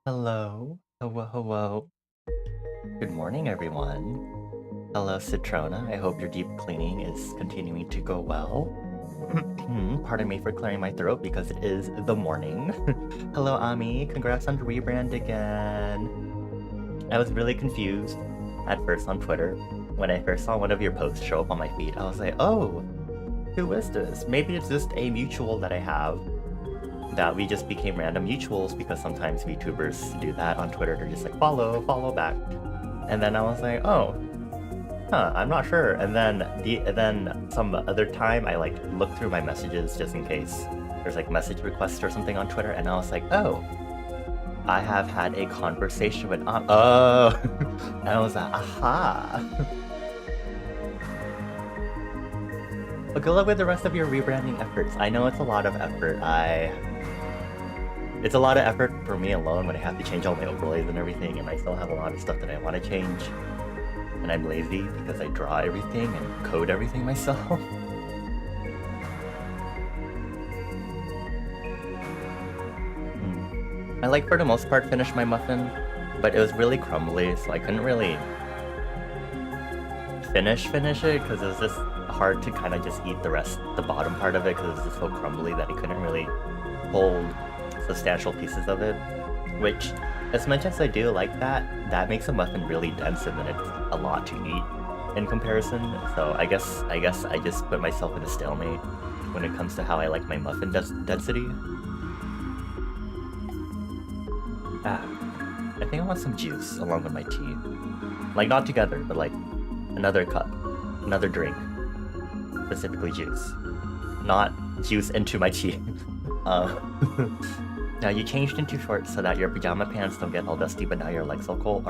Hello. Hello, hello. Good morning, everyone. Hello, Citrona. I hope your deep cleaning is continuing to go well. Pardon me for clearing my throat because it is the morning. Hello, Ami. Congrats on the rebrand again. I was really confused at first on Twitter. When I first saw one of your posts show up on my feed, I was like, oh, who is this? Maybe it's just a mutual that I have that we just became random mutuals because sometimes VTubers do that on Twitter. They're just like, follow back. And then I was like, oh, I'm not sure. And then some other time I like looked through my messages just in case there's like message requests or something on Twitter, and I was like, oh, I have had a conversation with oh, and I was like, aha. But good luck with the rest of your rebranding efforts. I know it's a lot of effort. It's a lot of effort for me alone when I have to change all my overlays and everything, and I still have a lot of stuff that I want to change. And I'm lazy because I draw everything and code everything myself. I like for the most part finished my muffin, but it was really crumbly, so I couldn't really finish it because it was just hard to kind of just eat the bottom part of it because it was just so crumbly that I couldn't really hold substantial pieces of it. Which, as much as I do like that, that makes a muffin really dense and then it's a lot to eat in comparison. So I guess I just put myself in a stalemate when it comes to how I like my muffin density. I think I want some juice along with my tea. Like, not together, but like another cup, another drink. Specifically juice. Not juice into my tea. Now you changed into shorts so that your pajama pants don't get all dusty, but now your legs are cold.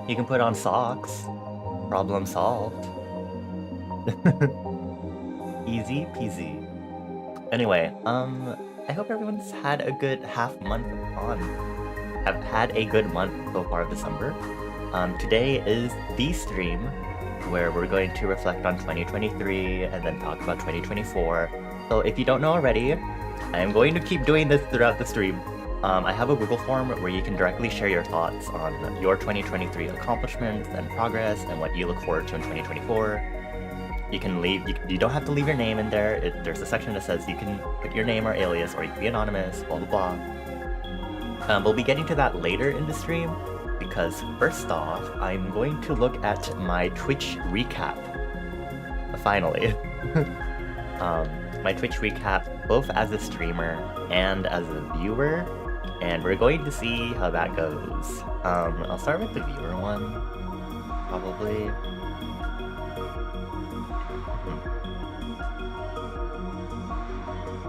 You can put on socks. Problem solved. Easy peasy. Anyway, I hope everyone's had a good have had a good month so far of December. Today is the stream where we're going to reflect on 2023 and then talk about 2024. So if you don't know already, I am going to keep doing this throughout the stream. I have a Google form where you can directly share your thoughts on your 2023 accomplishments and progress and what you look forward to in 2024. You can leave, you don't have to leave your name in there. There's a section that says you can put your name or alias, or you can be anonymous, blah blah blah. We'll be getting to that later in the stream, because first off, I'm going to look at my Twitch recap. Finally. My Twitch recap, both as a streamer and as a viewer, and we're going to see how that goes. I'll start with the viewer one, probably.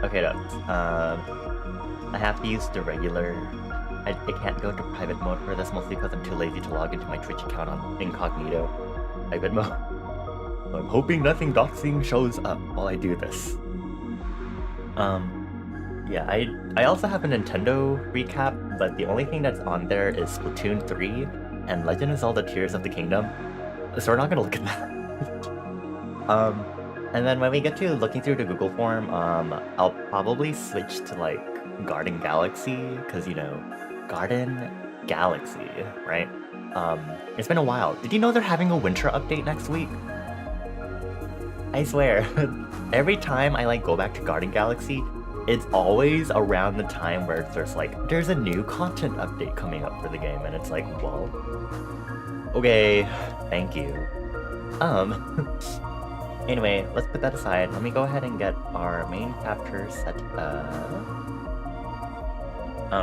Okay, I have to use the regular. I can't go into private mode for this, mostly because I'm too lazy to log into my Twitch account on incognito private mode. So I'm hoping nothing doxing shows up while I do this. Yeah, I also have a Nintendo recap, but the only thing that's on there is Splatoon 3 and Legend of Zelda Tears of the Kingdom, so we're not gonna look at that. And then when we get to looking through the Google form, I'll probably switch to like Garden Galaxy, because you know, Garden Galaxy, right? It's been a while. Did you know they're having a winter update next week? I swear, every time I like go back to Garden Galaxy, it's always around the time where there's a new content update coming up for the game, and it's like, well, okay, thank you. Anyway, let's put that aside. Let me go ahead and get our main capture set up.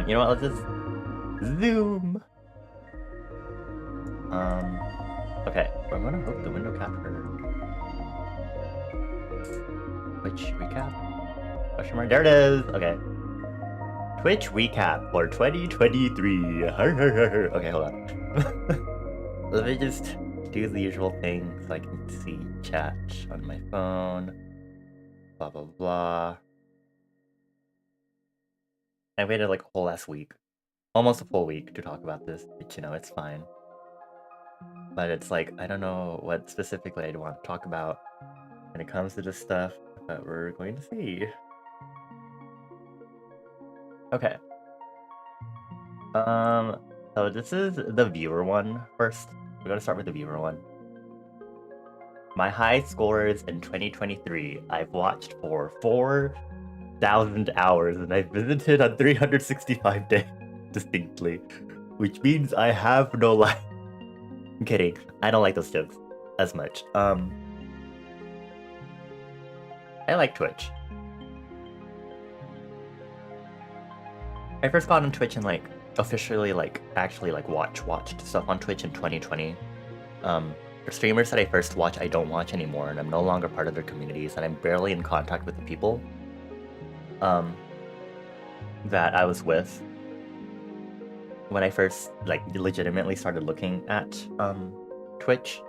You know what? Let's just zoom. Okay, we're gonna hook the window capture. Twitch recap? Question mark. There it is. Okay. Twitch recap for 2023. Okay, hold on. Let me just do the usual thing so I can see chat on my phone. Blah blah blah. I waited like a whole last week, almost a full week to talk about this, but you know, it's fine. But it's like, I don't know what specifically I'd want to talk about when it comes to this stuff, but we're going to see. Okay. So this is the viewer one first. We're gonna start with the viewer one. My high scores in 2023, I've watched for 4,000 hours and I've visited on 365 days distinctly, which means I have no life. I'm kidding. I don't like those jokes as much. I like Twitch. I first got on Twitch and like officially actually watched stuff on Twitch in 2020. For streamers that I first watch, I don't watch anymore, and I'm no longer part of their communities, and I'm barely in contact with the people that I was with when I first legitimately started looking at Twitch.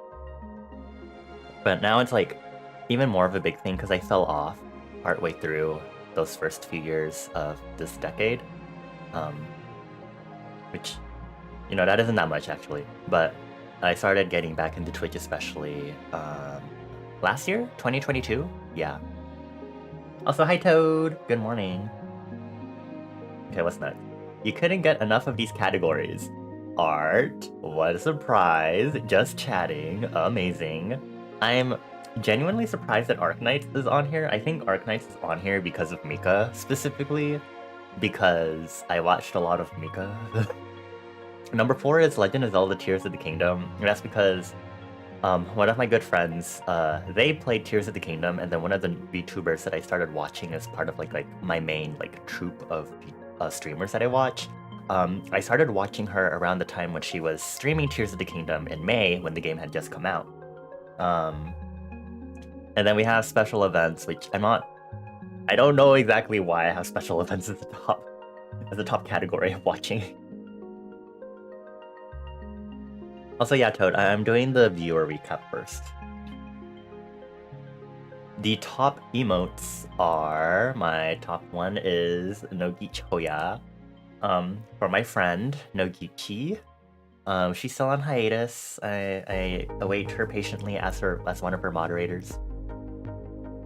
But now it's like even more of a big thing because I fell off partway through those first few years of this decade, which, you know, that isn't that much actually, but I started getting back into Twitch especially last year, 2022. Yeah. Also, hi Toad. Good morning. Okay, what's next? You couldn't get enough of these categories. Art. What a surprise. Just chatting. Amazing. I'm genuinely surprised that Arknights is on here. I think Arknights is on here because of Mika specifically, because I watched a lot of Mika. Number 4 is Legend of Zelda Tears of the Kingdom, and that's because one of my good friends, they played Tears of the Kingdom, and then one of the VTubers that I started watching as part of like my main troupe of streamers that I watch, I started watching her around the time when she was streaming Tears of the Kingdom in May when the game had just come out. And then we have special events, which I don't know exactly why I have special events as the top category of watching. Also, yeah, Toad, I'm doing the viewer recap first. The top emotes are, my top one is Nogichi Hoya. For my friend, Nogichi. She's still on hiatus. I await her patiently as one of her moderators.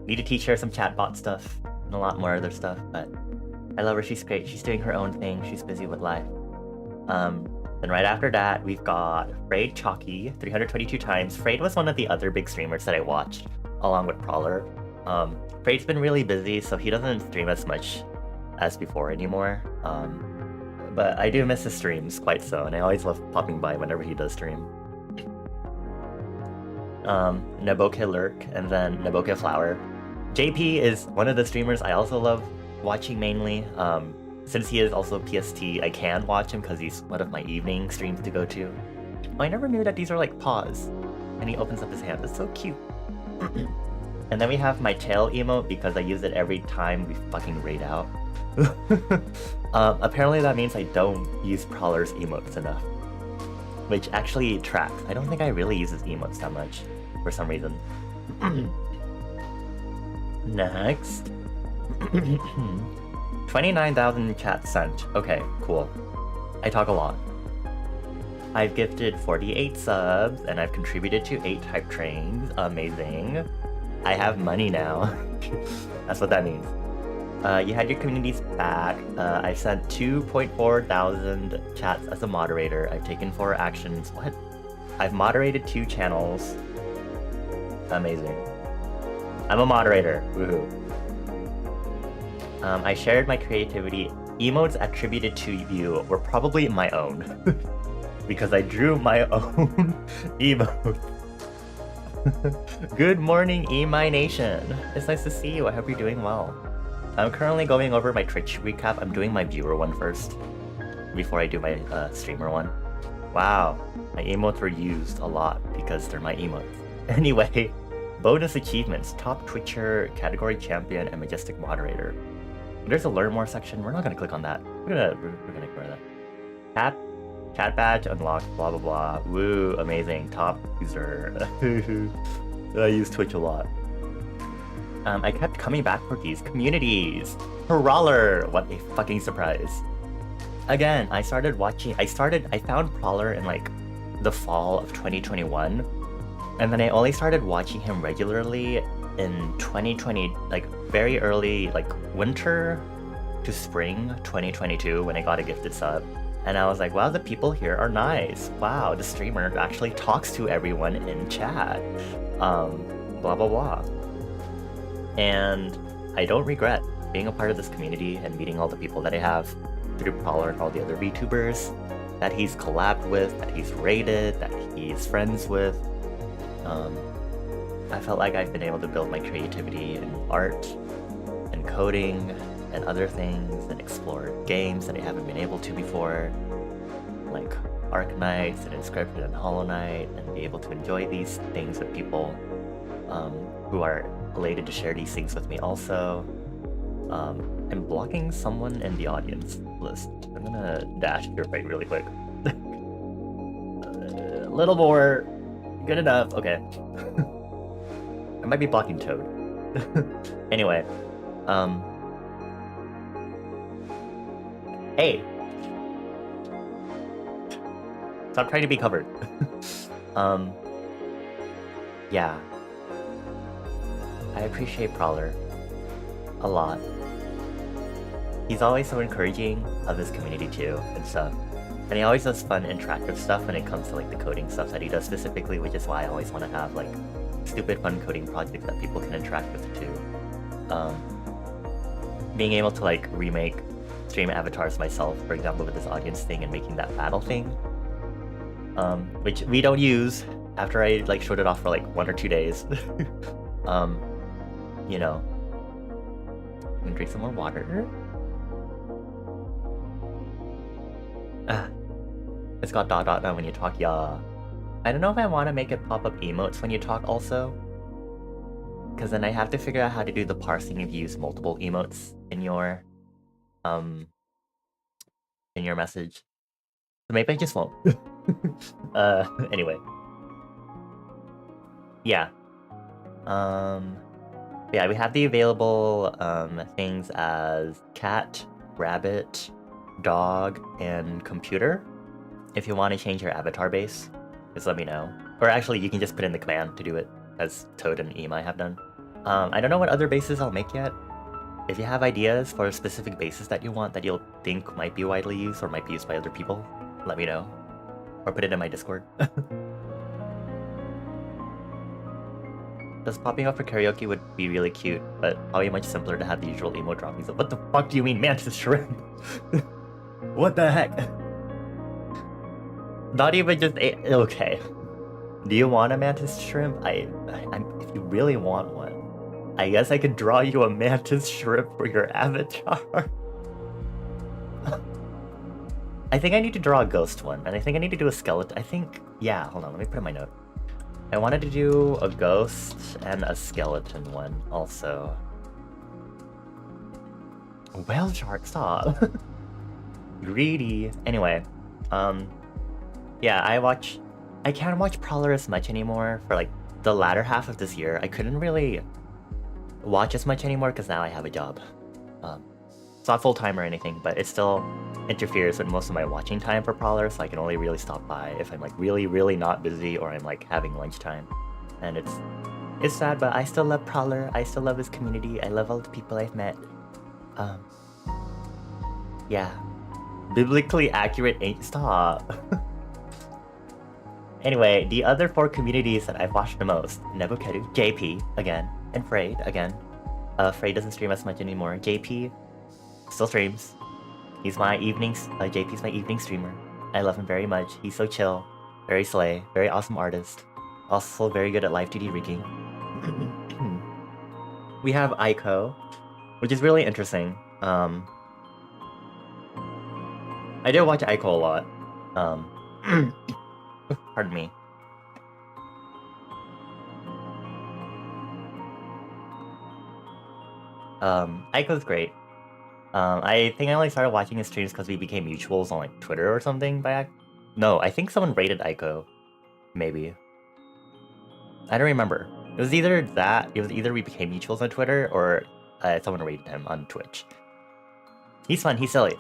Need to teach her some chatbot stuff and a lot more other stuff, but I love her, she's great. She's doing her own thing, she's busy with life. Then right after that, we've got Frayed Chalky 322 times. Frayed was one of the other big streamers that I watched, along with Prowler. Frayed's been really busy, so he doesn't stream as much as before anymore. But I do miss his streams quite so, and I always love popping by whenever he does stream. Naboke Lurk, and then Naboke Flower. JP is one of the streamers I also love watching mainly. Since he is also PST, I can watch him because he's one of my evening streams to go to. Oh, I never knew that these are like paws. And he opens up his hand. It's so cute. And then we have my tail emote because I use it every time we fucking raid out. Apparently that means I don't use Prowler's emotes enough. Which actually tracks. I don't think I really use his emotes that much for some reason. Next. 29,000 chats sent. Okay, cool. I talk a lot. I've gifted 48 subs, and I've contributed to 8 hype trains. Amazing. I have money now. That's what that means. You had your communities back. I sent 2.4 thousand chats as a moderator. I've taken 4 actions. What? I've moderated 2 channels. Amazing. I'm a moderator. Woohoo. I shared my creativity. Emotes attributed to you were probably my own. Because I drew my own emote. Good morning, Emi Nation. It's nice to see you. I hope you're doing well. I'm currently going over my Twitch recap. I'm doing my viewer one first before I do my streamer one. Wow, my emotes were used a lot because they're my emotes. Anyway, bonus achievements, top Twitcher, category champion, and majestic moderator. There's a learn more section. We're not gonna click on that. We're gonna ignore that. Chat badge unlocked, blah blah blah. Woo, amazing. Top user. I use Twitch a lot. I kept coming back for these communities. Prowler! What a fucking surprise. Again, I found Prowler in like the fall of 2021. And then I only started watching him regularly in 2020, like very early, like winter to spring 2022 when I got a gifted sub. And I was like, wow, the people here are nice. Wow, the streamer actually talks to everyone in chat. Blah, blah, blah. And I don't regret being a part of this community and meeting all the people that I have through Prowler and all the other VTubers that he's collabed with, that he's raided, that he's friends with. I felt like I've been able to build my creativity in art and coding and other things and explore games that I haven't been able to before, like Arknights and Inscription and Hollow Knight, and be able to enjoy these things with people who are elated to share these things with me also. I'm blocking someone in the audience list. I'm gonna dash to your right really quick. A little more. Good enough. Okay. I might be blocking Toad. Anyway. Hey! Stop trying to be covered. Yeah. I appreciate Prowler a lot. He's always so encouraging of his community too and stuff. And he always does fun interactive stuff when it comes to like the coding stuff that he does specifically, which is why I always want to have like stupid fun coding projects that people can interact with too. Being able to like remake stream avatars myself, for example with this audience thing and making that battle thing, which we don't use after I like showed it off for like 1 or 2 days. You know, I'm gonna drink some more water. It's got dot dot now when you talk, yeah. I don't know if I want to make it pop up emotes when you talk also, because then I have to figure out how to do the parsing if you use multiple emotes in your message. So maybe I just won't. Anyway. Yeah. Yeah, we have the available things as cat, rabbit, dog, and computer. If you want to change your avatar base, just let me know. Or actually, you can just put in the command to do it, as Toad and Emai have done. I don't know what other bases I'll make yet. If you have ideas for specific bases that you want that you'll think might be widely used or might be used by other people, let me know. Or put it in my Discord. Just popping up for karaoke would be really cute, but probably much simpler to have the usual emote droppings of what the fuck do you mean, Mantis Shrimp? What the heck? Not even just a okay. Do you want a Mantis Shrimp? If you really want one, I guess I could draw you a Mantis Shrimp for your avatar. I think I need to draw a ghost one, and I think I need to do a skeleton. I think, yeah, hold on, let me put in my note. I wanted to do a ghost and a skeleton one also. Whale shark, stop. Greedy. Anyway, yeah, I can't watch Prowler as much anymore for like the latter half of this year. I couldn't really watch as much anymore because now I have a job. It's not full-time or anything, but it still interferes with most of my watching time for Prowler, so I can only really stop by if I'm like really, really not busy or I'm like having lunchtime. And it's sad, but I still love Prowler. I still love his community. I love all the people I've met. Yeah. Biblically accurate ain't stop. Anyway, the other 4 communities that I've watched the most: Nebukedu, JP again, and Frayed again. Frayed doesn't stream as much anymore. JP still streams. He's my JP's my evening streamer. I love him very much. He's so chill, very slay, very awesome artist. Also very good at live 2D rigging. We have Aiko, which is really interesting. I did watch Aiko a lot. Pardon me. Aiko's great. I think I only started watching his streams because we became mutuals on like Twitter or something No, I think someone rated Aiko. Maybe. I don't remember. It was either we became mutuals on Twitter or someone rated him on Twitch. He's fun, he's silly.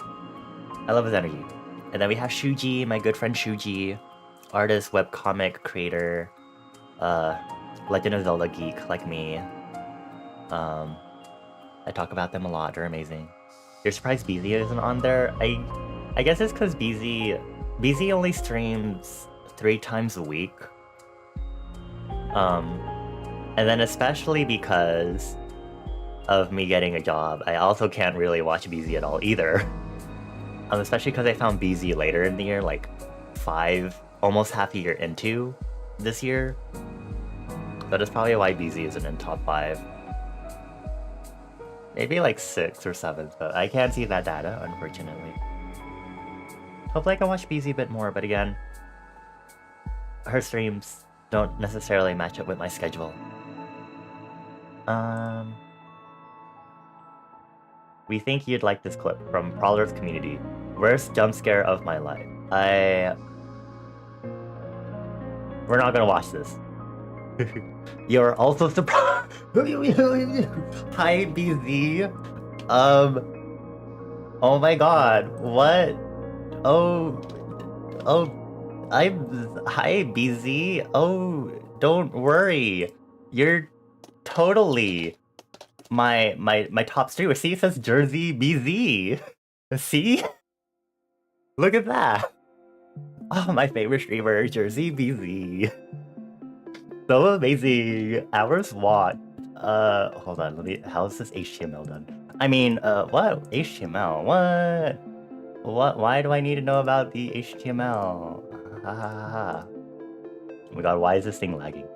I love his energy. And then we have Shuji, my good friend Shuji, artist, webcomic creator, Legend of Zelda geek like me. I talk about them a lot, they're amazing. You're surprised BZ isn't on there? I guess it's because BZ only streams 3 times a week. And then especially because of me getting a job, I also can't really watch BZ at all either. Especially because I found BZ later in the year, like 5, almost half a year into this year. So that's probably why BZ isn't in top 5. Maybe like 6 or 7, but I can't see that data, unfortunately. Hopefully I can watch BZ a bit more, but again, her streams don't necessarily match up with my schedule. We think you'd like this clip from Prowler's community. Worst jump scare of my life. We're not gonna watch this. You're also surprised. Hi, BZ. Oh my god. What? Hi, BZ. Oh, don't worry. You're totally my top streamer. See, it says Jersey BZ. See? Look at that. Oh, my favorite streamer, Jersey BZ. So amazing. Hours watched. Hold on. How is this HTML done? I mean, what? HTML? What? What? Why do I need to know about the HTML? Ha ha ha ha. Oh my god, why is this thing lagging?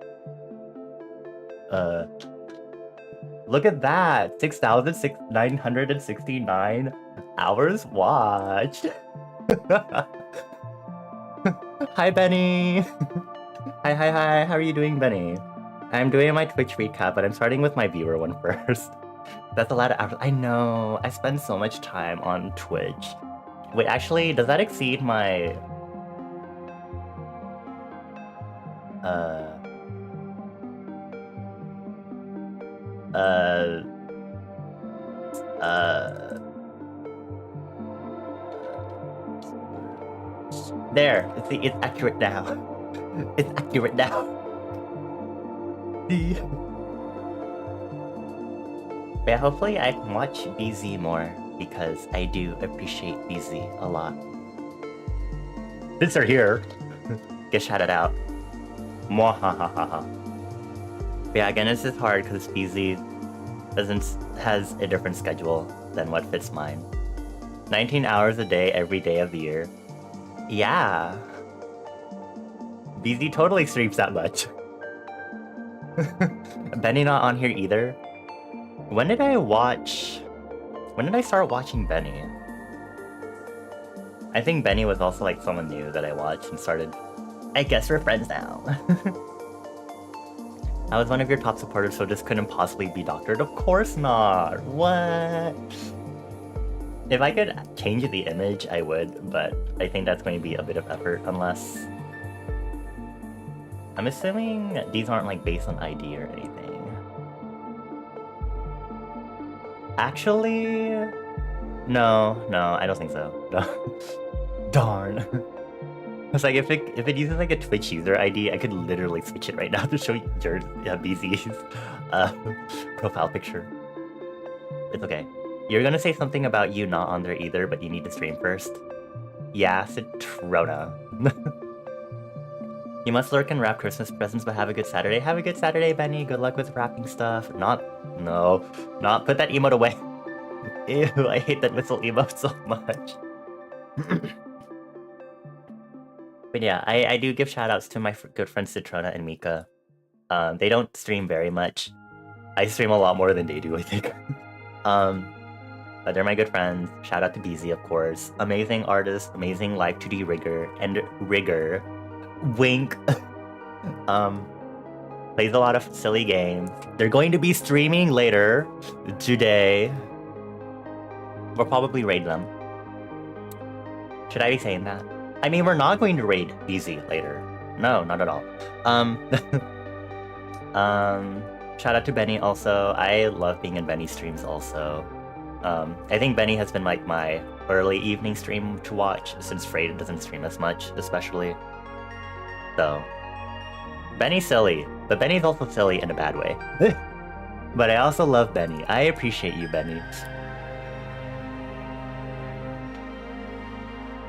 Look at that! 6,969 hours watched! Hi, Benny! Hi, how are you doing, Benny? I'm doing my Twitch recap, but I'm starting with my viewer one first. That's a lot of hours. I know, I spend so much time on Twitch. Wait, actually, does that exceed my... There, see, it's accurate now. It's accurate now. But hopefully I can watch BZ more, because I do appreciate BZ a lot. Since they're here, get shouted out. Mwahahaha. But yeah, again, this is hard because BZ has a different schedule than what fits mine. 19 hours a day, every day of the year. Yeah. BZ totally streams that much. Benny not on here either. When did I start watching Benny? I think Benny was also like someone new that I watched and started. I guess we're friends now. I was one of your top supporters, so this couldn't possibly be doctored. Of course not. What? If I could change the image, I would, but I think that's going to be a bit of effort unless... I'm assuming these aren't like based on ID or anything. Actually... No, I don't think so. No. Darn. It's like if it uses like a Twitch user ID, I could literally switch it right now to show you BZ's profile picture. It's okay. You're gonna say something about you not on there either, but you need to stream first. Yeah, Citrona. You must lurk and wrap Christmas presents, but have a good Saturday. Have a good Saturday, Benny. Good luck with wrapping stuff. Not put that emote away. Ew, I hate that whistle emote so much. But yeah, I do give shoutouts to my good friends Citrona and Mika. They don't stream very much. I stream a lot more than they do, I think. But they're my good friends. Shout out to BZ, of course. Amazing artist, amazing live 2D rigger. Wink. Plays a lot of silly games. They're going to be streaming later today. We'll probably raid them. Should I be saying that? I mean, we're not going to raid BZ later. No, not at all. Shout out to Benny also. I love being in Benny's streams also. I think Benny has been like my early evening stream to watch since Freyda doesn't stream as much, especially. So, Benny's silly, but Benny's also silly in a bad way. But I also love Benny. I appreciate you, Benny.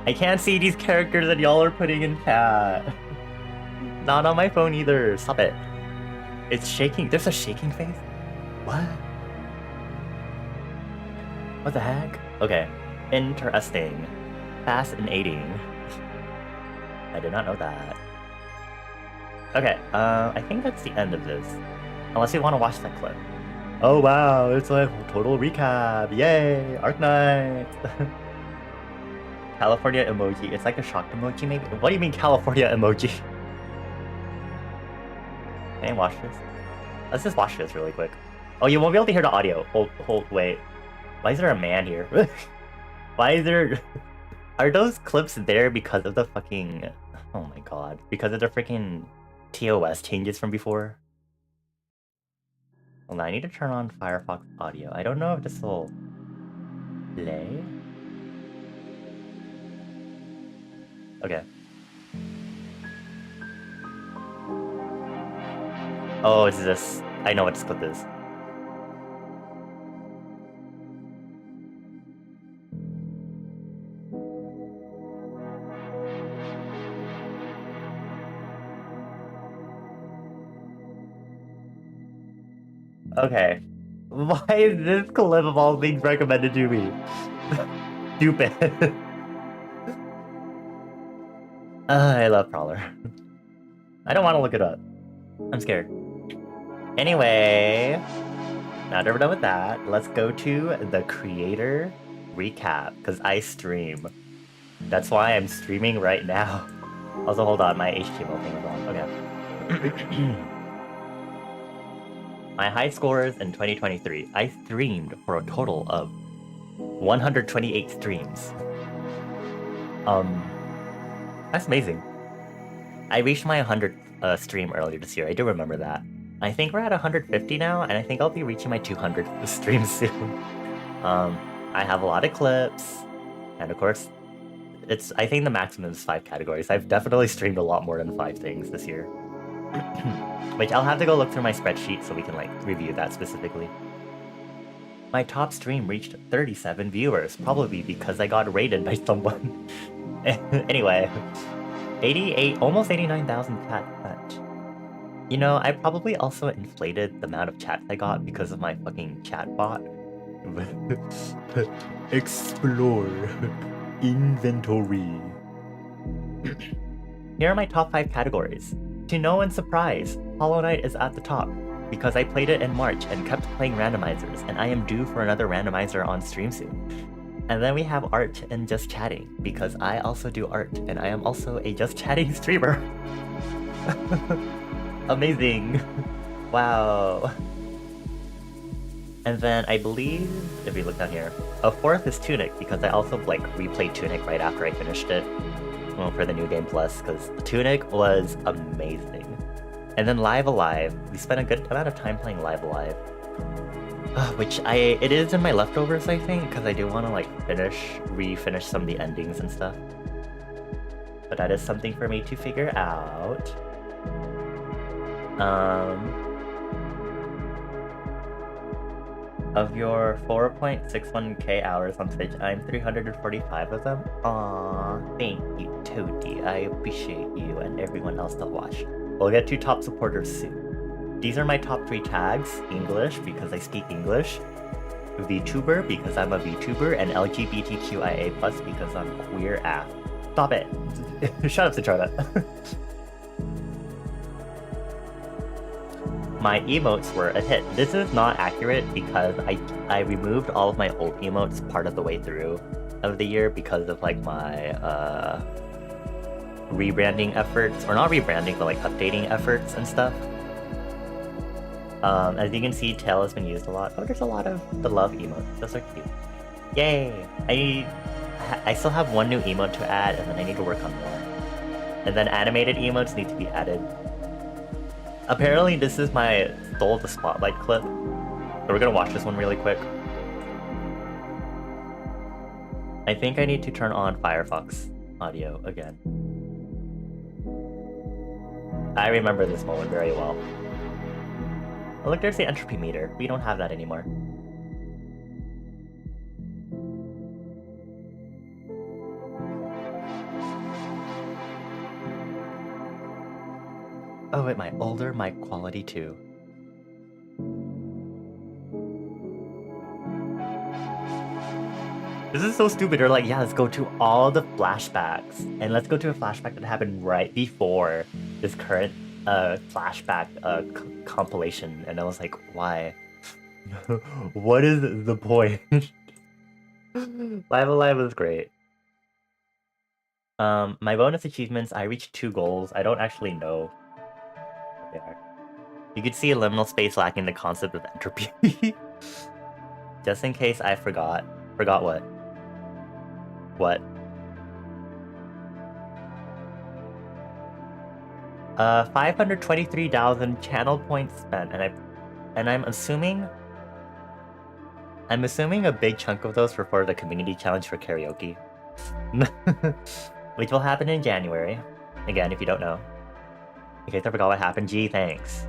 I can't see these characters that y'all are putting in chat. Not on my phone either. Stop it. It's shaking. There's a shaking face? What? What the heck? Okay. Interesting. Fascinating. I did not know that. Okay, I think that's the end of this. Unless you want to watch that clip. Oh wow, it's like a total recap. Yay! Arknight! California emoji. It's like a shocked emoji maybe? What do you mean California emoji? Can I watch this? Let's just watch this really quick. Oh, you won't be able to hear the audio. Wait. Why is there a man here? Why is there... Are those clips there because of the fucking... Oh my god. Because of the freaking TOS changes from before? Hold on, I need to turn on Firefox audio. I don't know if this will play. Okay. Oh, it's this. I know what this clip is. Okay. Why is this clip of all things recommended to me? Stupid. I love Prowler. I don't want to look it up. I'm scared. Anyway, now that we're done with that, let's go to the creator recap, because I stream. That's why I'm streaming right now. Also, hold on, my HTML thing is on. Okay. My high scores in 2023. I streamed for a total of 128 streams. That's amazing. I reached my 100th stream earlier this year. I do remember that. I think we're at 150 now, and I think I'll be reaching my 200th stream soon. I have a lot of clips, and of course, I think the maximum is 5 categories. I've definitely streamed a lot more than 5 things this year. Which I'll have to go look through my spreadsheet so we can review that specifically. My top stream reached 37 viewers, probably because I got raided by someone. Anyway, 88, almost 89,000 chat. You know, I probably also inflated the amount of chats I got because of my fucking chat bot. Explore. Inventory. Here are my top 5 categories. To no one's surprise, Hollow Knight is at the top, because I played it in March and kept playing randomizers, and I am due for another randomizer on stream soon. And then we have art and just chatting, because I also do art, and I am also a just chatting streamer. Amazing. Wow. And then I believe, if we look down here, a 4th is Tunic, because I also replayed Tunic right after I finished it. Well, for the New Game Plus, because Tunic was amazing. And then Live Alive, we spent a good amount of time playing Live Alive. Which it is in my leftovers, I think, because I do want to refinish some of the endings and stuff. But that is something for me to figure out. Of your 4.61k hours on Twitch, I'm 345 of them. Aww, thank you, Toadie. I appreciate you and everyone else that watched. We'll get to top supporters soon. These are my top 3 tags: English, because I speak English, VTuber, because I'm a VTuber, and LGBTQIA+, because I'm queer AF. Stop it. Shut up, Citrona. My emotes were a hit. This is not accurate because I removed all of my old emotes part of the way through of the year because of my rebranding efforts, or not rebranding, but updating efforts and stuff. As you can see, tail has been used a lot. Oh, there's a lot of the love emotes. Those are cute. Yay! I still have 1 new emote to add, and then I need to work on more. And then animated emotes need to be added. Apparently this is my Stole the Spotlight clip. So we're gonna watch this one really quick. I think I need to turn on Firefox audio again. I remember this moment very well. Oh, look, there's the entropy meter. We don't have that anymore. Oh wait, my older mic quality too. This is so stupid. They're like, yeah, let's go to all the flashbacks. And let's go to a flashback that happened right before this current flashback compilation. And I was like, why? What is the point? Live Alive was great. My bonus achievements, I reached 2 goals. I don't actually know what they are. You could see a liminal space lacking the concept of entropy. Just in case I forgot. Forgot what? What? 523,000 channel points spent, and I'm assuming a big chunk of those were for the community challenge for karaoke. Which will happen in January. Again, if you don't know. In case I forgot what happened, gee, thanks.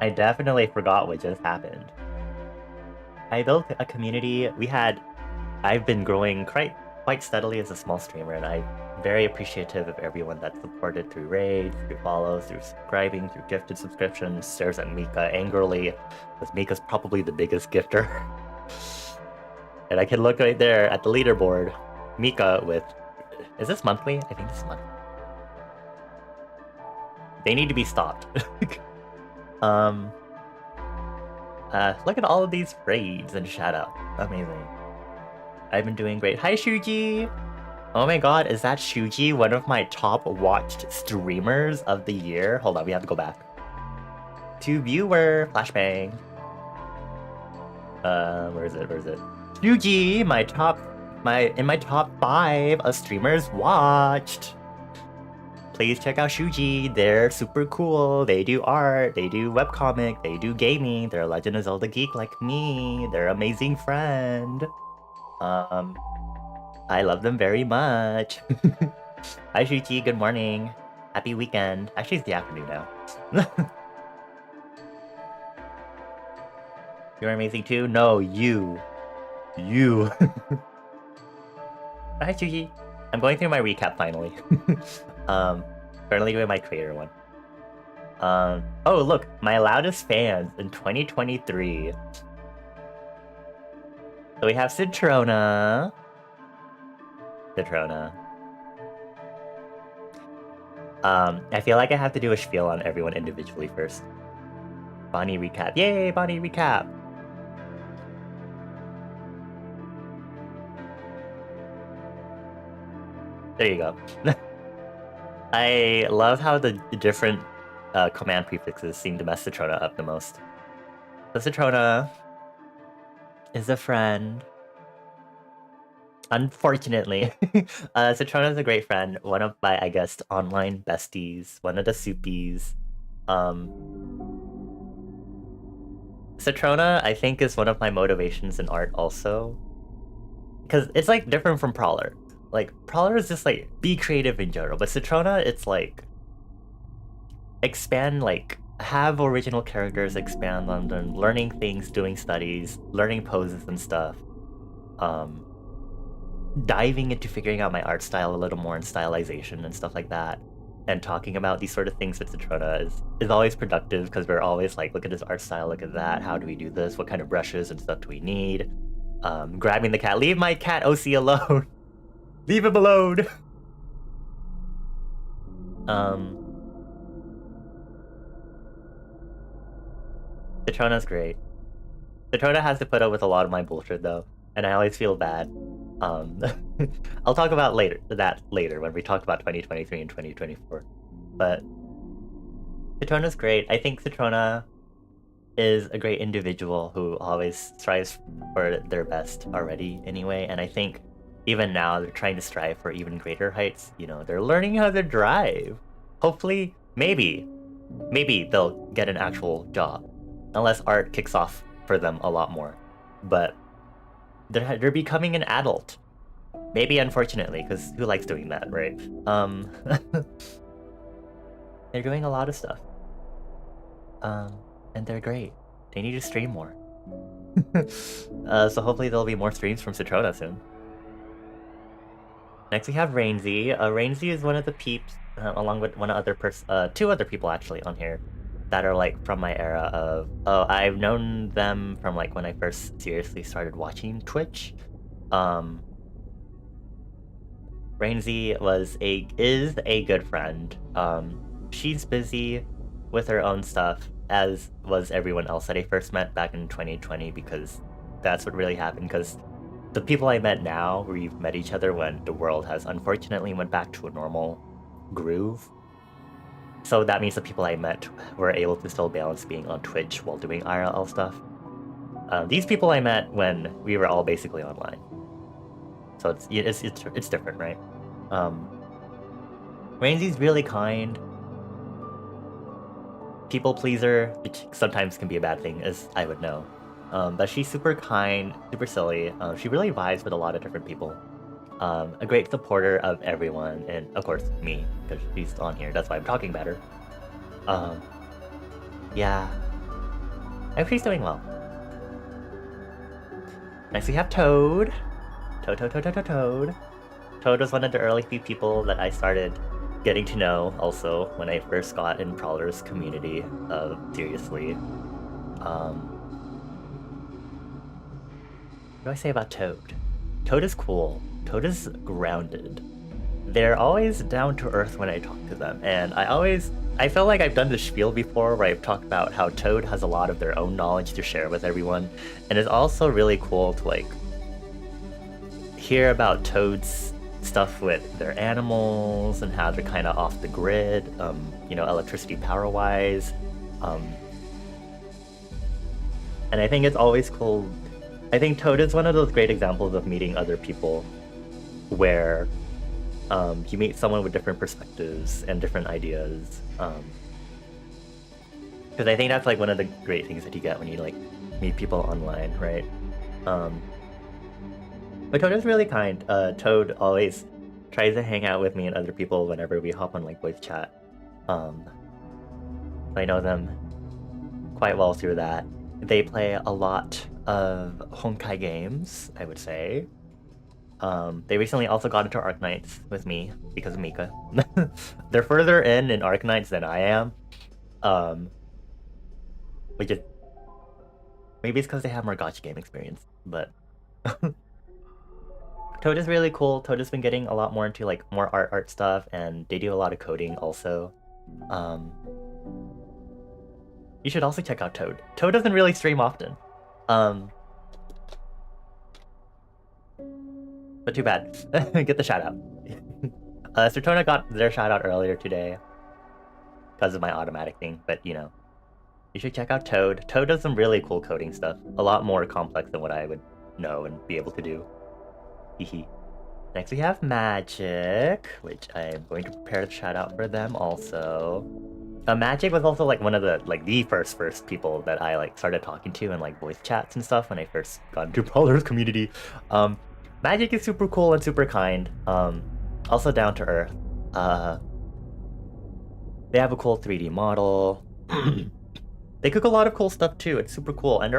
I definitely forgot what just happened. I built a community. I've been growing quite steadily as a small streamer, and I'm very appreciative of everyone that supported through raids, through follows, through subscribing, through gifted subscriptions, stares at Mika angrily, because Mika's probably the biggest gifter. And I can look right there at the leaderboard, Mika with... Is this monthly? I think this is monthly. They need to be stopped. Look at all of these raids and shoutouts. Amazing. I've been doing great. Hi, Shuji! Oh my god, is that Shuji one of my top watched streamers of the year? Hold on, we have to go back. To viewer, flashbang. Where is it? Shuji, in my top 5 of streamers watched. Please check out Shuji. They're super cool. They do art, they do webcomic, they do gaming. They're a Legend of Zelda geek like me. They're an amazing friend. I love them very much. Hi Shuji, good morning. Happy weekend. Actually, it's the afternoon now. You're amazing too? No, you. Hi Shuji. I'm going through my recap finally. Currently doing my creator one. Oh look, my loudest fans in 2023. So we have Citrona. I feel like I have to do a spiel on everyone individually first. Bonnie recap. Yay, Bonnie recap! There you go. I love how the different command prefixes seem to mess Citrona up the most. So Citrona is a friend. Unfortunately. Citrona is a great friend. One of my, I guess, online besties. One of the soupies. Citrona, I think, is one of my motivations in art also. Because it's, like, different from Prowler. Like, Prowler is just, like, be creative in general. But Citrona, it's, like... expand, like... have original characters, expand on them, learning things, doing studies, learning poses and stuff. Diving into figuring out my art style a little more and stylization and stuff like that. And talking about these sort of things with Citrona is always productive because we're always like, look at this art style, look at that, how do we do this, what kind of brushes and stuff do we need? Grabbing the cat, leave my cat OC alone! Leave him alone! Citrona's great. Citrona has to put up with a lot of my bullshit though, and I always feel bad. I'll talk about that later when we talk about 2023 and 2024. But Citrona's great. I think Citrona is a great individual who always strives for their best already anyway, and I think even now they're trying to strive for even greater heights. You know, they're learning how to drive. Hopefully, maybe they'll get an actual job. Unless art kicks off for them a lot more. But they're becoming an adult. Maybe unfortunately, because who likes doing that, right? They're doing a lot of stuff. And they're great. They need to stream more. So hopefully there'll be more streams from Citrona soon. Next we have Rainsy. Rainsy is one of the peeps, along with two other people actually on here, that are like from my era of. Oh, I've known them from like when I first seriously started watching Twitch. Rainsy is a good friend. She's busy with her own stuff, as was everyone else that I first met back in 2020, because that's what really happened. Because the people I met now, we've met each other when the world has unfortunately went back to a normal groove. So that means the people I met were able to still balance being on Twitch while doing IRL stuff. These people I met when we were all basically online. So it's different, right? Rainsy's really kind. People pleaser, which sometimes can be a bad thing, as I would know. But she's super kind, super silly. She really vibes with a lot of different people. A great supporter of everyone, and of course me, because she's on here. That's why I'm talking about her. Yeah. I hope she's doing well. Next we have Toad. Toad. Toad was one of the early few people that I started getting to know also when I first got in Prowler's community, seriously. What do I say about Toad? Toad is cool. Toad is grounded. They're always down to earth when I talk to them, and I feel like I've done this spiel before where I've talked about how Toad has a lot of their own knowledge to share with everyone, and it's also really cool to like hear about Toad's stuff with their animals and how they're kind of off the grid, electricity power wise. And I think it's always cool. I think Toad is one of those great examples of meeting other people where you meet someone with different perspectives and different ideas. Because I think that's like one of the great things that you get when you like meet people online, right? But Toad is really kind. Toad always tries to hang out with me and other people whenever we hop on like voice chat. I know them quite well through that. They play a lot of Honkai games, I would say. They recently also got into Arknights with me because of Mika. They're further in Arknights than I am. Maybe it's because they have more gacha game experience, but Toad is really cool. Toad has been getting a lot more into like more art stuff, and they do a lot of coding also. You should also check out Toad. Toad doesn't really stream often. But too bad. Get the shout out. Sertona got their shout out earlier today because of my automatic thing, but you should check out Toad. Toad does some really cool coding stuff. A lot more complex than what I would know and be able to do. Hehe. Next we have Magic, which I'm going to prepare the shout out for them also. Magic was also like one of the first people that I like started talking to in like voice chats and stuff when I first got into Prowler's community. Magic is super cool and super kind. Also down to earth. They have a cool 3D model. They cook a lot of cool stuff too. It's super cool, and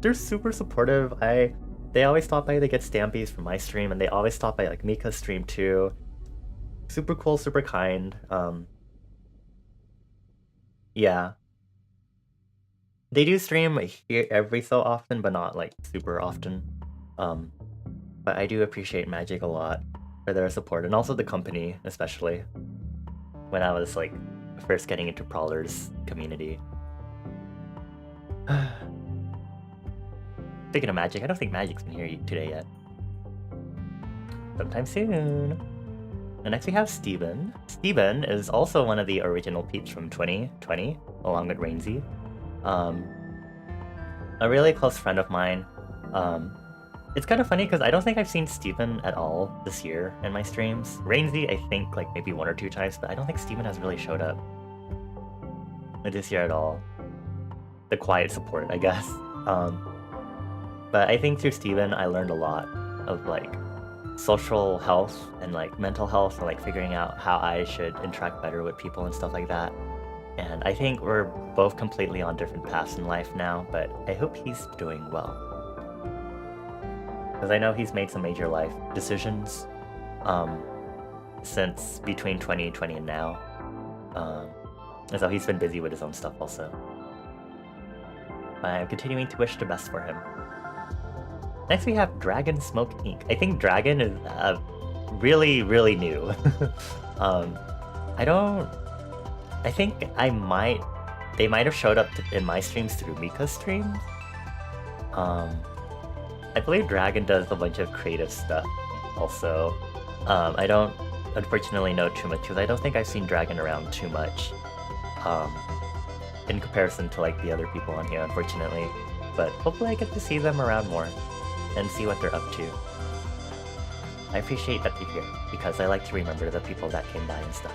they're super supportive. They always stop by. They get stampies from my stream, and they always stop by like Mika's stream too. Super cool, super kind. Yeah. They do stream here every so often, but not like super often. But I do appreciate Magic a lot for their support, and also the company, especially when I was like first getting into Prowler's community. Speaking of Magic, I don't think Magic's been here today yet. Sometime soon. And next we have Steven. Steven is also one of the original peeps from 2020, along with Rainsy. A really close friend of mine. It's kind of funny because I don't think I've seen Steven at all this year in my streams. Rainsy, I think like maybe 1 or 2 times, but I don't think Steven has really showed up this year at all. The quiet support, I guess. But I think through Steven, I learned a lot of like social health and like mental health and like figuring out how I should interact better with people and stuff like that. And I think we're both completely on different paths in life now, but I hope he's doing well. Because I know he's made some major life decisions since between 2020 and now. And so he's been busy with his own stuff also. But I'm continuing to wish the best for him. Next we have Dragon Smoke Inc. I think Dragon is really, really new. I think they might have showed up in my streams through Mika's streams. I believe Dragon does a bunch of creative stuff also. I don't unfortunately know too much because I don't think I've seen Dragon around too much in comparison to like the other people on here, unfortunately. But hopefully I get to see them around more and see what they're up to. I appreciate that they're here because I like to remember the people that came by and stuff.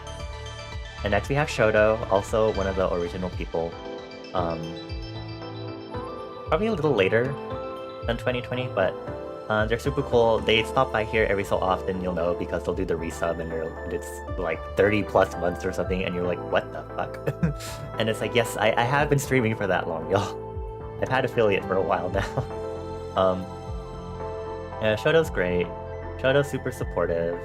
And next we have Shoto, also one of the original people. Probably a little later than 2020, but they're super cool. They stop by here every so often, you'll know, because they'll do the resub and it's like 30 plus months or something, and you're like, what the fuck? And it's like, yes, I have been streaming for that long, y'all. I've had affiliate for a while now. Yeah, Shoto's great. Shoto's super supportive.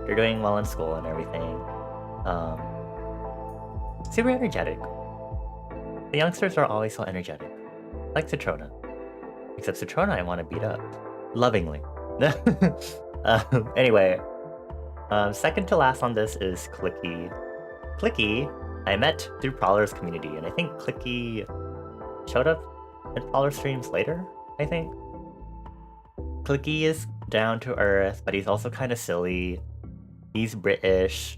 They're doing well in school and everything. Super energetic. The youngsters are always so energetic. Like Citrona. Except Citrona I want to beat up. Lovingly. Anyway. Second to last on this is Clicky. Clicky, I met through Prowler's community, and I think Clicky showed up in Prowler streams later, I think. Clicky is down to earth, but he's also kind of silly. He's British.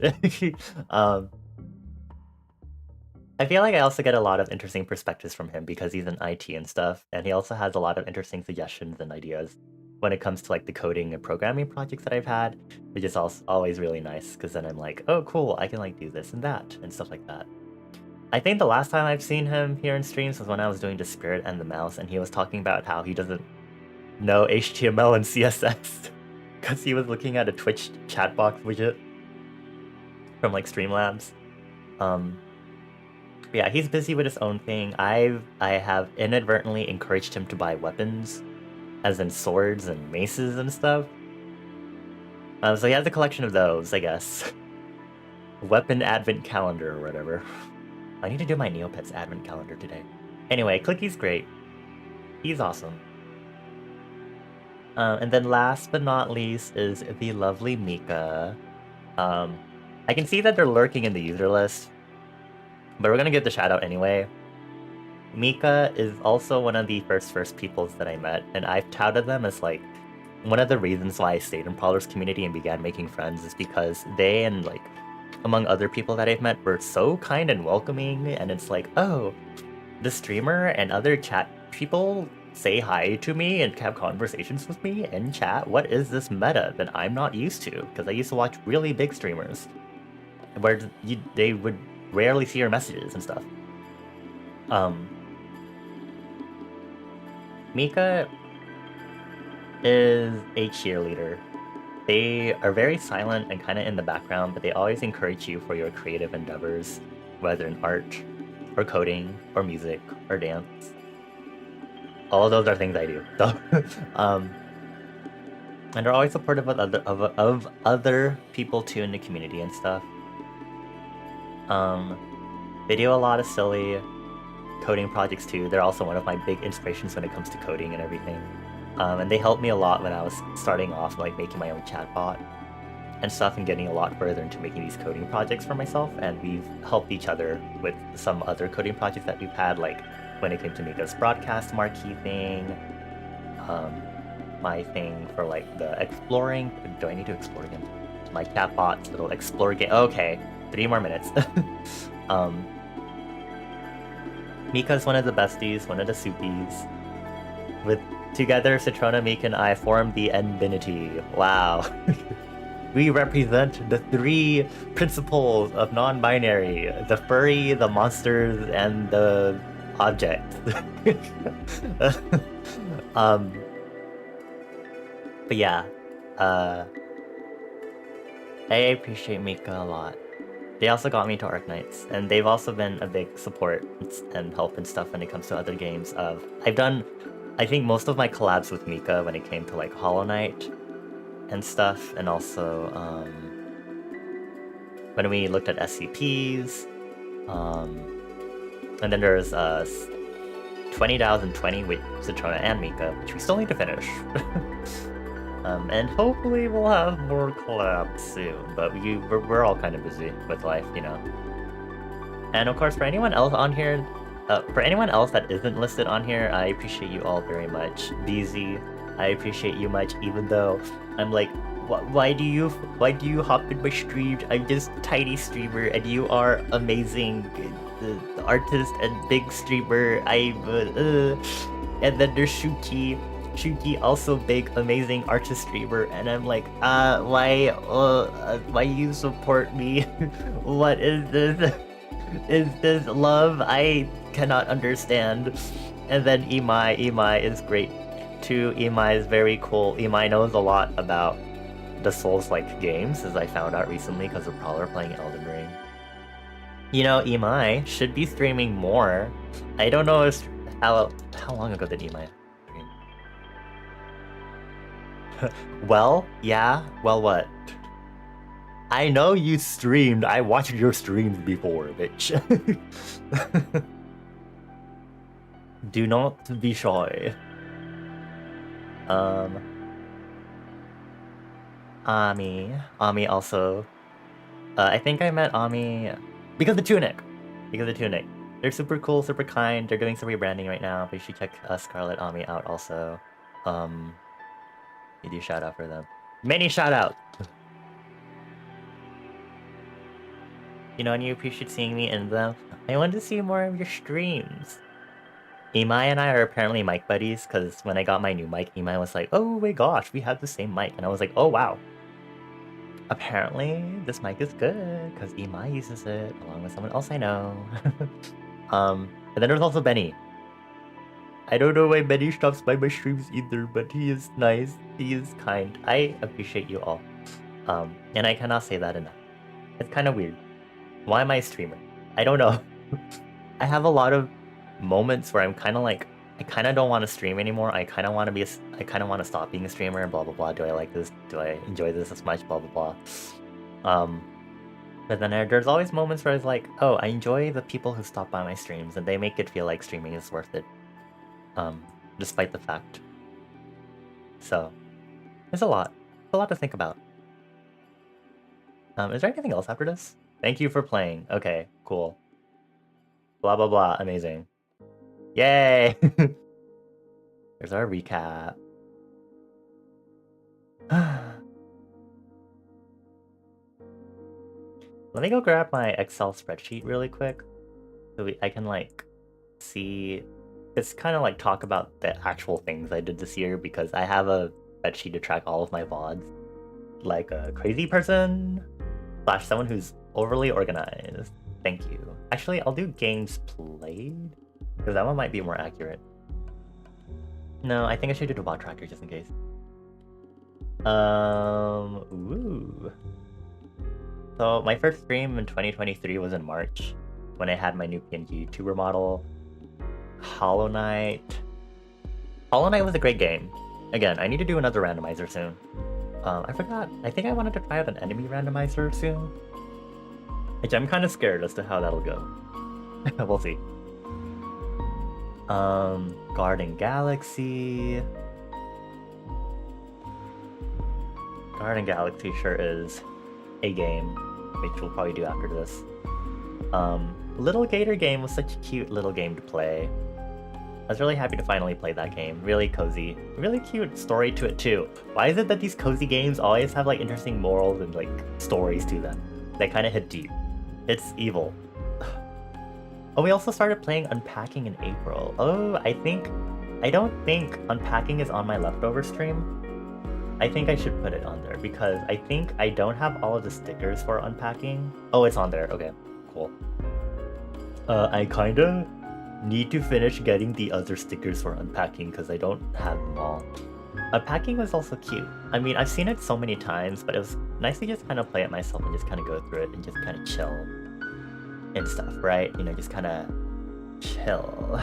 I feel like I also get a lot of interesting perspectives from him because he's in IT and stuff, and he also has a lot of interesting suggestions and ideas when it comes to like the coding and programming projects that I've had, which is also always really nice because then I'm like, oh cool, I can like do this and that and stuff like that. I think the last time I've seen him here in streams was when I was doing The Spirit and the Mouse, and he was talking about how he doesn't know HTML and CSS because he was looking at a Twitch chat box widget from like Streamlabs. Yeah, he's busy with his own thing. I have inadvertently encouraged him to buy weapons, as in swords and maces and stuff. So he has a collection of those, I guess. Weapon advent calendar or whatever. I need to do my Neopets advent calendar today. Anyway, Clicky's great. He's awesome. And then last but not least is the lovely Mika. I can see that they're lurking in the user list, but we're gonna give the shout out anyway. Mika is also one of the first peoples that I met, and I've touted them as like one of the reasons why I stayed in Prowler's community and began making friends is because they and like among other people that I've met were so kind and welcoming, and it's like, oh, the streamer and other chat people say hi to me and have conversations with me in chat. What is this meta that I'm not used to? Because I used to watch really big streamers where they would rarely see your messages and stuff. Mika is a cheerleader. They are very silent and kind of in the background, but they always encourage you for your creative endeavors, whether in art, or coding, or music, or dance. All of those are things I do. So, and they're always supportive of other people too in the community and stuff. They do a lot of silly coding projects too. They're also one of my big inspirations when it comes to coding and everything. And they helped me a lot when I was starting off, like making my own chatbot and stuff, and getting a lot further into making these coding projects for myself. And we've helped each other with some other coding projects that we've had, like when it came to Mika's broadcast marquee thing, my thing for like the exploring. Do I need to explore again? My chatbot's little explore game. Okay, 3 more minutes. Mika's one of the besties, one of the soupies. With together, Citrona, Mika, and I form the Nbinity. Wow. We represent the 3 principles of non-binary: the furry, the monsters, and the objects. But yeah, I appreciate Mika a lot. They also got me to Arknights, and they've also been a big support and help and stuff when it comes to other games. I've done, I think, most of my collabs with Mika when it came to like Hollow Knight and stuff, and also when we looked at SCPs, and then there's 20,020 with Citrona and Mika, which we still need to finish. And hopefully we'll have more collabs soon, but we're all kind of busy with life, you know. And of course, for anyone else on here, for anyone else that isn't listed on here, I appreciate you all very much. BZ, I appreciate you much, even though I'm like, why do you hop in my stream? I'm just a tiny streamer, and you are amazing, the artist and big streamer. And then there's Shuki. Shuki also big, amazing artist streamer, and I'm like, why you support me? What is this? Is this love? I cannot understand. And then Imai is great too. Imai is very cool. Imai knows a lot about the Souls-like games, as I found out recently because of Prowler playing Elden Ring. You know, Imai should be streaming more. I don't know how long ago did Imai stream? Well, yeah. Well, what? I know you streamed. I watched your streams before, bitch. Do not be shy. Ami also. I think I met Ami because of the Tunic. They're super cool, super kind. They're doing some rebranding right now. But you should check Scarlet Ami out also. You do shout out for them. Many shout out. You know, and you appreciate seeing me in them. I want to see more of your streams. Imai and I are apparently mic buddies, because when I got my new mic, Imai was like, oh my gosh, we have the same mic. And I was like, oh wow. Apparently, this mic is good, because Imai uses it, along with someone else I know. And then there's also Benny. I don't know why Benny stops by my streams either, but he is nice, he is kind. I appreciate you all. And I cannot say that enough. It's kind of weird. Why am I a streamer? I don't know. I have a lot of moments where I'm kind of like, I kind of don't want to stream anymore. I kind of want to stop being a streamer and blah blah blah. Do I like this? Do I enjoy this as much? Blah blah blah. But then there's always moments where it's like, oh, I enjoy the people who stop by my streams and they make it feel like streaming is worth it. Despite the fact. So, there's a lot to think about. Is there anything else after this? Thank you for playing. Okay, cool. Blah blah blah, amazing. Yay! There's our recap. Let me go grab my Excel spreadsheet really quick so I can like see. It's kind of like talk about the actual things I did this year, because I have a spreadsheet to track all of my VODs. Like a crazy person / someone who's overly organized. Thank you. Actually, I'll do games played, because that one might be more accurate. No, I think I should do the VOD tracker just in case. Ooh. So my first stream in 2023 was in March, when I had my new PNG YouTuber model. Hollow Knight. Hollow Knight was a great game. Again, I need to do another randomizer soon. I forgot. I think I wanted to try out an enemy randomizer soon. Which I'm kind of scared as to how that'll go. We'll see. Garden Galaxy. Garden Galaxy sure is a game, which we'll probably do after this. Little Gator Game was such a cute little game to play. I was really happy to finally play that game. Really cozy. Really cute story to it too. Why is it that these cozy games always have like interesting morals and like stories to them? They kind of hit deep. It's evil. Oh, we also started playing Unpacking in April. Oh, I don't think Unpacking is on my leftover stream. I think I should put it on there because I think I don't have all of the stickers for Unpacking. Oh, it's on there. Okay, cool. I kinda need to finish getting the other stickers for Unpacking because I don't have them all. Unpacking was also cute. I mean, I've seen it so many times, but it was nice to just kind of play it myself and just kind of go through it and just kind of chill and stuff, right? You know, just kind of chill.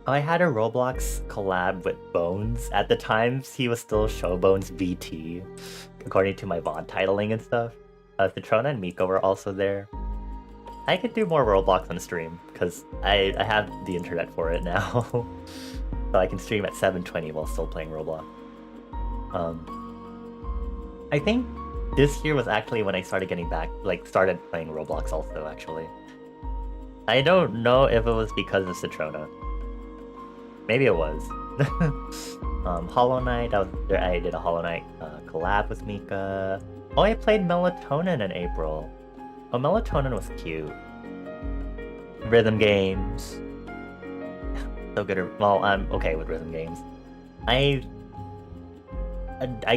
I had a Roblox collab with Bones. At the time, he was still Showbones VT, according to my VOD titling and stuff. Citrona and Miko were also there. I could do more Roblox on stream, because I have the internet for it now. So I can stream at 720 while still playing Roblox. I think this year was actually when I started getting back, started playing Roblox also, actually. I don't know if it was because of Citrona. Maybe it was. Hollow Knight, I did a Hollow Knight collab with Mika. Oh, I played Melatonin in April. Oh, Melatonin was cute. Rhythm games. So good. Well, I'm okay with rhythm games. I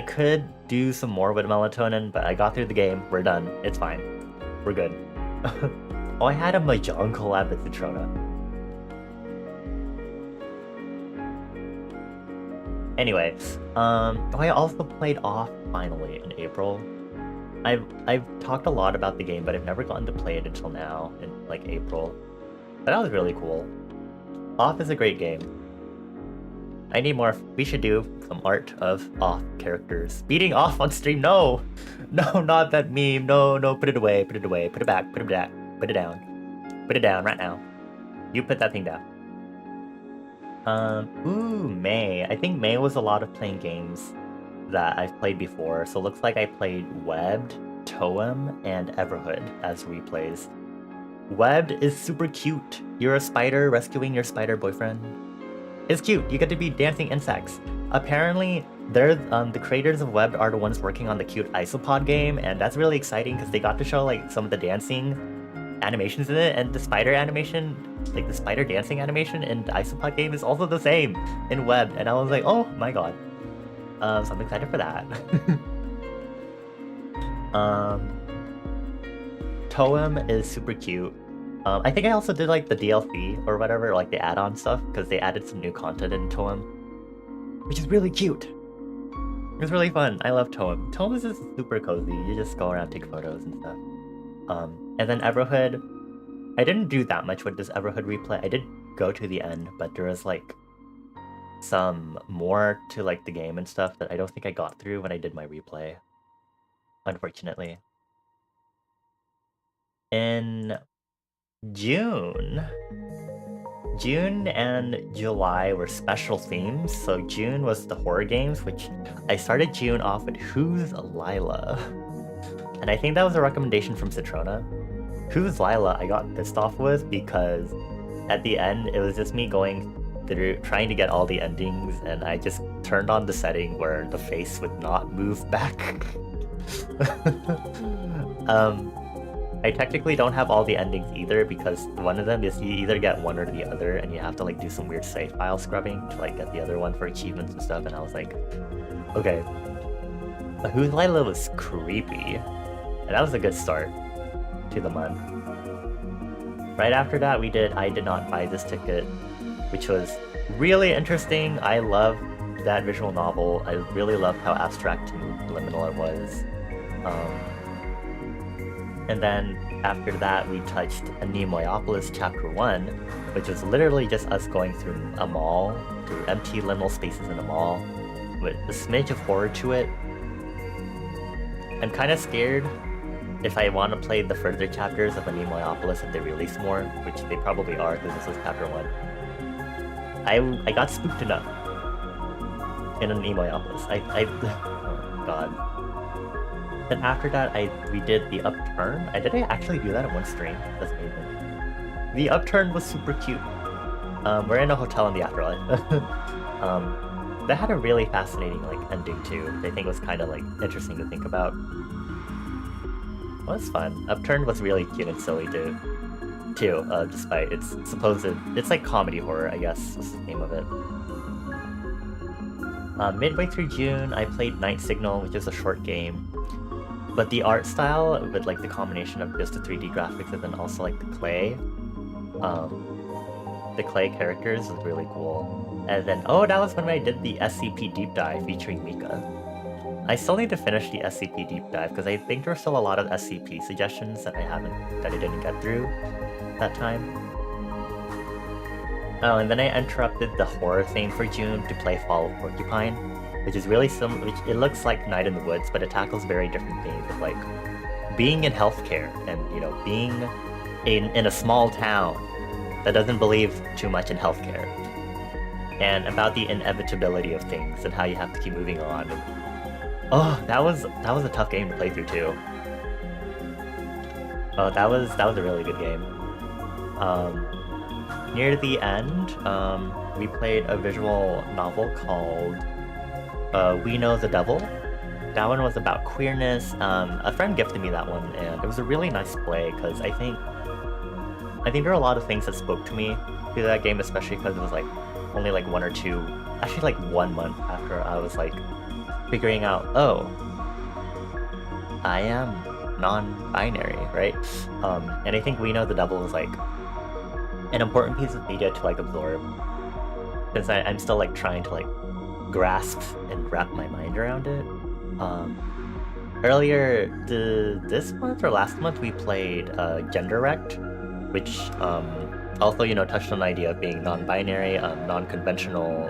could do some more with Melatonin, but I got through the game. We're done. It's fine. We're good. Oh, I had a Mahjong collab with Citrona. Anyway, I also played Off finally in April. I've talked a lot about the game, but I've never gotten to play it until now in April. But that was really cool. Off is a great game. I need more. We should do some art of Off characters. Beating Off on stream. No, not that meme. No, put it away. Put it away. Put it back. Put it back. Put it down. Put it down right now. You put that thing down. Ooh, May. I think May was a lot of playing games that I've played before. So it looks like I played Webbed, Toem, and Everhood as replays. Webbed is super cute. You're a spider rescuing your spider boyfriend. It's cute. You get to be dancing insects. Apparently, they're the creators of Webbed are the ones working on the cute Isopod game, and that's really exciting because they got to show some of the dancing animations in it, and the spider animation, the spider dancing animation in the Isopod game is also the same in Webbed, and I was like, oh my god. So I'm excited for that. Toem is super cute. I think I also did the DLC or whatever, the add-on stuff, because they added some new content in Toem, which is really cute. It was really fun. I love Toem. Toem is just super cozy. You just go around, take photos and stuff. And then Everhood, I didn't do that much with this Everhood replay. I did go to the end, but there was some more to the game and stuff that I don't think I got through when I did my replay, unfortunately. In June and July were special themes. So June was the horror games, which I started June off with Who's Lila? And I think that was a recommendation from Citrona. Who's Lila I got pissed off with because at the end it was just me going through trying to get all the endings, and I just turned on the setting where the face would not move back. I technically don't have all the endings either because one of them is you either get one or the other, and you have to do some weird save file scrubbing to get the other one for achievements and stuff, and I was like, okay. But Who's Lila was creepy, and that was a good start to the month. Right after that we did I Did Not Buy This Ticket, which was really interesting. I love that visual novel. I really loved how abstract and liminal it was. And then after that, we touched Nemoyopolis Chapter 1, which was literally just us going through a mall, through empty liminal spaces in a mall, with a smidge of horror to it. I'm kind of scared if I want to play the further chapters of Nemoyopolis if they release more, which they probably are because this is Chapter 1. I got spooked enough in Nemoyopolis. Oh god. Then after that, we did The Upturn. Did I actually do that in one stream? That's amazing. The Upturn was super cute. We're in a hotel in the afterlife. That had a really fascinating ending too. I think it was kind of interesting to think about. It was fun. Upturn was really cute and silly too. Despite its supposed, it's comedy horror, I guess is the name of it. Midway through June, I played Night Signal, which is a short game. But the art style, with the combination of just the 3D graphics and then also the clay characters is really cool. And then, oh, that was when I did the SCP Deep Dive featuring Mika. I still need to finish the SCP Deep Dive because I think there's still a lot of SCP suggestions that I didn't get through that time. Oh, and then I interrupted the horror theme for June to play Fall of Porcupine, which is really similar. Which it looks like Night in the Woods, but it tackles very different themes of like being in healthcare and being in a small town that doesn't believe too much in healthcare, and about the inevitability of things and how you have to keep moving on. Oh, that was a tough game to play through too. Oh, that was a really good game. Near the end, we played a visual novel called We Know the Devil. That one was about queerness. A friend gifted me that one, and it was a really nice play because I think there are a lot of things that spoke to me through that game, especially because it was like only like 1 or 2, actually like 1 month after I was like figuring out, oh, I am non-binary, right? And I think We Know the Devil is like an important piece of media to like absorb, because I'm still like trying to like grasp and wrap my mind around it. Earlier this month or last month we played Gender Wrecked, which also touched on the idea of being non-binary, non-conventional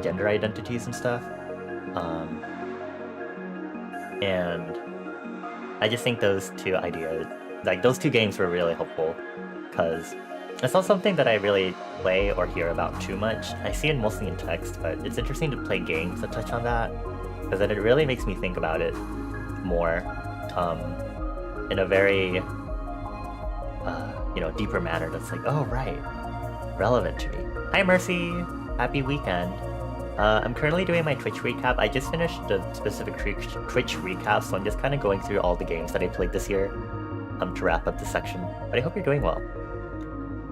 gender identities and stuff. And I just think those two ideas, like those two games, were really helpful because it's not something that I really play or hear about too much. I see it mostly in text, but it's interesting to play games that touch on that because then it really makes me think about it more in a very deeper manner. That's like, oh right, relevant to me. Hi Mercy, happy weekend. I'm currently doing my Twitch recap. I just finished the specific Twitch recap, so I'm just kind of going through all the games that I played this year to wrap up the section. But I hope you're doing well.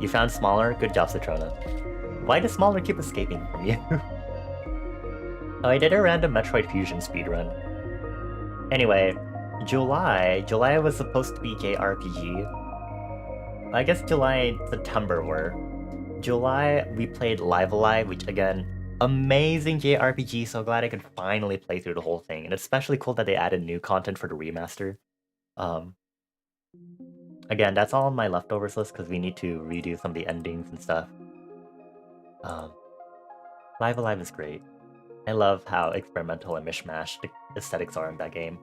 You found Smaller? Good job, Citrona. Why does Smaller keep escaping from you? Oh, I did a random Metroid Fusion speedrun. Anyway, July was supposed to be JRPG. I guess July and September were. July, we played Live Alive, which again, amazing JRPG, so glad I could finally play through the whole thing. And it's especially cool that they added new content for the remaster. Again, that's all on my leftovers list because we need to redo some of the endings and stuff. Live Alive is great. I love how experimental and mishmash the aesthetics are in that game.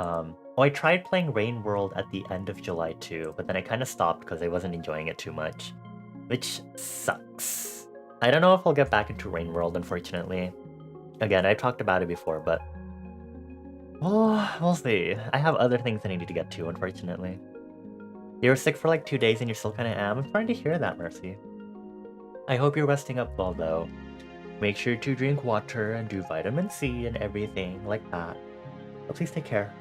I tried playing Rain World at the end of July too, but then I kind of stopped because I wasn't enjoying it too much, which sucks. I don't know if I'll get back into Rain World, unfortunately. Again, I've talked about it before, but we'll see. I have other things I need to get to, unfortunately. You were sick for like 2 days and you're still kind of am. I'm sorry to hear that, Mercy. I hope you're resting up well, though. Make sure to drink water and do vitamin C and everything like that. But please take care.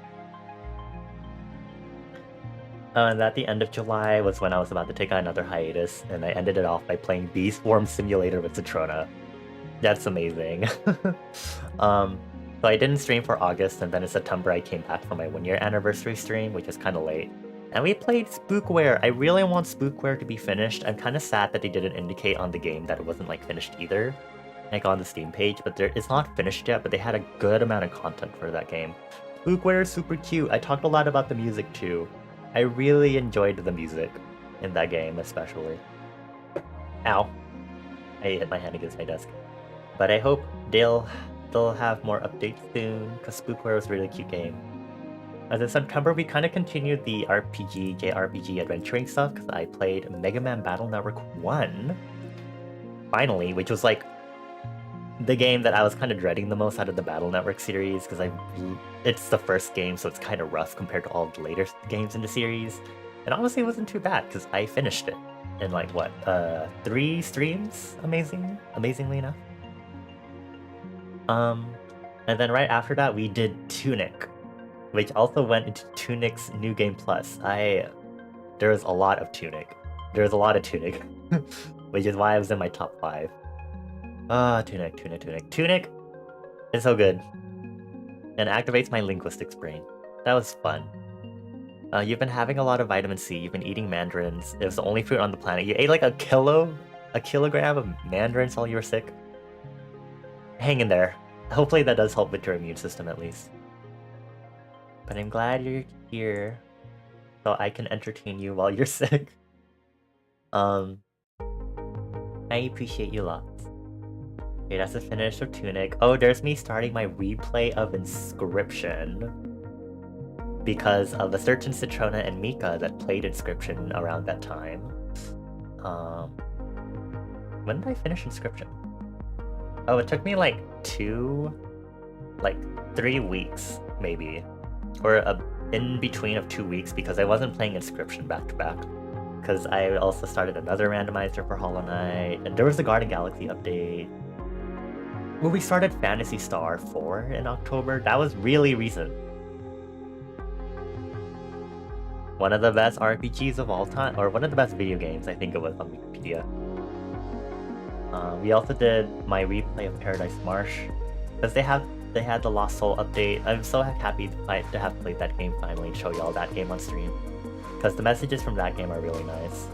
And at the end of July was when I was about to take another hiatus, and I ended it off by playing Bee Swarm Simulator with Citrona. That's amazing. So I didn't stream for August, and then in September I came back for my 1-year anniversary stream, which is kind of late. And we played Spookware. I really want Spookware to be finished. I'm kind of sad that they didn't indicate on the game that it wasn't like finished either, like on the Steam page, but it's not finished yet, but they had a good amount of content for that game. Spookware is super cute. I talked a lot about the music too. I really enjoyed the music in that game, especially. Ow. I hit my hand against my desk. But I hope they'll have more updates soon, because Spookware was a really cute game. As in September, we kind of continued the JRPG adventuring stuff, because I played Mega Man Battle Network 1, finally, which was like the game that I was kind of dreading the most out of the Battle Network series, because it's the first game, so it's kind of rough compared to all the later games in the series. And honestly, it wasn't too bad, because I finished it in like, what, 3 streams? Amazingly enough. And then right after that, we did Tunic, which also went into Tunic's New Game Plus. There was a lot of Tunic. Which is why I was in my top 5. Tunic. Tunic is so good. And activates my linguistics brain. That was fun. You've been having a lot of vitamin C. You've been eating mandarins. It was the only fruit on the planet. You ate like a kilogram of mandarins while you were sick. Hang in there. Hopefully that does help with your immune system at least. But I'm glad you're here, so I can entertain you while you're sick. I appreciate you lots. Okay, that's the finish of Tunic. Oh, there's me starting my replay of Inscription. Because of a certain Citrona and Mika that played Inscription around that time. When did I finish Inscription? Oh, it took me like 3 weeks, maybe. Or in between of 2 weeks because I wasn't playing Inscription back to back. Because I also started another randomizer for Hollow Knight, and there was the Garden Galaxy update. Well, we started Phantasy Star 4 in October. That was really recent. One of the best RPGs of all time, or one of the best video games, I think it was on Wikipedia. We also did my replay of Paradise Marsh, because they had the Lost Soul update. I'm so happy to have played that game finally and show y'all that game on stream, because the messages from that game are really nice.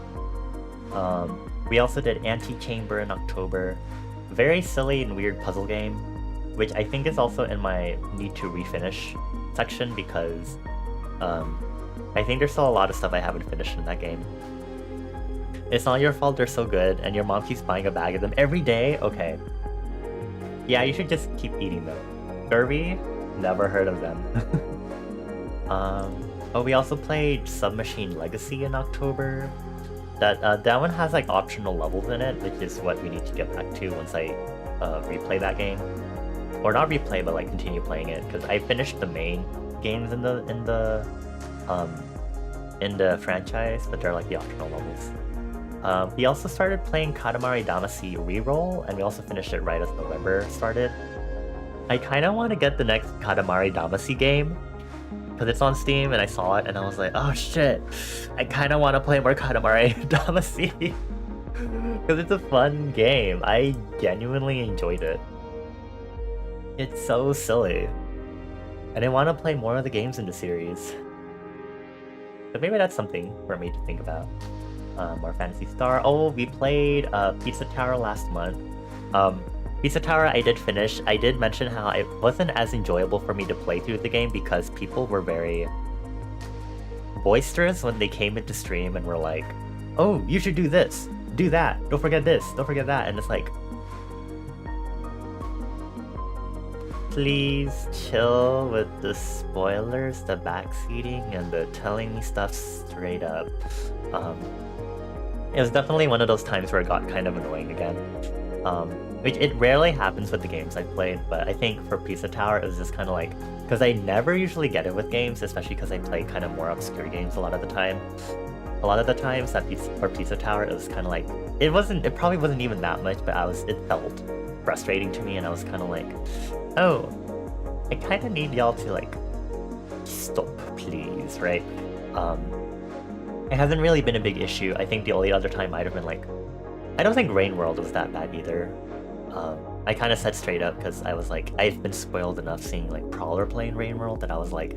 We also did Antichamber in October. Very silly and weird puzzle game, which I think is also in my need to refinish section because I think there's still a lot of stuff I haven't finished in that game. It's not your fault they're so good, and your mom keeps buying a bag of them every day? Okay. Yeah, you should just keep eating them. Kirby? Never heard of them. Oh, we also played Submachine Legacy in October. That one has like optional levels in it, which is what we need to get back to once I replay that game. Or not replay, but like continue playing it, because I finished the main games in the franchise, but they're like the optional levels. We also started playing Katamari Damacy Reroll, and we also finished it right as November started. I kind of want to get the next Katamari Damacy game, because it's on Steam, and I saw it, and I was like, oh shit, I kind of want to play more Katamari Damacy, because it's a fun game. I genuinely enjoyed it. It's so silly. And I want to play more of the games in the series. But maybe that's something for me to think about. More Phantasy Star. Oh, we played Pizza Tower last month. Pizza Tower I did finish. I did mention how it wasn't as enjoyable for me to play through the game because people were very boisterous when they came into stream and were like, oh, you should do this, do that, don't forget this, don't forget that, and it's like, please chill with the spoilers, the backseating, and the telling me stuff straight up. It was definitely one of those times where it got kind of annoying again. Which it rarely happens with the games I've played, but I think for Pizza Tower it was just kind of like, because I never usually get it with games, especially because I play kind of more obscure games a lot of the time. A lot of the times for Pizza Tower it was kind of like, it probably wasn't even that much, but it felt frustrating to me, and I was kind of like, oh, I kind of need y'all to like, stop please, right? It hasn't really been a big issue. I think the only other time might have been like, I don't think Rain World was that bad either. I kind of said straight up because I was like, I've been spoiled enough seeing like Prowler playing Rain World that I was like,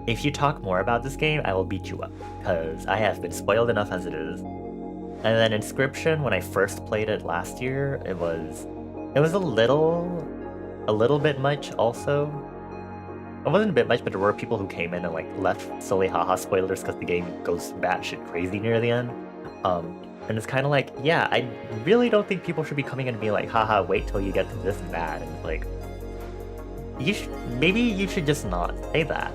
if you talk more about this game, I will beat you up because I have been spoiled enough as it is. And then Inscription, when I first played it last year, it was a little bit much also. It wasn't a bit much, but there were people who came in and like left silly haha spoilers because the game goes batshit crazy near the end. And it's kind of like, yeah, I really don't think people should be coming in and being like, haha, wait till you get to this and that. And it's like, maybe you should just not say that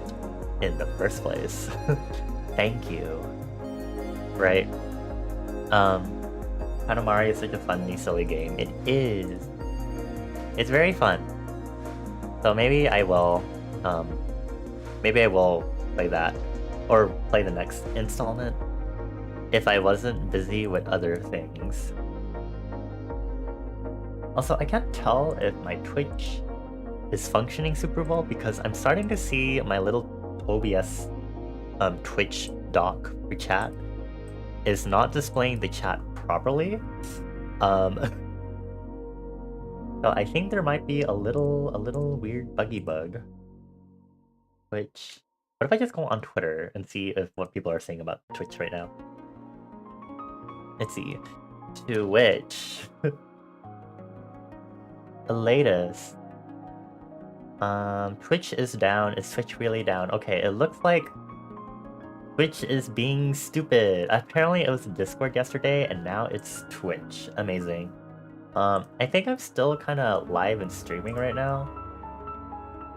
in the first place. Thank you. Right? Katamari is such a funny, silly game. It is. It's very fun. So maybe I will play that, or play the next installment, if I wasn't busy with other things. Also, I can't tell if my Twitch is functioning super well because I'm starting to see my little OBS Twitch dock for chat is not displaying the chat properly. So I think there might be a little weird buggy bug. Which, what if I just go on Twitter and see what people are saying about Twitch right now? Let's see. Twitch. The latest. Twitch is down. Is Twitch really down? Okay, it looks like Twitch is being stupid. Apparently it was Discord yesterday and now it's Twitch. Amazing. I think I'm still kind of live and streaming right now.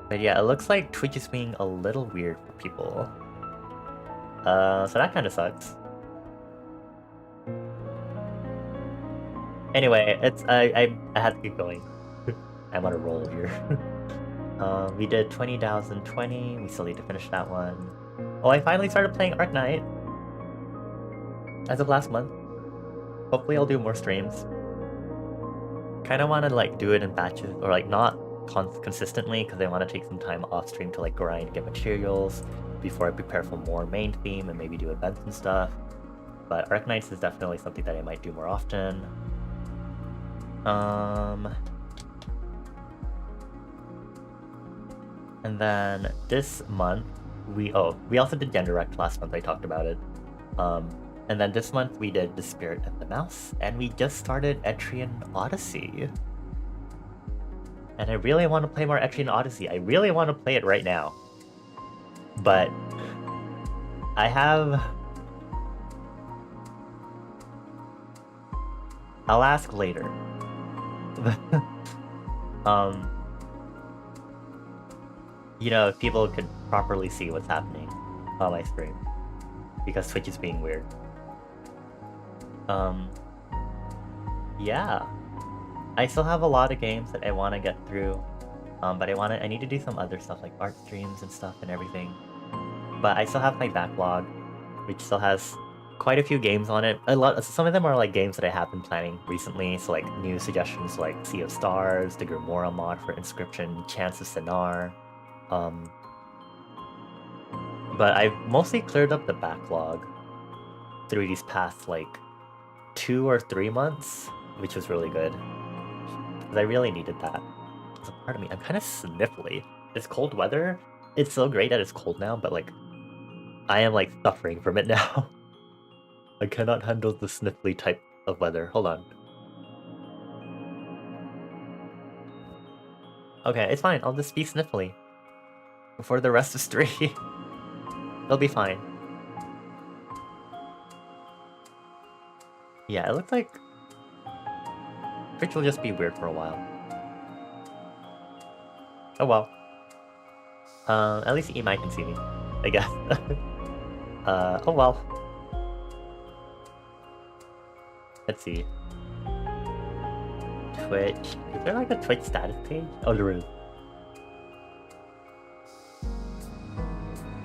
But yeah, it looks like Twitch is being a little weird for people. So that kind of sucks. Anyway, it's I had to keep going. I'm on a roll here. We did 20,020. We still need to finish that one. Oh, I finally started playing Arknight as of last month. Hopefully I'll do more streams. Kind of want to like do it in batches, or like not consistently, because I want to take some time off stream to like grind, get materials before I prepare for more main theme and maybe do events and stuff. But Arknights is definitely something that I might do more often. And then this month we also did Gendirect last month. I talked about it. And then this month we did The Spirit and the Mouse, and we just started Etrian Odyssey. And I really want to play more Etrian Odyssey. I really want to play it right now. But I'll ask later. You know, if people could properly see what's happening on my stream, because Twitch is being weird. Yeah, I still have a lot of games that I want to get through, but I need to do some other stuff like art streams and stuff and everything. But I still have my backlog, which still has quite a few games on it. Some of them are like games that I have been planning recently, so like new suggestions like Sea of Stars, the Grimoire mod for Inscription, Chants of Sennaar. But I've mostly cleared up the backlog through these past like 2 or 3 months, which was really good. Because I really needed that. As a part of me, I'm kind of sniffly. This cold weather, it's so great that it's cold now, but like, I am like suffering from it now. I cannot handle the sniffly type of weather. Hold on. Okay, it's fine. I'll just be sniffly for the rest of stream. It'll be fine. Yeah, it looks like Twitch will just be weird for a while. Oh well. At least Imai can see me, I guess. Oh well. Let's see. Twitch. Is there like a Twitch status page? Oh, there is.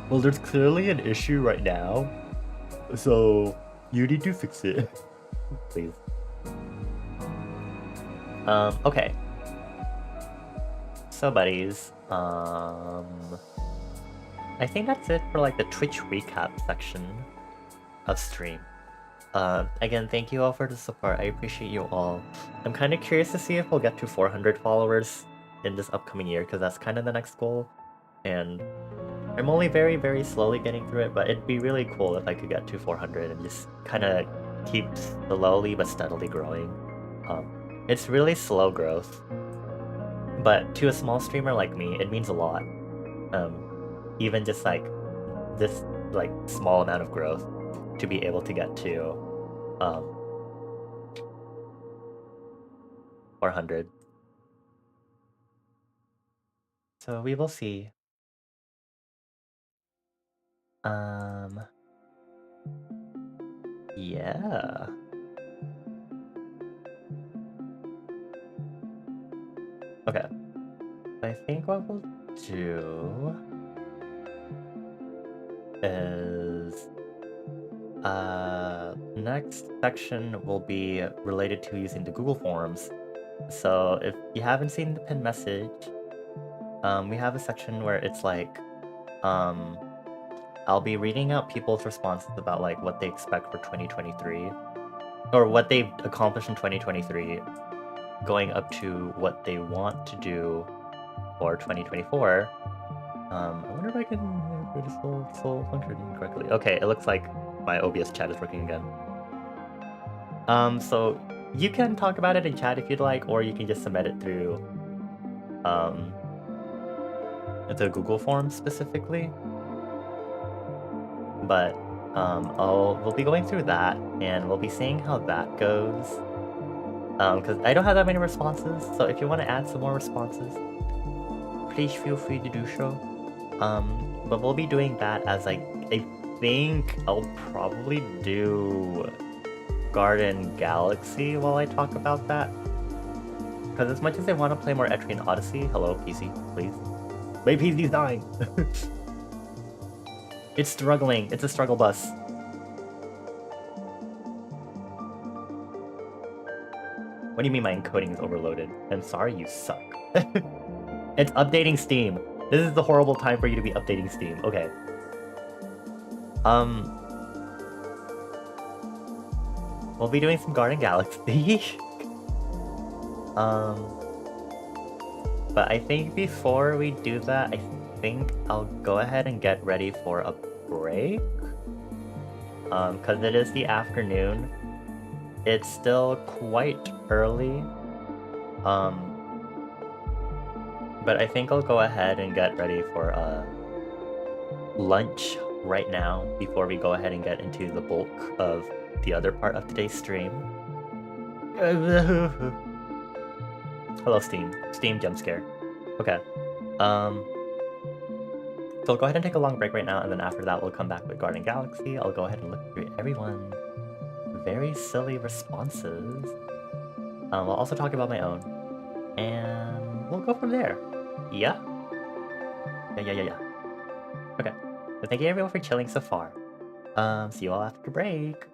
Well, there's clearly an issue right now, so you need to fix it. Please. Okay. So buddies, I think that's it for like the Twitch recap section of stream. Again, thank you all for the support. I appreciate you all. I'm kind of curious to see if we'll get to 400 followers in this upcoming year, because that's kind of the next goal. And I'm only very, very slowly getting through it, but it'd be really cool if I could get to 400 and just kind of keep slowly but steadily growing. It's really slow growth, but to a small streamer like me, it means a lot. Even just like this like small amount of growth to be able to get to 400. So we will see. Yeah. Okay. I think what we'll do is next section will be related to using the Google Forms. So if you haven't seen the pinned message, we have a section where it's like I'll be reading out people's responses about like what they expect for 2023, or what they've accomplished in 2023, going up to what they want to do for 2024. I wonder if I can do this whole function correctly. Okay, it looks like my OBS chat is working again. So you can talk about it in chat if you'd like, or you can just submit it through the Google Forms specifically. But we'll be going through that, and we'll be seeing how that goes. Because I don't have that many responses, so if you want to add some more responses, please feel free to do so. But we'll be doing that as like, I think I'll probably do Garden Galaxy while I talk about that. Because as much as I want to play more Etrian Odyssey, hello PC, please. My PC's dying! It's struggling, it's a struggle bus. What do you mean my encoding is overloaded? I'm sorry, you suck. It's updating Steam. This is the horrible time for you to be updating Steam. Okay. We'll be doing some Garden Galaxy. But I think before we do that, I think I'll go ahead and get ready for a break. Because it is the afternoon. It's still quite early. But I think I'll go ahead and get ready for lunch right now before we go ahead and get into the bulk of the other part of today's stream. Hello, Steam. Steam jump scare. Okay. So I'll go ahead and take a long break right now, and then after that we'll come back with Garden Galaxy. I'll go ahead and look through everyone's very silly responses. We'll also talk about my own. And we'll go from there. Yeah? Yeah. Okay. So thank you everyone for chilling so far. See you all after break.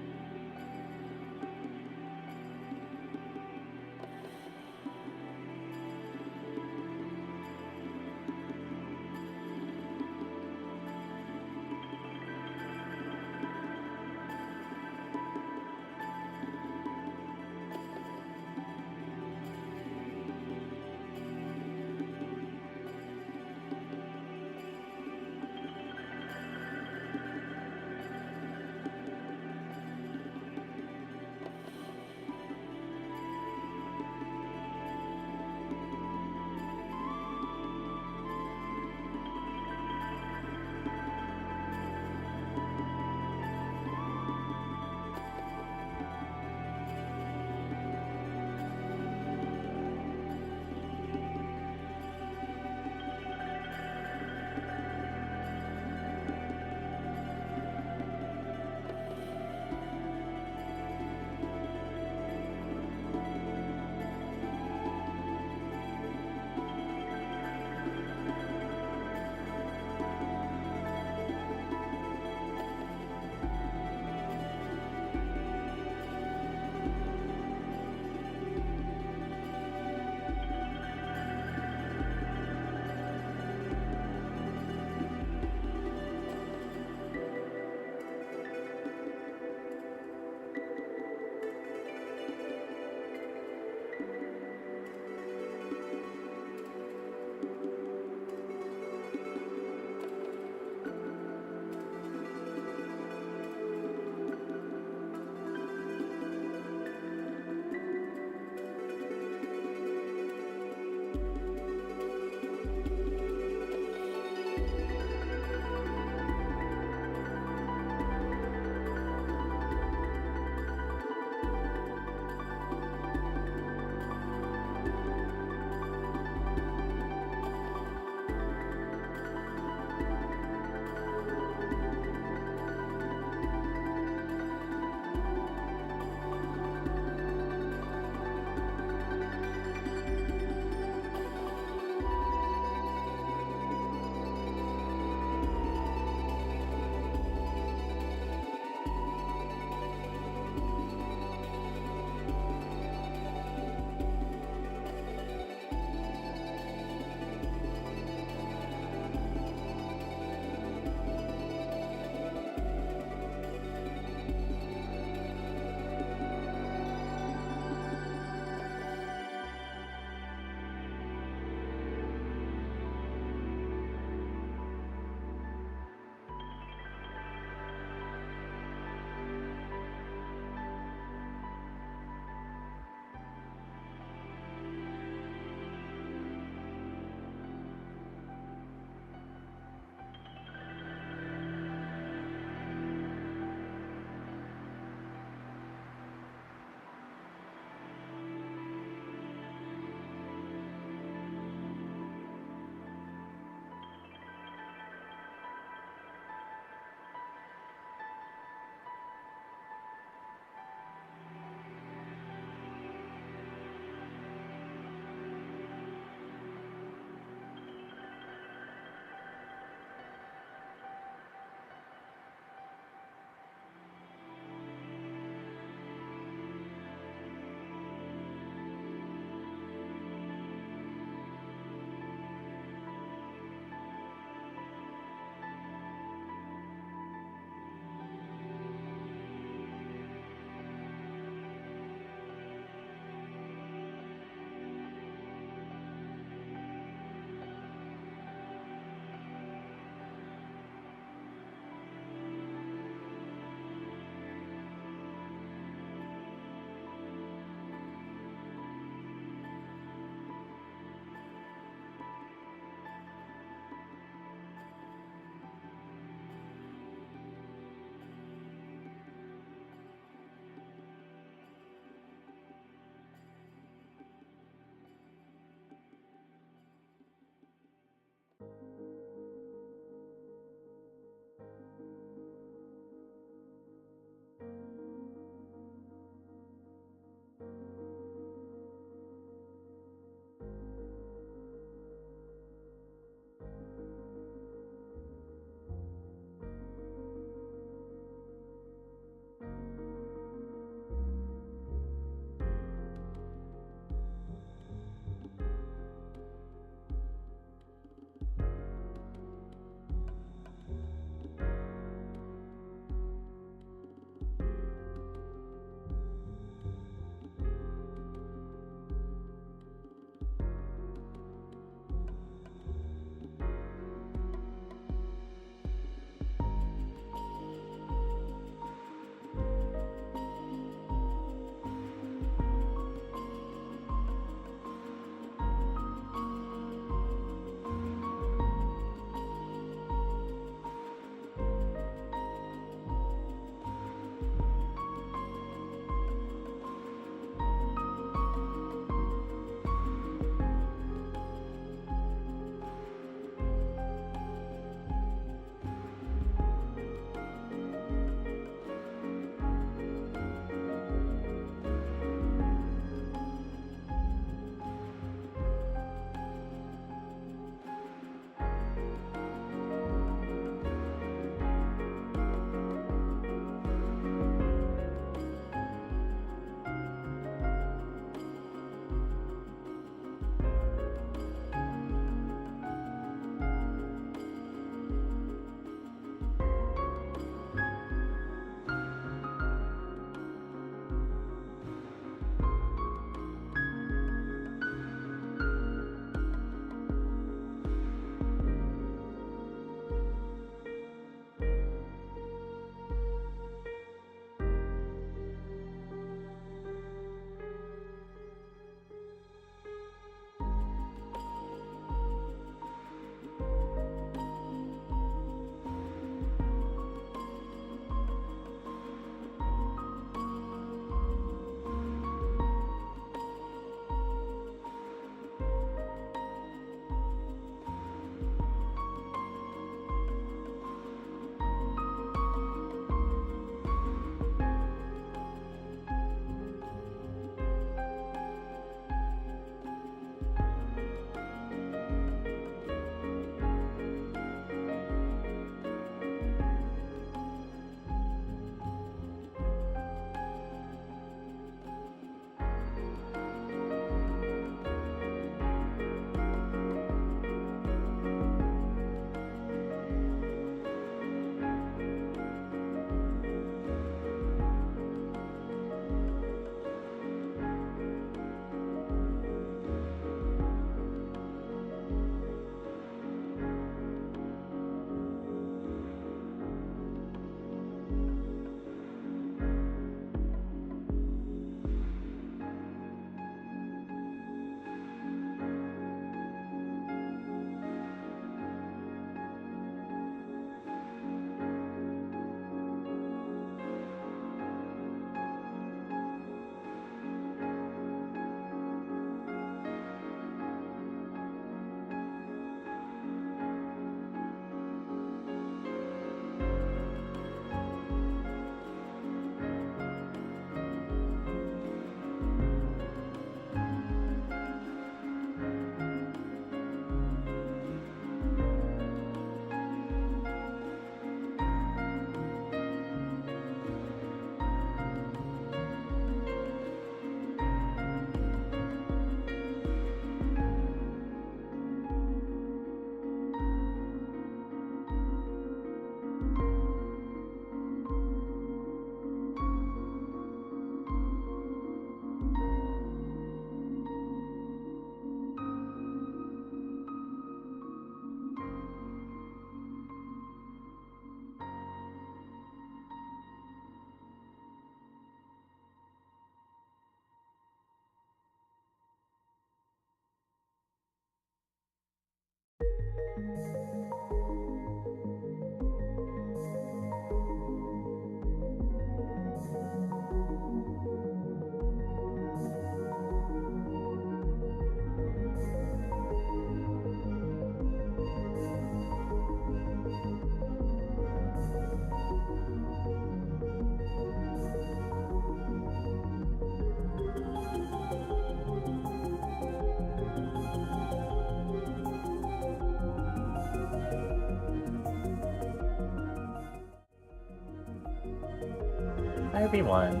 Hi everyone.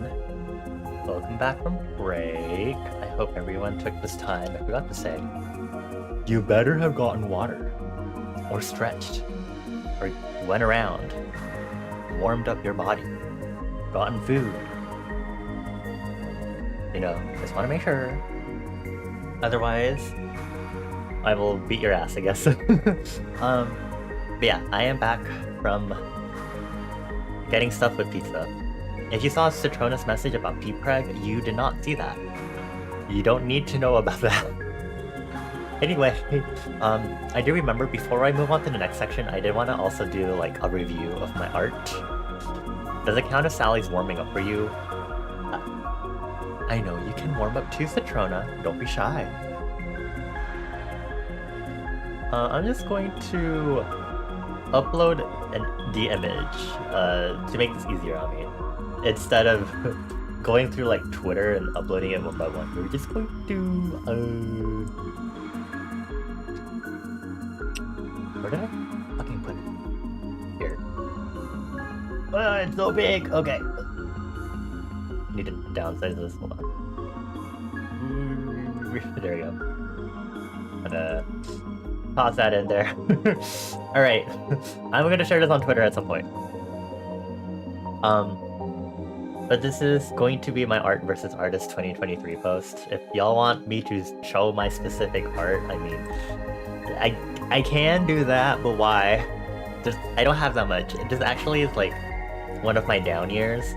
Welcome back from break. I hope everyone took this time. I forgot to say, you better have gotten water, or stretched, or went around, warmed up your body, gotten food. You know, just want to make sure. Otherwise, I will beat your ass, I guess. But yeah, I am back from getting stuff with pizza. If you saw Citrona's message about P-Preg, you did not see that. You don't need to know about that. Anyway, I do remember before I move on to the next section, I did want to also do like a review of my art. Does it count if Sally's warming up for you? I know you can warm up too, Citrona. Don't be shy. I'm just going to upload the image to make this easier on me. Instead of going through like Twitter and uploading it one by one, we're just going to where did I fucking put it? Here. It's so big. Okay. Need to downsize this. Hold on. There we go. Gonna toss that in there. All right. I'm gonna share this on Twitter at some point. But this is going to be my Art versus Artist 2023 post. If y'all want me to show my specific art, I mean, I can do that, but why? Just I don't have that much. This actually is like one of my down years.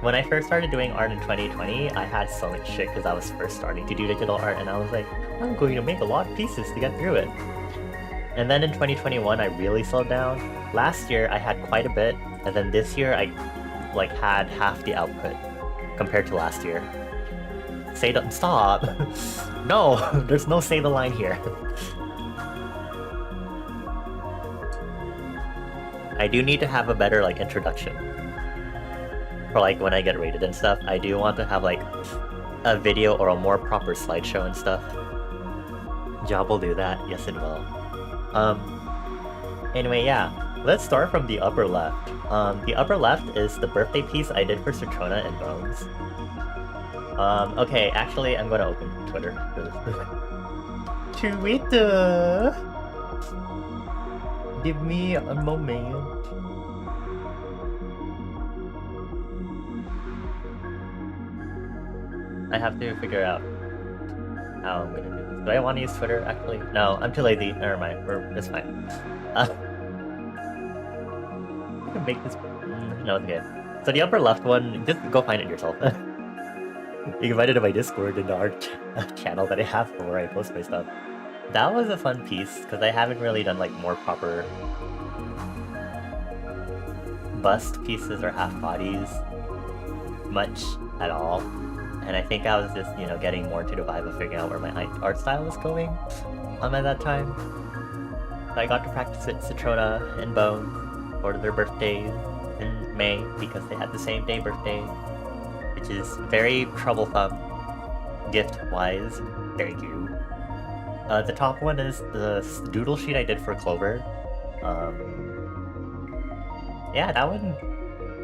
When I first started doing art in 2020, I had so much shit because I was first starting to do digital art, and I was like, I'm going to make a lot of pieces to get through it. And then in 2021, I really slowed down. Last year, I had quite a bit, and then this year, I like had half the output compared to last year. Say the stop. No, there's no say the line here. I do need to have a better like introduction for like when I get rated and stuff. I do want to have like a video or a more proper slideshow and stuff. Job will do that. Yes, it will. Anyway, yeah. Let's start from the upper left. The upper left is the birthday piece I did for Citrona and Bones. Okay, actually, I'm gonna open Twitter. Twitter! Give me a moment. I have to figure out how I'm gonna do this. Do I want to use Twitter, actually? No, I'm too lazy. Never mind. It's fine. I can make this... No, it's okay. So the upper left one, just go find it yourself. You can find it in my Discord and our channel that I have for where I post my stuff. That was a fun piece, because I haven't really done like more proper bust pieces or half bodies much at all. And I think I was just, you know, getting more into the vibe of figuring out where my art style was going at that time. So I got to practice with Citrona and Bones for their birthdays in May because they had the same day birthday, which is very troublesome gift-wise. Thank you. The top one is the doodle sheet I did for Clover. Yeah, that one,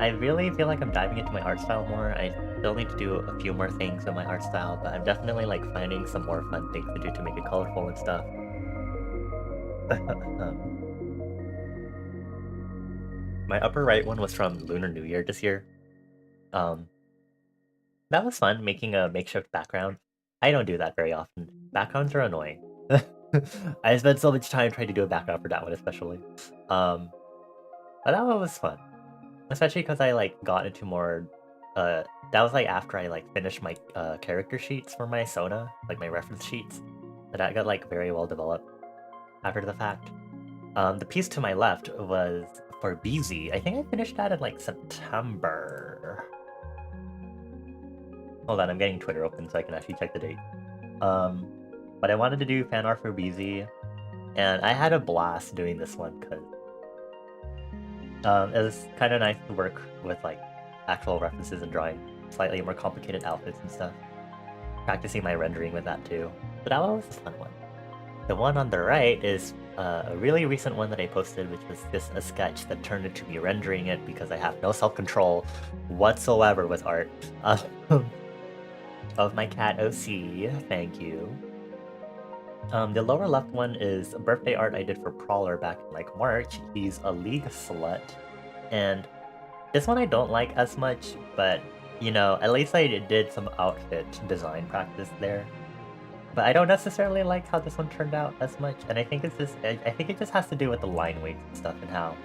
I really feel like I'm diving into my art style more. I still need to do a few more things with my art style, but I'm definitely like finding some more fun things to do to make it colorful and stuff. My upper right one was from Lunar New Year this year. That was fun, making a makeshift background. I don't do that very often. Backgrounds are annoying. I spent so much time trying to do a background for that one especially. But that one was fun. Especially because I like got into more that was like after I like finished my character sheets for my Sona, like my reference sheets. That got like very well developed after the fact. The piece to my left was for BZ. I think I finished that in like September. Hold on, I'm getting Twitter open so I can actually check the date. But I wanted to do fan art for BZ, and I had a blast doing this one because it was kind of nice to work with like actual references and drawing slightly more complicated outfits and stuff. Practicing my rendering with that too. But that one was a fun one. The one on the right is a really recent one that I posted, which was just a sketch that turned into me rendering it because I have no self-control whatsoever with art. Of my cat OC, thank you. The lower left one is birthday art I did for Prowler back in like March. He's a League slut, and this one I don't like as much, but you know, at least I did some outfit design practice there. But I don't necessarily like how this one turned out as much, and I think it's just I think it just has to do with the line weights and stuff and how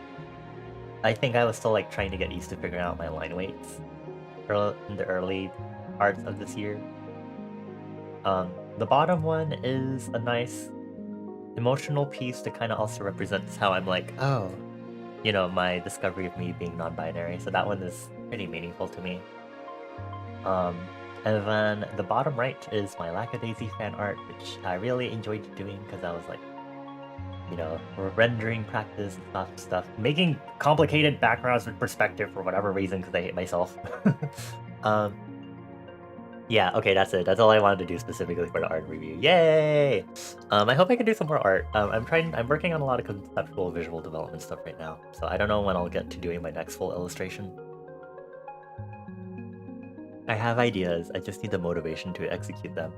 I think I was still like trying to get used to figuring out my line weights in the early parts of this year. The bottom one is a nice emotional piece that kind of also represents how I'm like, oh, you know, my discovery of me being non-binary. So that one is pretty meaningful to me. And then the bottom right is my Lackadaisy fan art, which I really enjoyed doing because I was like, you know, rendering practice and stuff, making complicated backgrounds with perspective for whatever reason because I hate myself. Yeah, okay, that's it. That's all I wanted to do specifically for the art review. Yay! I hope I can do some more art. I'm working on a lot of conceptual visual development stuff right now, so I don't know when I'll get to doing my next full illustration. I have ideas, I just need the motivation to execute them.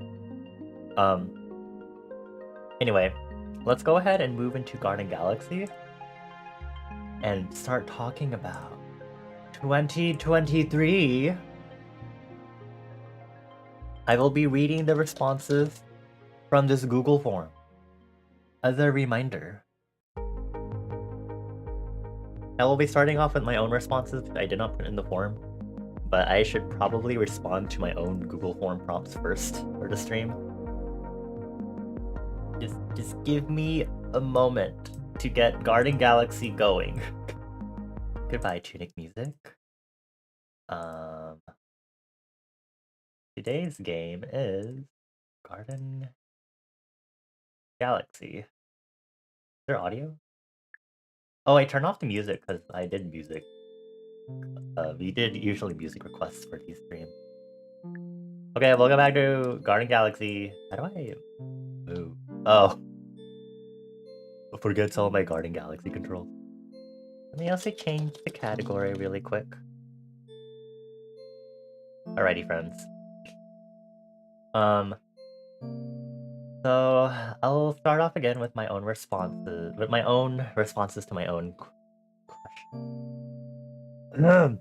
Anyway, let's go ahead and move into Garden Galaxy and start talking about 2023. I will be reading the responses from this Google form. As a reminder, I will be starting off with my own responses, which I did not put in the form, but I should probably respond to my own Google form prompts first for the stream. Just give me a moment to get Garden Galaxy going. Goodbye, Tunic Music. Today's game is Garden Galaxy. Is there audio? Oh, I turned off the music because I did music. We did usually music requests for these streams. Okay, welcome back to Garden Galaxy. How do I move? Oh. Forget all my Garden Galaxy controls. Let me also change the category really quick. Alrighty, friends. So I'll start off again with my own responses, to my own question.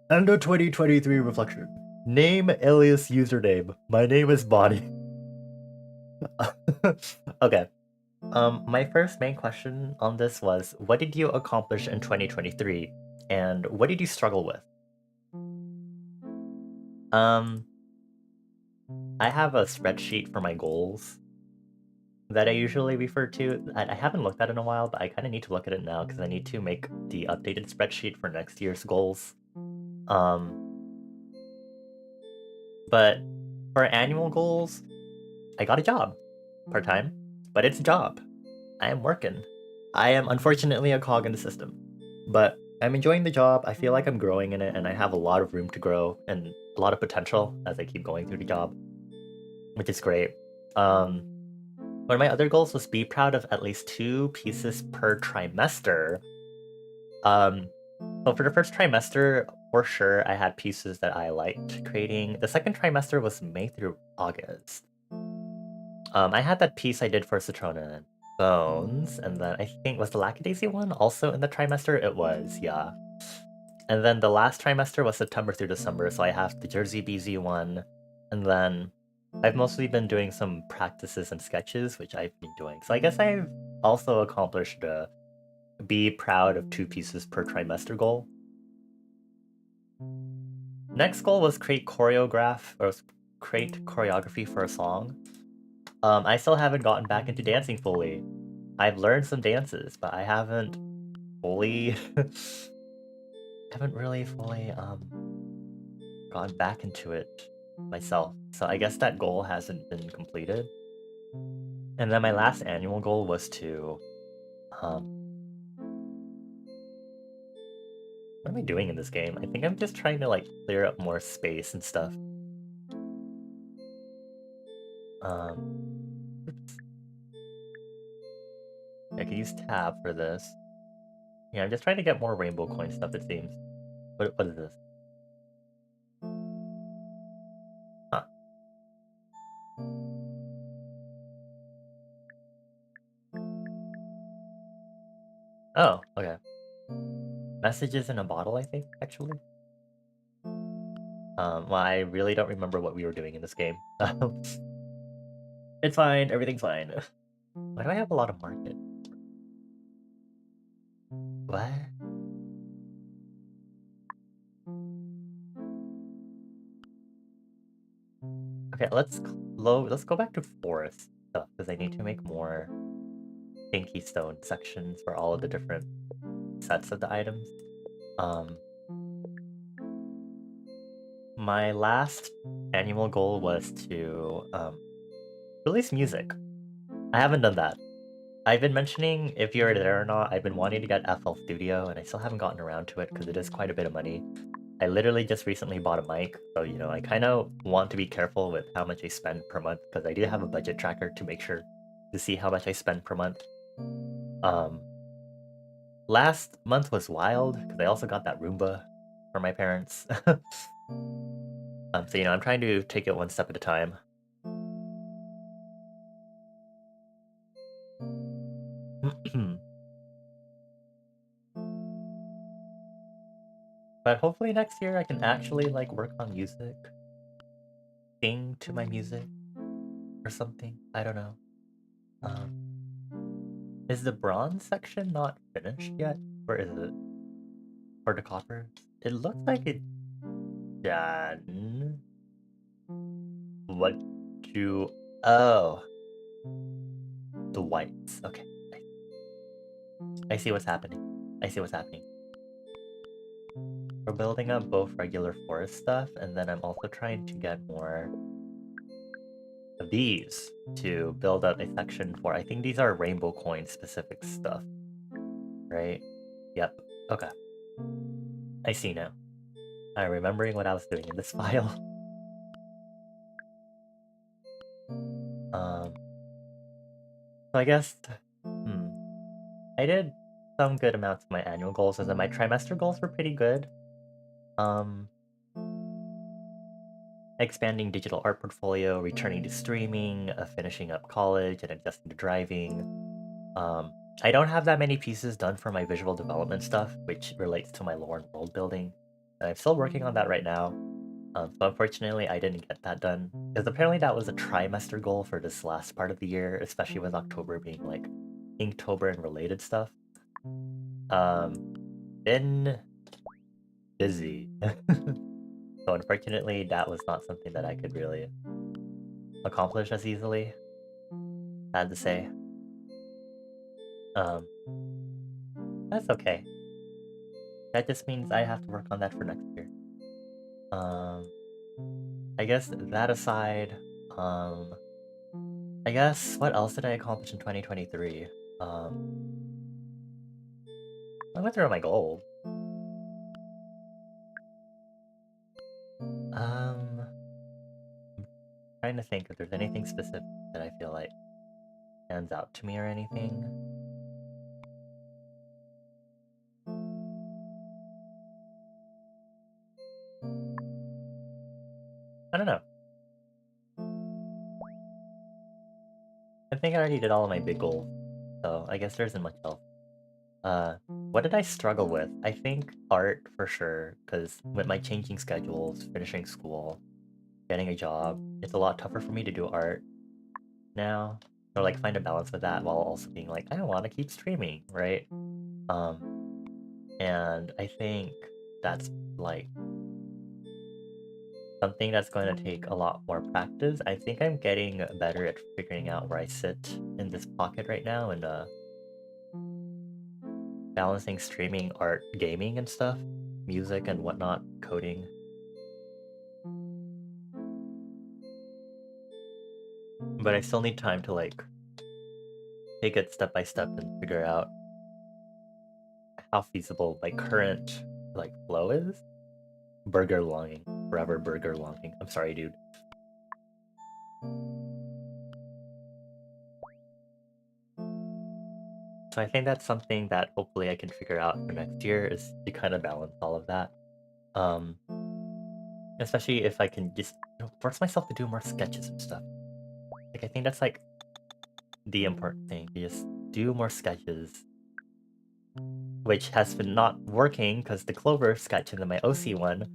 End of 2023 reflection. Name, alias, username. My name is Bonnie. Okay. My first main question on this was, what did you accomplish in 2023? And what did you struggle with? I have a spreadsheet for my goals that I usually refer to. I haven't looked at it in a while, but I kind of need to look at it now because I need to make the updated spreadsheet for next year's goals. But for annual goals, I got a job. Part-time, but it's a job. I am working. I am unfortunately a cog in the system, but I'm enjoying the job. I feel like I'm growing in it, and I have a lot of room to grow and a lot of potential as I keep going through the job, which is great. One of my other goals was be proud of at least 2 pieces per trimester. So for the first trimester, for sure, I had pieces that I liked creating. The second trimester was May through August. I had that piece I did for Citrona and Bones, and then I think was the Lackadaisy one also in the trimester? It was, yeah. And then the last trimester was September through December, so I have the Jersey BZ one, and then I've mostly been doing some practices and sketches, which I've been doing. So I guess I've also accomplished the be proud of 2 pieces per trimester goal. Next goal was create choreography for a song. I still haven't gotten back into dancing fully. I've learned some dances, but I haven't fully really fully gone back into it myself. So I guess that goal hasn't been completed. And then my last annual goal was to what am I doing in this game? I think I'm just trying to like clear up more space and stuff. Oops. I can use tab for this. Yeah, I'm just trying to get more rainbow coin stuff, it seems. What is this? Huh. Oh, okay. Messages in a bottle, I think, actually. Well, I really don't remember what we were doing in this game. It's fine, everything's fine. Why do I have a lot of market? What? Okay, let's go back to forest stuff because I need to make more pinky stone sections for all of the different sets of the items. My last annual goal was to release music. I haven't done that. I've been mentioning, if you're there or not, I've been wanting to get FL Studio, and I still haven't gotten around to it because it is quite a bit of money. I literally just recently bought a mic, so you know, I kind of want to be careful with how much I spend per month because I do have a budget tracker to make sure to see how much I spend per month. Last month was wild because I also got that Roomba for my parents. So you know, I'm trying to take it one step at a time. But hopefully next year I can actually like work on music, sing to my music or something. I don't know. Is the bronze section not finished yet? Or is it? For the copper? It looks like it done. What do... Oh. The whites. Okay. I see what's happening. I see what's happening. We're building up both regular forest stuff, and then I'm also trying to get more of these to build up a section for... I think these are rainbow coin specific stuff. Right? Yep. Okay. I see now. I'm remembering what I was doing in this file. So I guess... I did some good amounts of my annual goals, and then my trimester goals were pretty good. Expanding digital art portfolio, returning to streaming, finishing up college, and adjusting to driving. I don't have that many pieces done for my visual development stuff, which relates to my lore and world building. And I'm still working on that right now. So unfortunately, I didn't get that done. Because apparently that was a trimester goal for this last part of the year, especially with October being like Inktober and related stuff. Been busy. So unfortunately, that was not something that I could really accomplish as easily. Sad to say. That's okay. That just means I have to work on that for next year. I guess that aside, I guess what else did I accomplish in 2023? I went through my goals. I'm trying to think if there's anything specific that I feel like stands out to me or anything. I don't know. I think I already did all of my big goals, so I guess there isn't much else. What did I struggle with? I think art for sure, because with my changing schedules, finishing school, getting a job, it's a lot tougher for me to do art now. Or like find a balance with that while also being like, I want to keep streaming, right? And I think that's like something that's going to take a lot more practice. I think I'm getting better at figuring out where I sit in this pocket right now and balancing streaming, art, gaming and stuff, music and whatnot, coding. But I still need time to like take it step by step and figure out how feasible my current like flow is. Burger longing. Forever burger longing. I'm sorry, dude. So I think that's something that hopefully I can figure out for next year is to kind of balance all of that. Um, Especially if I can just force myself to do more sketches and stuff. Like I think that's like the important thing. To just do more sketches, which has been not working because the Clover sketch and then my OC one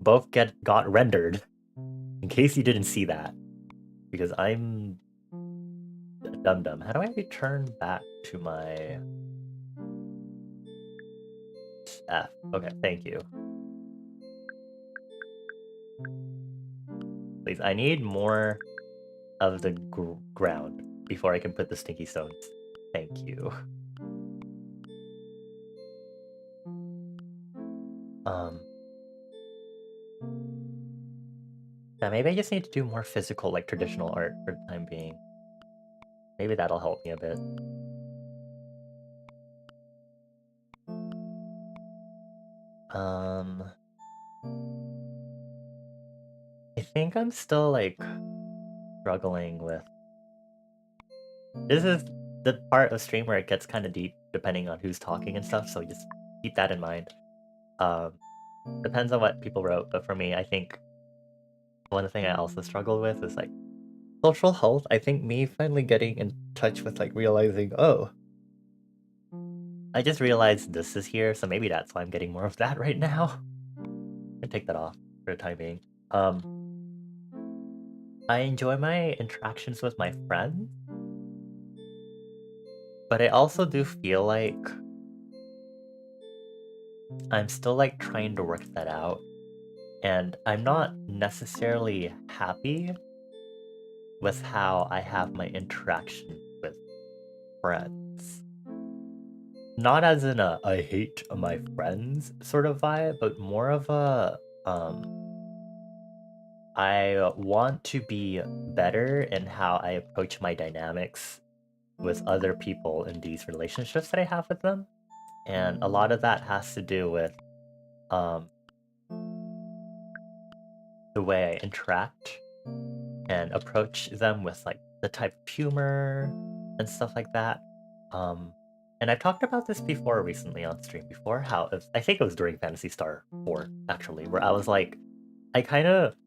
both got rendered. In case you didn't see that, because I'm a dum-dum. How do I return back to my F? Okay, thank you. Please, I need more of the ground before I can put the stinky stones. Thank you. Yeah, maybe I just need to do more physical, like traditional art for the time being. Maybe that'll help me a bit. I think I'm still like struggling with. This is the part of stream where it gets kind of deep, depending on who's talking and stuff. So just keep that in mind. Depends on what people wrote, but for me, I think one thing I also struggle with is like social health. I think me finally getting in touch with like realizing, oh, I just realized this is here, so maybe that's why I'm getting more of that right now. I'm gonna take that off for the time being. I enjoy my interactions with my friends, but I also do feel like I'm still like trying to work that out, and I'm not necessarily happy with how I have my interaction with friends. Not as in a I hate my friends sort of vibe, but more of a I want to be better in how I approach my dynamics with other people in these relationships that I have with them. And a lot of that has to do with the way I interact and approach them with like the type of humor and stuff like that. And I've talked about this before recently on stream before, how I think it was during Phantasy Star 4 actually, where I was like, I kind of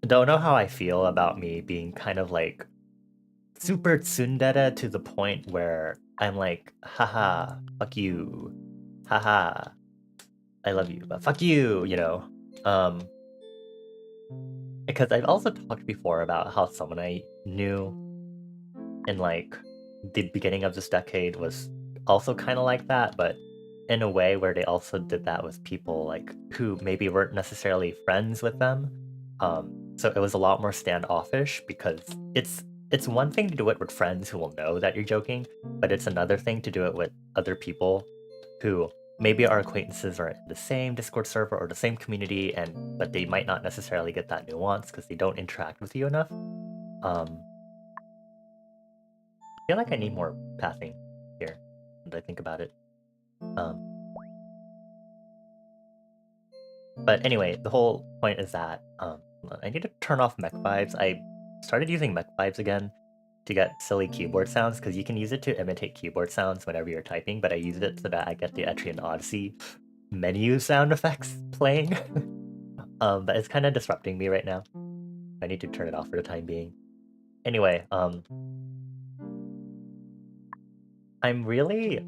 don't know how I feel about me being kind of like super tsundere to the point where I'm like, haha, fuck you, haha, I love you, but fuck you, you know. Because I've also talked before about how someone I knew in like the beginning of this decade was also kind of like that, but in a way where they also did that with people like who maybe weren't necessarily friends with them. So it was a lot more standoffish because it's one thing to do it with friends who will know that you're joking, but it's another thing to do it with other people who maybe our acquaintances are in the same Discord server or the same community, but they might not necessarily get that nuance because they don't interact with you enough. I feel like I need more pathing here, when I think about it. But anyway, the whole point is that I need to turn off mech vibes. I started using mech vibes again to get silly keyboard sounds because you can use it to imitate keyboard sounds whenever you're typing, but I used it so that I get the Etrian Odyssey menu sound effects playing. But it's kind of disrupting me right now. I need to turn it off for the time being. Anyway, I'm really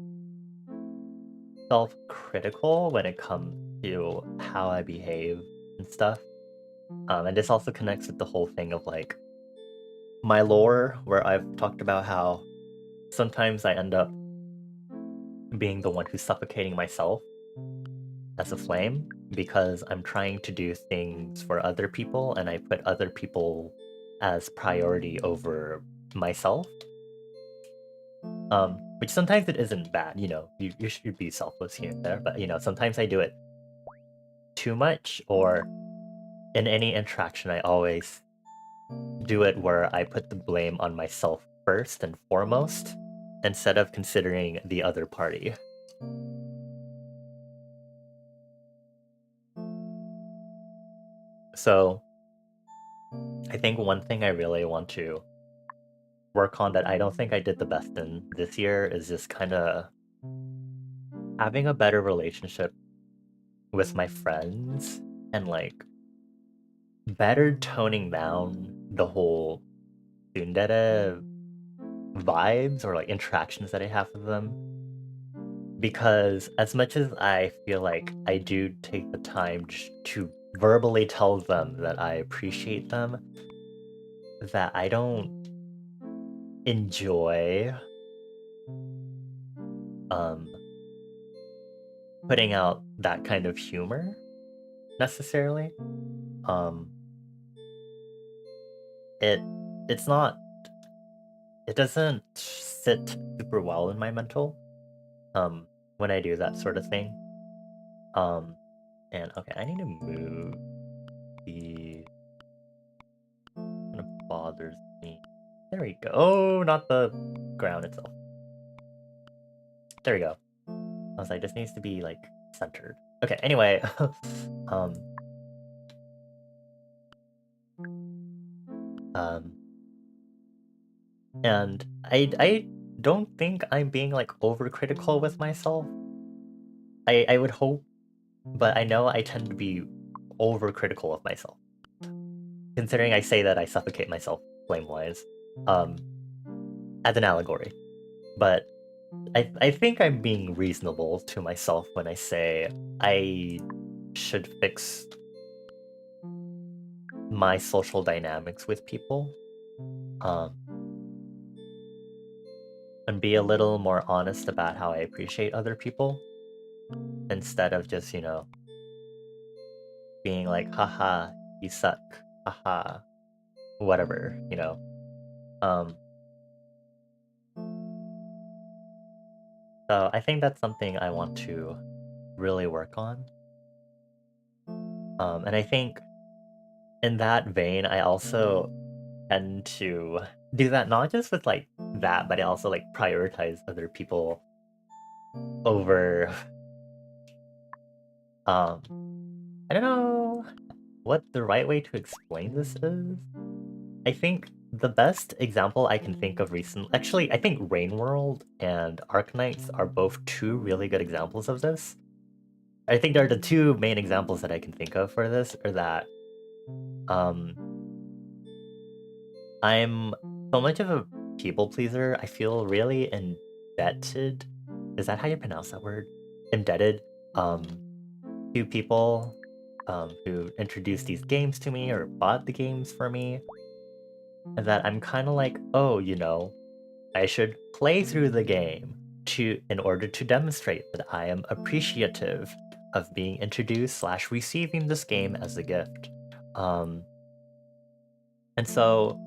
self-critical when it comes to how I behave and stuff. And this also connects with the whole thing of like my lore, where I've talked about how sometimes I end up being the one who's suffocating myself as a flame because I'm trying to do things for other people and I put other people as priority over myself. Which sometimes it isn't bad, you know, you should be selfless here and there, but you know, sometimes I do it too much, or in any interaction I always do it where I put the blame on myself first and foremost instead of considering the other party. So I think one thing I really want to work on that I don't think I did the best in this year is just kind of having a better relationship with my friends and like better toning down the whole tsundere vibes or like interactions that I have with them. Because as much as I feel like I do take the time to verbally tell them that I appreciate them, that I don't enjoy um putting out that kind of humor necessarily. Um it it's not it doesn't sit super well in my mental um when I do that sort of thing. Um and okay, I need to move the kind of bothers me. There we go. Oh, not the ground itself. There we go. I was like, this needs to be like centered. Okay, anyway. um um and I don't think I'm being like overcritical with myself. I would hope, but I know I tend to be overcritical of myself. Considering I say that I suffocate myself flame-wise, um, as an allegory. But I think I'm being reasonable to myself when I say I should fix my social dynamics with people. Um, and be a little more honest about how I appreciate other people instead of just, being like, haha, you suck, haha, whatever. Um, so I think that's something I want to really work on. And I think in that vein, I also tend to do that not just with like that, but I also like prioritize other people over um I don't know what the right way to explain this is. I think the best example I can think of recently, actually, I think Rain World and Arknights are both two really good examples of this. I think they're the two main examples that I can think of for this, are that um, I'm so much of a people pleaser. I feel really indebted. Is that how you pronounce that word? Indebted um, to people who introduced these games to me or bought the games for me. And that I'm kind of like, oh, I should play through the game in order to demonstrate that I am appreciative of being introduced slash receiving this game as a gift. And so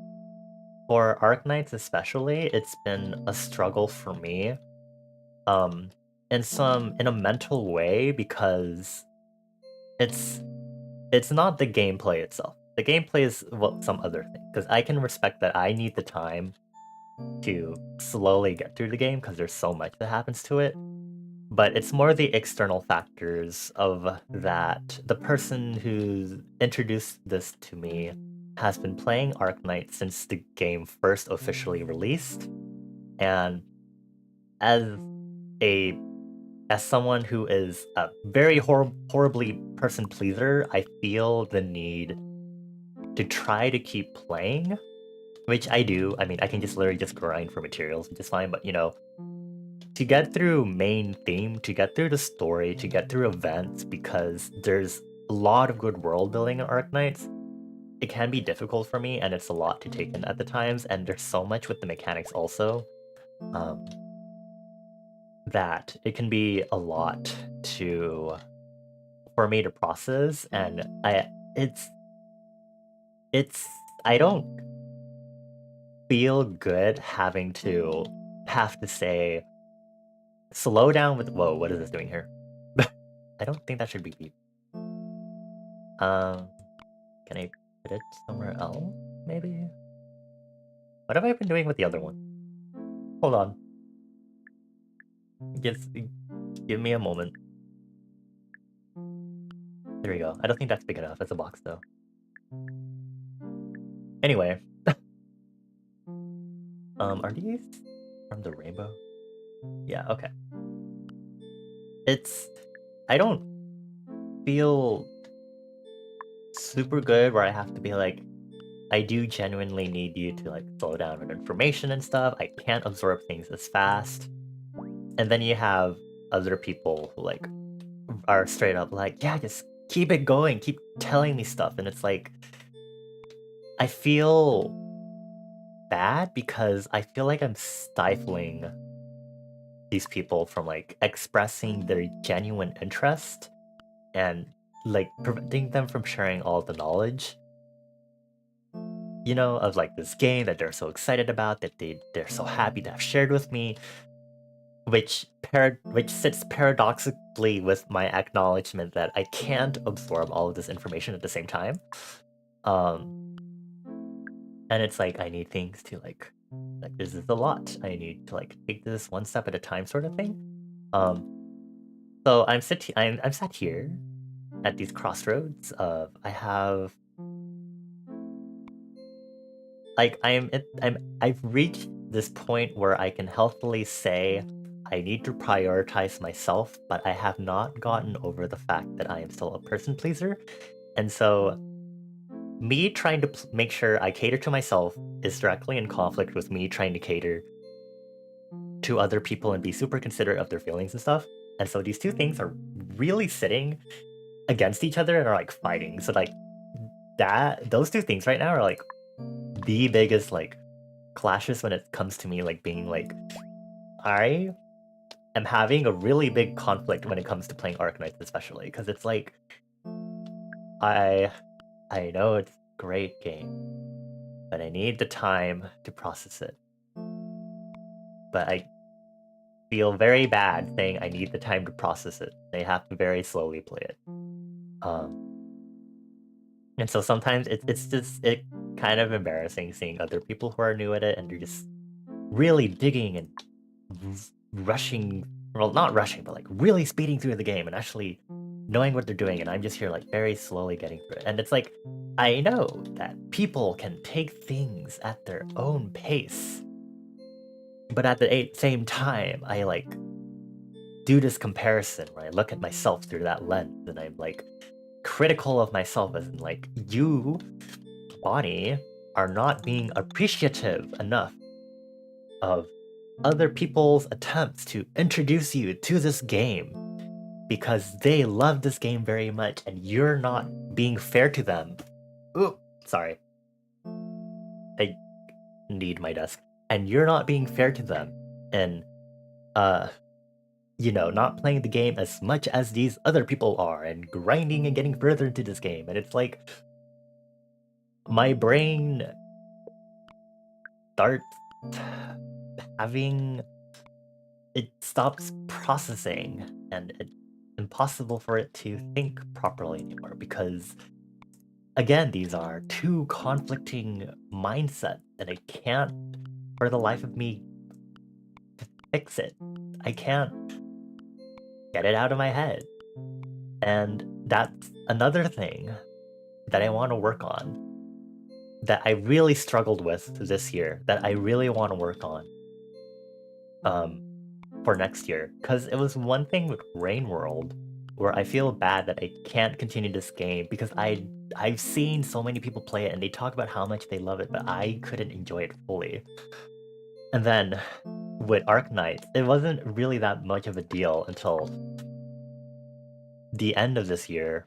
for Arknights especially, it's been a struggle for me. In a mental way, because it's not the gameplay itself. The gameplay is some other thing. Because I can respect that I need the time to slowly get through the game because there's so much that happens to it. But it's more the external factors of that the person who's introduced this to me has been playing Arknight since the game first officially released. And as a as someone who is a very horribly person pleaser, I feel the need to try to keep playing, which I do. I mean, I can just literally just grind for materials, which is fine, but to get through main theme, to get through the story, to get through events, because there's a lot of good world building in Arknights, it can be difficult for me, and it's a lot to take in at the times, and there's so much with the mechanics also, that it can be a lot for me to process, and it's I don't feel good having to say slow down with whoa, what is this doing here? I don't think that should be beep. Can I put it somewhere else, maybe? What have I been doing with the other one? Hold on. Just give me a moment. There we go. I don't think that's big enough as a box, though. Anyway. Are these from the rainbow? Yeah, okay. I don't feel super good where I have to be like, I do genuinely need you to like slow down with information and stuff. I can't absorb things as fast. And then you have other people who like are straight up like, yeah, just keep it going, keep telling me stuff. And it's like, I feel bad because I feel like I'm stifling these people from like expressing their genuine interest and like preventing them from sharing all the knowledge, you know, of like this game that they're so excited about, that they're so happy to have shared with me, which sits paradoxically with my acknowledgement that I can't absorb all of this information at the same time. Um, and it's like I need things to like this is a lot. I need to like take this one step at a time, sort of thing. Um, so I'm sat here at these crossroads of I have like I've reached this point where I can healthily say I need to prioritize myself, but I have not gotten over the fact that I am still a person pleaser. And so me trying to make sure I cater to myself is directly in conflict with me trying to cater to other people and be super considerate of their feelings and stuff. And so these two things are really sitting against each other and are like fighting. So like those two things right now are like the biggest like clashes when it comes to me like being like I am having a really big conflict when it comes to playing Arknights, especially because it's like I know it's a great game, but I need the time to process it. But I feel very bad saying I need the time to process it. They have to very slowly play it. And so sometimes it's just kind of embarrassing seeing other people who are new at it and they're just really digging and rushing, well, not rushing, but like really speeding through the game and actually knowing what they're doing. And I'm just here like very slowly getting through it. And it's like, I know that people can take things at their own pace. But at the same time, I like do this comparison where I look at myself through that lens and I'm like critical of myself as in like, you, Bonnie, are not being appreciative enough of other people's attempts to introduce you to this game because they love this game very much and you're not being fair to them. Ooh, sorry. I need my desk. And you're not being fair to them and you know, not playing the game as much as these other people are and grinding and getting further into this game. And it's like my brain starts having it stops processing and it's impossible for it to think properly anymore because again these are two conflicting mindsets and I can't for the life of me fix it. I can't get it out of my head. And that's another thing that I want to work on that I really struggled with this year that I really want to work on for next year, because it was one thing with Rain World where I feel bad that I can't continue this game because I've seen so many people play it and they talk about how much they love it, but I couldn't enjoy it fully. And then with Arknights, it wasn't really that much of a deal until the end of this year,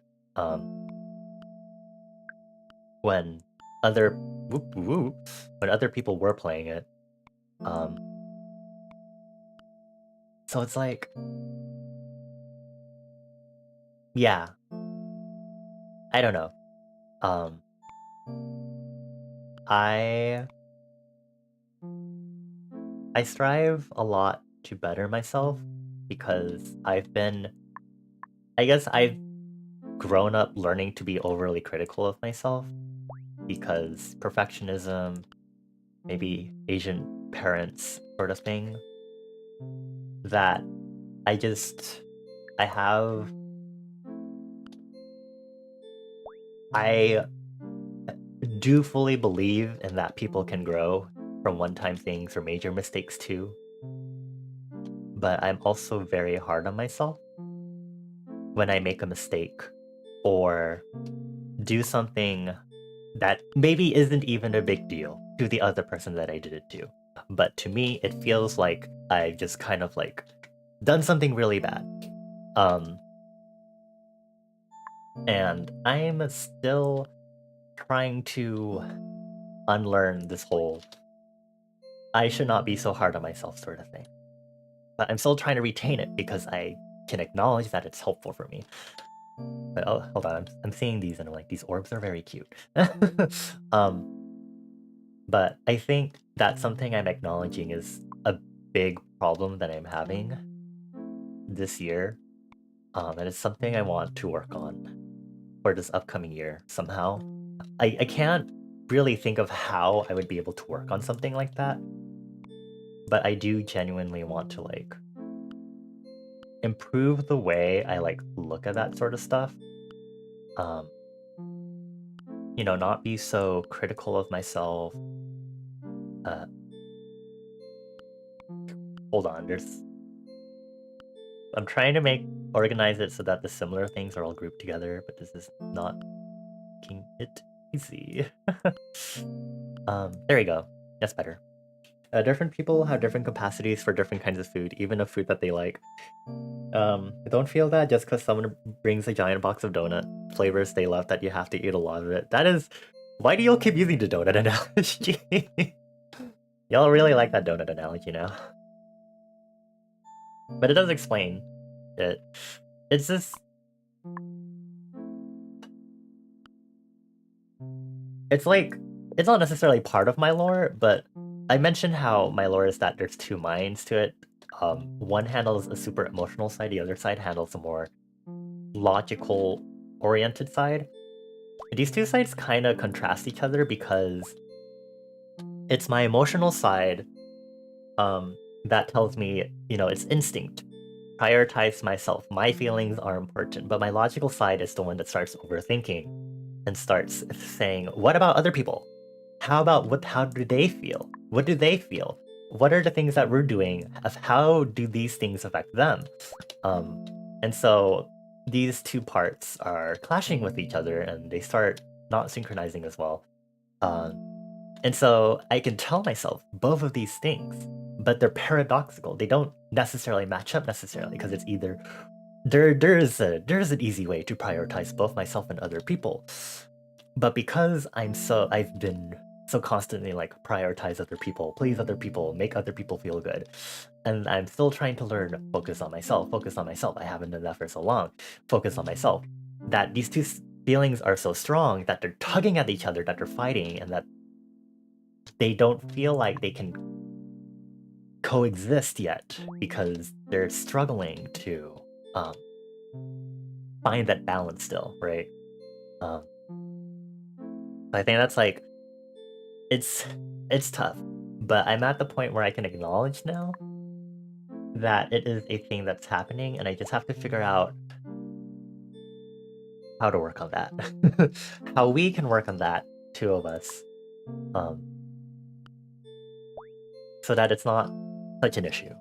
when other people were playing it. So it's like, yeah, I don't know. I strive a lot to better myself because I guess I've grown up learning to be overly critical of myself because perfectionism, maybe Asian parents sort of thing, that I do fully believe in that people can grow from one-time things or major mistakes too. But I'm also very hard on myself when I make a mistake or do something that maybe isn't even a big deal to the other person that I did it to. But to me, it feels like I've just kind of like done something really bad. And I'm still trying to unlearn this whole I should not be so hard on myself sort of thing. But I'm still trying to retain it because I can acknowledge that it's helpful for me. But oh, hold on, I'm seeing these and I'm like, these orbs are very cute. But I think that's something I'm acknowledging is a big problem that I'm having this year. And it's something I want to work on for this upcoming year somehow. I can't really think of how I would be able to work on something like that. But I do genuinely want to like improve the way I like look at that sort of stuff. You know, not be so critical of myself. Hold on, I'm trying to organize it so that the similar things are all grouped together, but this is not making it easy. There we go. That's better. Different people have different capacities for different kinds of food, even of food that they like. Don't feel that just because someone brings a giant box of donut flavors they love that you have to eat a lot of it. That is... Why do y'all keep using the donut analogy? Y'all really like that donut analogy now. But it does explain it. It's just... It's like... It's not necessarily part of my lore, but I mentioned how my lore is that there's two minds to it. One handles a super emotional side, the other side handles a more logical-oriented side. These two sides kind of contrast each other because it's my emotional side that tells me, you know, it's instinct. Prioritize myself. My feelings are important. But my logical side is the one that starts overthinking and starts saying, what about other people? How do they feel? What do they feel? What are the things that we're doing? How do these things affect them? And so these two parts are clashing with each other and they start not synchronizing as well. And so I can tell myself both of these things, but they're paradoxical. They don't necessarily match up necessarily because it's either there's an easy way to prioritize both myself and other people. But because I've been so constantly like prioritize other people, please other people, make other people feel good. And I'm still trying to learn focus on myself. I haven't done that for so long. Focus on myself. That these two feelings are so strong that they're tugging at each other, that they're fighting, and that they don't feel like they can coexist yet because they're struggling to find that balance still, right? I think that's like it's tough, but I'm at the point where I can acknowledge now that it is a thing that's happening, and I just have to figure out how to work on that. How we can work on that, two of us, so that it's not such an issue,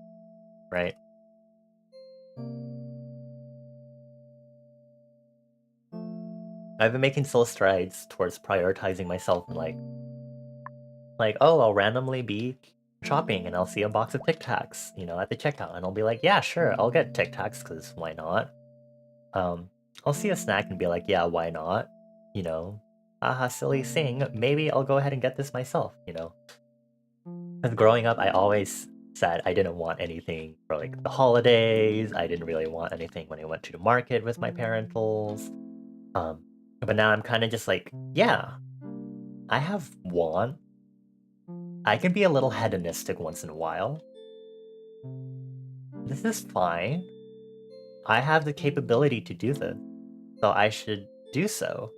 right? I've been making slow strides towards prioritizing myself and like, oh, I'll randomly be shopping and I'll see a box of Tic Tacs, you know, at the checkout, and I'll be like, yeah, sure, I'll get Tic Tacs because why not? I'll see a snack and be like, yeah, why not? You know, haha, silly thing. Maybe I'll go ahead and get this myself, you know? Because growing up, I always said I didn't want anything for like the holidays. I didn't really want anything when I went to the market with my parentals. But now I'm kind of just like, yeah, I have want. I can be a little hedonistic once in a while. This is fine. I have the capability to do this, so I should do so.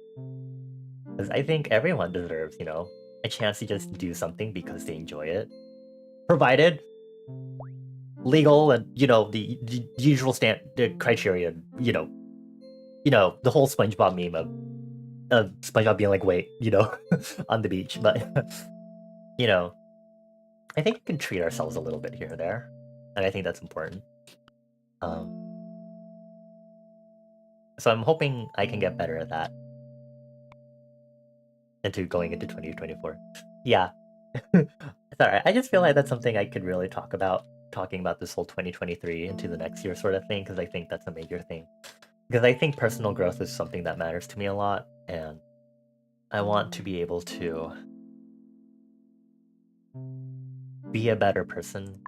Because I think everyone deserves, you know, a chance to just do something because they enjoy it. Provided legal and, you know, the usual the criteria, you know, the whole SpongeBob meme of SpongeBob being like, wait, you know, on the beach. But, you know, I think we can treat ourselves a little bit here and there, and I think that's important. So I'm hoping I can get better at that going into 2024. Yeah. Sorry, I just feel like that's something I could really talking about this whole 2023 into the next year sort of thing, because I think that's a major thing. Because I think personal growth is something that matters to me a lot, and I want to be able to be a better person,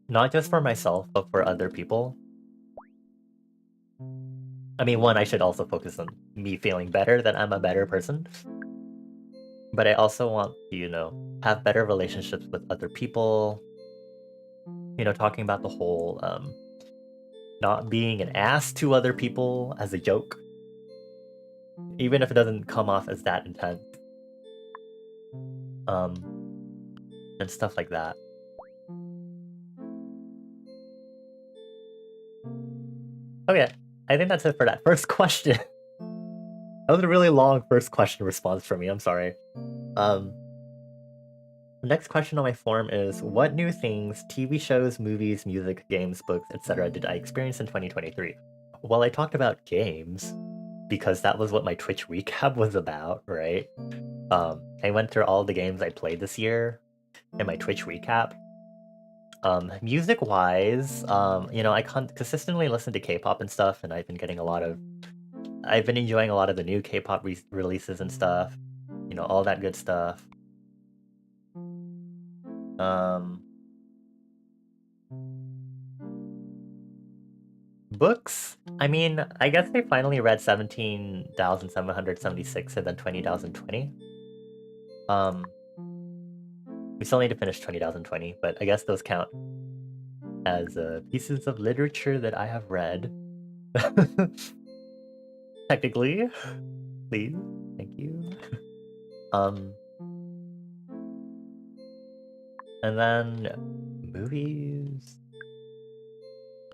not just for myself, but for other people. I mean, one, I should also focus on me feeling better that I'm a better person. But I also want to, have better relationships with other people. Talking about the whole not being an ass to other people as a joke. Even if it doesn't come off as that intense. And stuff like that. Okay, I think that's it for that first question. That was a really long first question response from me, I'm sorry. The next question on my form is, what new things, TV shows, movies, music, games, books, etc. did I experience in 2023? Well, I talked about games, because that was what my Twitch recap was about, right? I went through all the games I played this year in my Twitch recap. Music-wise, I consistently listen to K-pop and stuff, and I've been enjoying a lot of the new K-pop releases and stuff. All that good stuff. Books? I mean, I guess I finally read 17,776 and then 20,020. We still need to finish 20,020, but I guess those count as pieces of literature that I have read. Technically. Please. Thank you. And then movies.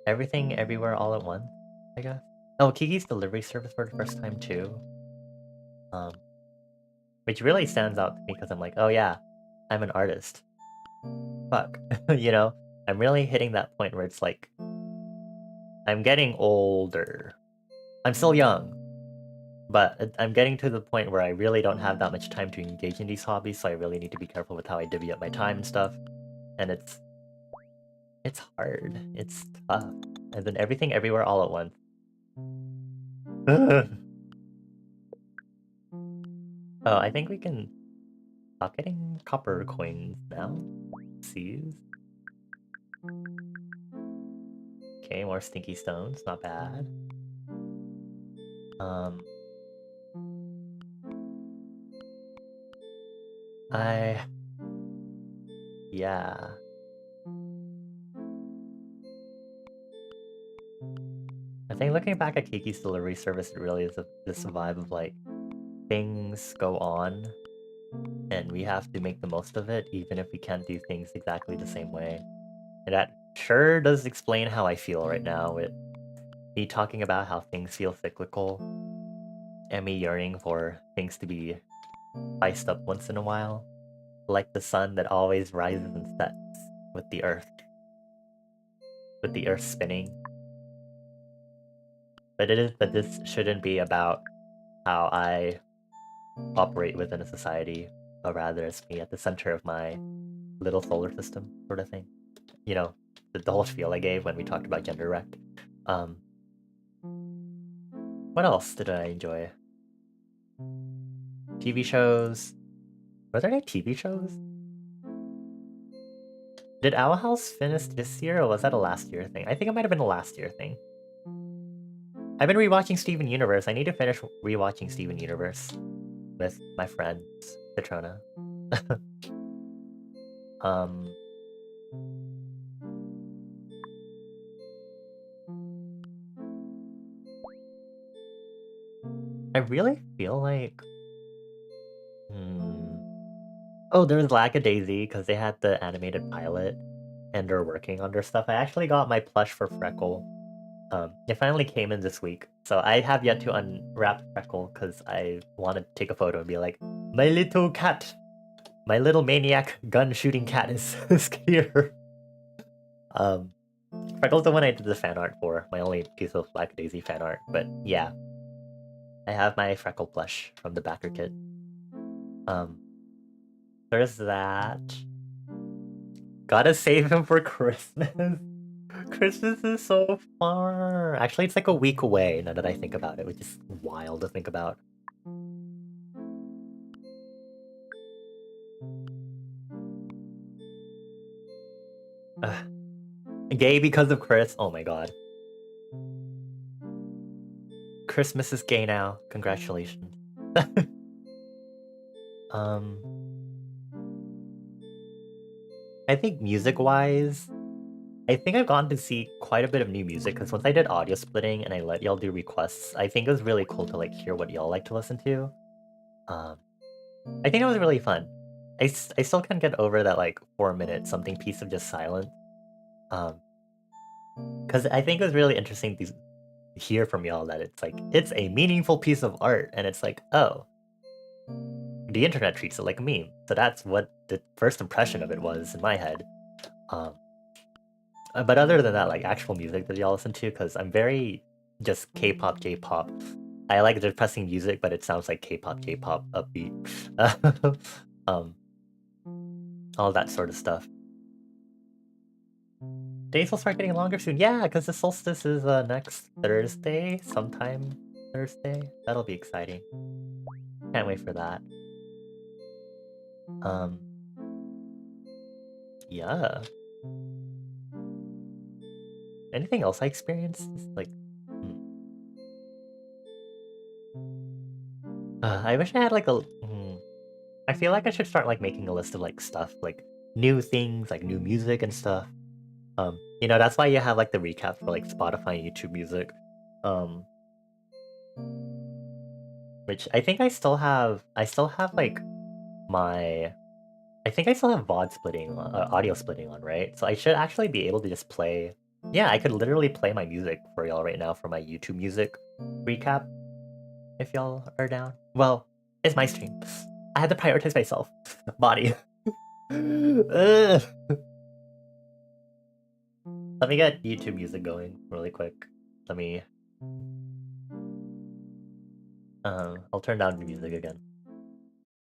Everything, Everywhere, All at Once, I guess. Oh, Kiki's Delivery Service for the first time too. Which really stands out to me because I'm like, oh yeah, I'm an artist. Fuck. I'm really hitting that point where it's like, I'm getting older. I'm still young, but I'm getting to the point where I really don't have that much time to engage in these hobbies, so I really need to be careful with how I divvy up my time and stuff. And it's hard. It's tough. And then Everything, Everywhere, All at Once. Oh, I think we can stop getting copper coins now. Seize. Okay, more stinky stones, not bad. Yeah. I think looking back at Kiki's Delivery Service, it really is this vibe of like, things go on, and we have to make the most of it, even if we can't do things exactly the same way. And that sure does explain how I feel right now, with me talking about how things feel cyclical, and me yearning for things to be spiced up once in a while, like the sun that always rises and sets with the earth spinning. But this shouldn't be about how I operate within a society, but rather as me at the center of my little solar system sort of thing. The whole spiel I gave when we talked about gender rect. What else did I enjoy? TV shows. Were there any TV shows? Did Owl House finish this year, or was that a last year thing? I think it might have been a last year thing. I've been rewatching Steven Universe. I need to finish rewatching Steven Universe with my friends, Petrona. I really feel like... Oh, there's Lackadaisy, because they had the animated pilot, and they're working on their stuff. I actually got my plush for Freckle. It finally came in this week, so I have yet to unwrap Freckle, because I want to take a photo and be like, my little cat! My little maniac gun shooting cat is here. Freckle's the one I did the fan art for. My only piece of Black Daisy fan art. But yeah, I have my Freckle plush from the backer kit. There's that. Gotta save him for Christmas. Christmas is so far. Actually, it's like a week away now that I think about it, which is wild to think about. Gay because of Chris. Oh my god. Christmas is gay now. Congratulations. I think music-wise, I think I've gotten to see quite a bit of new music because once I did audio splitting and I let y'all do requests, I think it was really cool to like hear what y'all like to listen to. I think it was really fun. I still can't get over that like 4-minute something piece of just silence. Because I think it was really interesting to hear from y'all that it's like, it's a meaningful piece of art, and it's like, oh, the internet treats it like a meme. So that's what the first impression of it was in my head. But other than that, like actual music that y'all listen to, because I'm very just K-pop, J-pop. I like depressing music, but it sounds like K-pop, J-pop, upbeat. All that sort of stuff. Days will start getting longer soon. Yeah, because the solstice is next Thursday, sometime Thursday. That'll be exciting. Can't wait for that. Yeah. Anything else I experienced? Just like, I wish I had like a. I feel like I should start like making a list of like stuff, like new things, like new music and stuff. You know, that's why you have like the recap for like Spotify and YouTube Music. Which I think I still have like my. I think I still have VOD splitting, audio splitting on, right? So I should actually be able to just play. Yeah, I could literally play my music for y'all right now for my YouTube Music recap. If y'all are down. Well, it's my stream. I had to prioritize myself. Body. Let me get YouTube Music going really quick. Let me... I'll turn down the music again.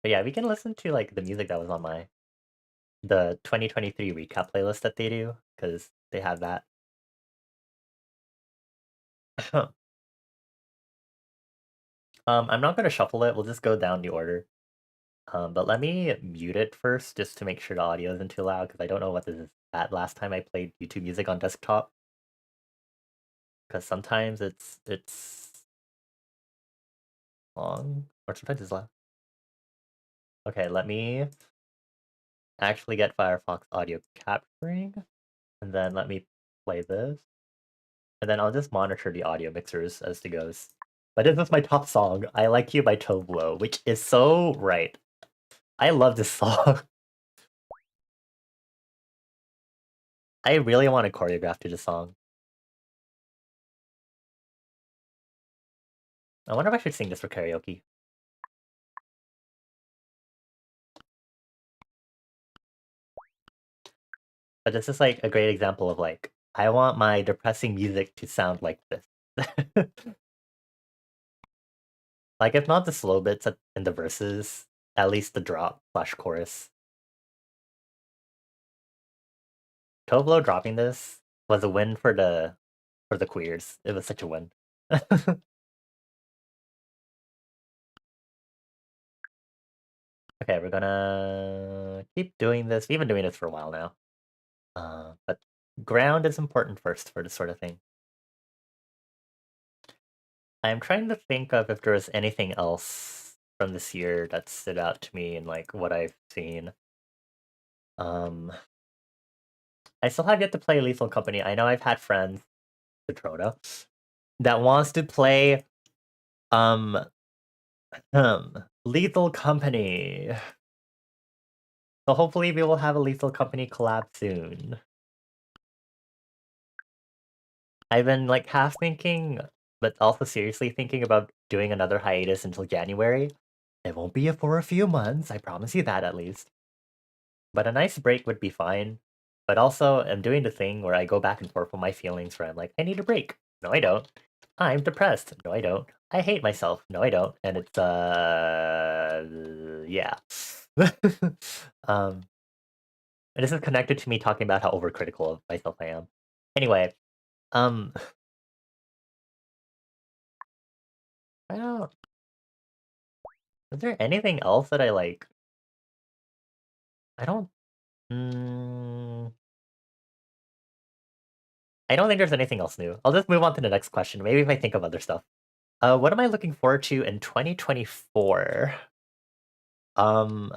But yeah, we can listen to like the music that was on the 2023 recap playlist that they do, because they have that. I'm not gonna shuffle it, we'll just go down the order. But let me mute it first, just to make sure the audio isn't too loud, because I don't know what this is at last time I played YouTube Music on desktop. Because sometimes it's long, or sometimes it's loud. Okay, let me actually get Firefox audio capturing, and then let me play this. And then I'll just monitor the audio mixers as it goes. But this is my top song, I Like You by Tove Lo, which is so right. I love this song. I really want to choreograph to this song. I wonder if I should sing this for karaoke. But this is like a great example of like, I want my depressing music to sound like this. Like, if not the slow bits in the verses, at least the drop/chorus. Tove Lo dropping this was a win for the queers. It was such a win. Okay, we're gonna keep doing this. We've been doing this for a while now. But ground is important first for this sort of thing. I'm trying to think of if there was anything else from this year that stood out to me and like what I've seen. I still have yet to play Lethal Company. I know I've had friends, Petrona, that wants to play Lethal Company. So hopefully we will have a Lethal Company collab soon. I've been like half thinking, but also seriously thinking about doing another hiatus until January. It won't be for a few months, I promise you that at least. But a nice break would be fine. But also, I'm doing the thing where I go back and forth with my feelings where I'm like, I need a break. No, I don't. I'm depressed. No, I don't. I hate myself. No, I don't. And it's, yeah. um, and this is connected to me talking about how overcritical of myself I am. Anyway, um, I don't, is there anything else that I like? I don't, mm, I don't think there's anything else new. I'll just move on to the next question. Maybe if I think of other stuff. What am I looking forward to in 2024? Um,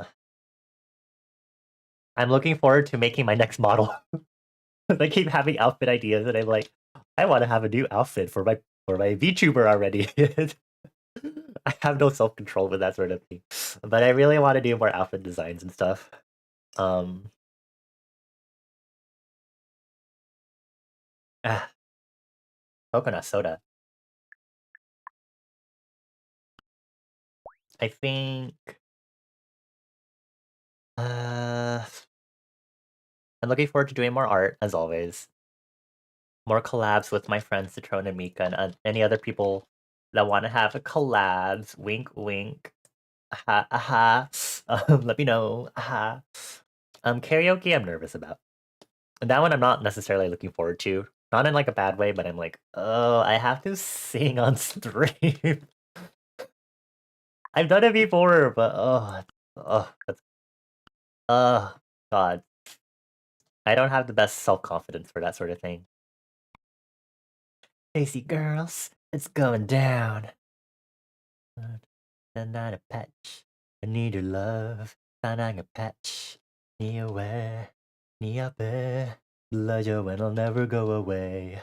I'm looking forward to making my next model. I keep having outfit ideas, and I'm like, I want to have a new outfit for my VTuber already. I have no self control with that sort of thing, but I really want to do more outfit designs and stuff. Um, ah, coconut soda. I think. Uh, I'm looking forward to doing more art as always. More collabs with my friends Citrone and Mika and any other people that want to have a collabs. Wink, wink. Aha, aha. Let me know. Aha. Karaoke I'm nervous about. And that one I'm not necessarily looking forward to. Not in like a bad way, but I'm like, oh, I have to sing on stream. I've done it before, but that's God. I don't have the best self-confidence for that sort of thing. Stacy girls, it's going down. Not a patch. I need your love. Not a patch. Ni away. Ni abe. Love you and I'll never go away.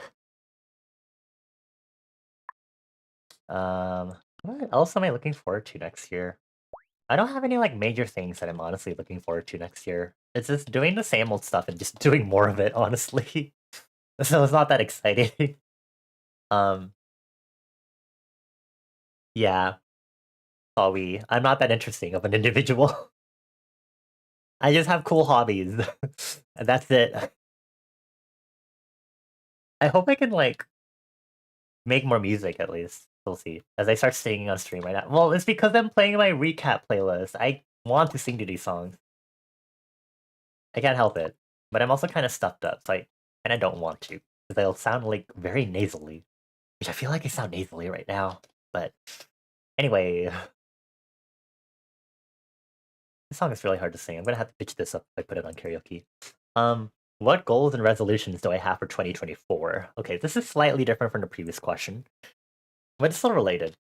What else am I looking forward to next year? I don't have any like major things that I'm honestly looking forward to next year. It's just doing the same old stuff and just doing more of it, honestly. So it's not that exciting. um, yeah, sorry. I'm not that interesting of an individual. I just have cool hobbies. And that's it. I hope I can like make more music at least. We'll see. As I start singing on stream right now. Well, it's because I'm playing my recap playlist. I want to sing to these songs. I can't help it. But I'm also kind of stuffed up, so I don't want to. Because they'll sound like very nasally. Which I feel like I sound nasally right now. But anyway, this song is really hard to sing. I'm gonna have to pitch this up if I put it on karaoke. What goals and resolutions do I have for 2024? Okay, this is slightly different from the previous question, but it's still related.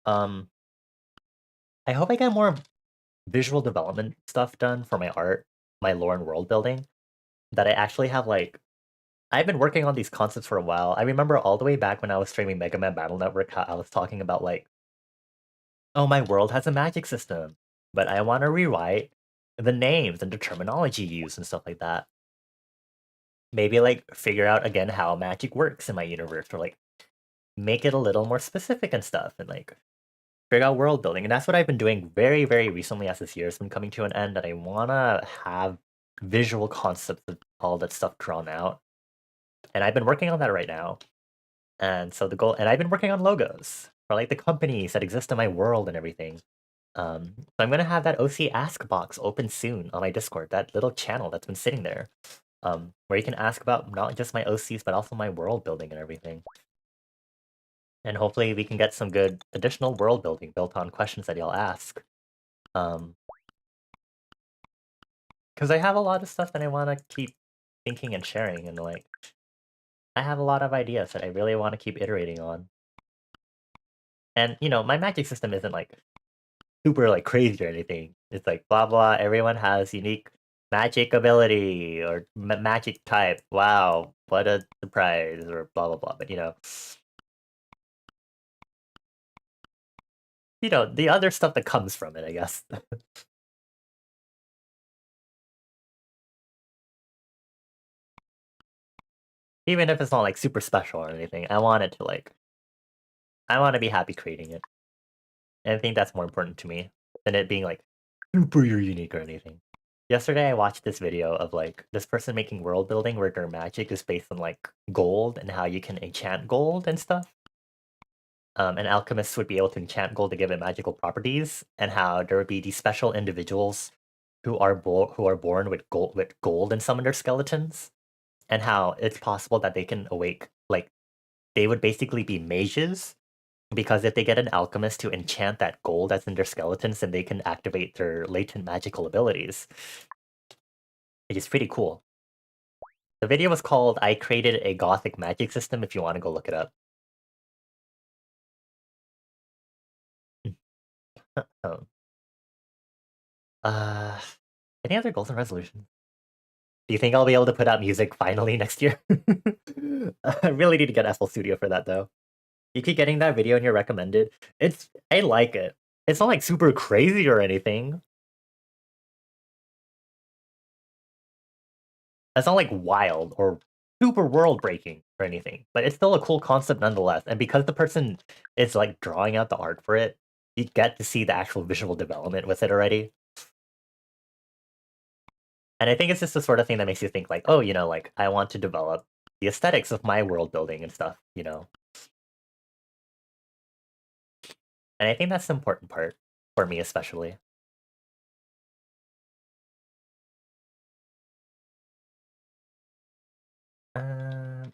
Um, I hope I get more visual development stuff done for my art, my lore and world building. That I actually have like I've been working on these concepts for a while. I remember all the way back when I was streaming Mega Man Battle Network, how I was talking about like, oh, my world has a magic system, but I want to rewrite the names and the terminology used and stuff like that. Maybe like figure out again how magic works in my universe, or like make it a little more specific and stuff, and like figure out world building. And that's what I've been doing very, very recently as this year has been coming to an end. That I wanna have visual concepts of all that stuff drawn out, and I've been working on that right now. And so the goal, and I've been working on logos for like the companies that exist in my world and everything. So I'm gonna have that OC Ask box open soon on my Discord, that little channel that's been sitting there, where you can ask about not just my OCs but also my world building and everything. And hopefully we can get some good additional world building built on questions that y'all ask. Because I have a lot of stuff that I want to keep thinking and sharing, and like I have a lot of ideas that I really want to keep iterating on. And you know, my magic system isn't like super like crazy or anything. It's like blah blah. Everyone has unique magic ability or magic type. Wow, what a surprise! Or blah blah blah. But you know the other stuff that comes from it, I guess. Even if it's not like super special or anything, I want it to like. I want to be happy creating it, and I think that's more important to me than it being like super unique or anything. Yesterday I watched this video of like this person making world building where their magic is based on like gold and how you can enchant gold and stuff. And alchemists would be able to enchant gold to give it magical properties, and how there would be these special individuals who are born with gold in some of their skeletons, and how it's possible that they can awake like they would basically be mages because if they get an alchemist to enchant that gold that's in their skeletons, then they can activate their latent magical abilities, which is pretty cool. The video was called "I Created a Gothic Magic System." If you want to go look it up. um, uh, any other goals and resolutions? Do you think I'll be able to put out music finally next year? I really need to get FL Studio for that though. You keep getting that video in your recommended. I like it. It's not like super crazy or anything. It's not like wild or super world breaking or anything, but it's still a cool concept nonetheless. And because the person is like drawing out the art for it, you get to see the actual visual development with it already. And I think it's just the sort of thing that makes you think like, oh, like I want to develop the aesthetics of my world building and stuff. And I think that's the important part for me, especially.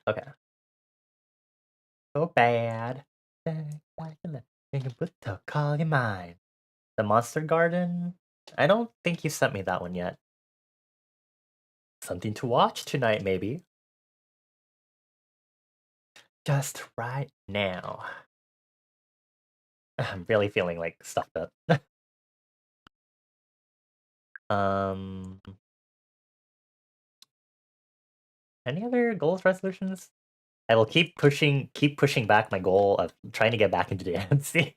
Okay. So bad. You can put the call in mine. The Monster Garden? I don't think you sent me that one yet. Something to watch tonight, maybe. Just right now. I'm really feeling like stuffed up. um, any other goals resolutions? I will keep pushing back my goal of trying to get back into dancing.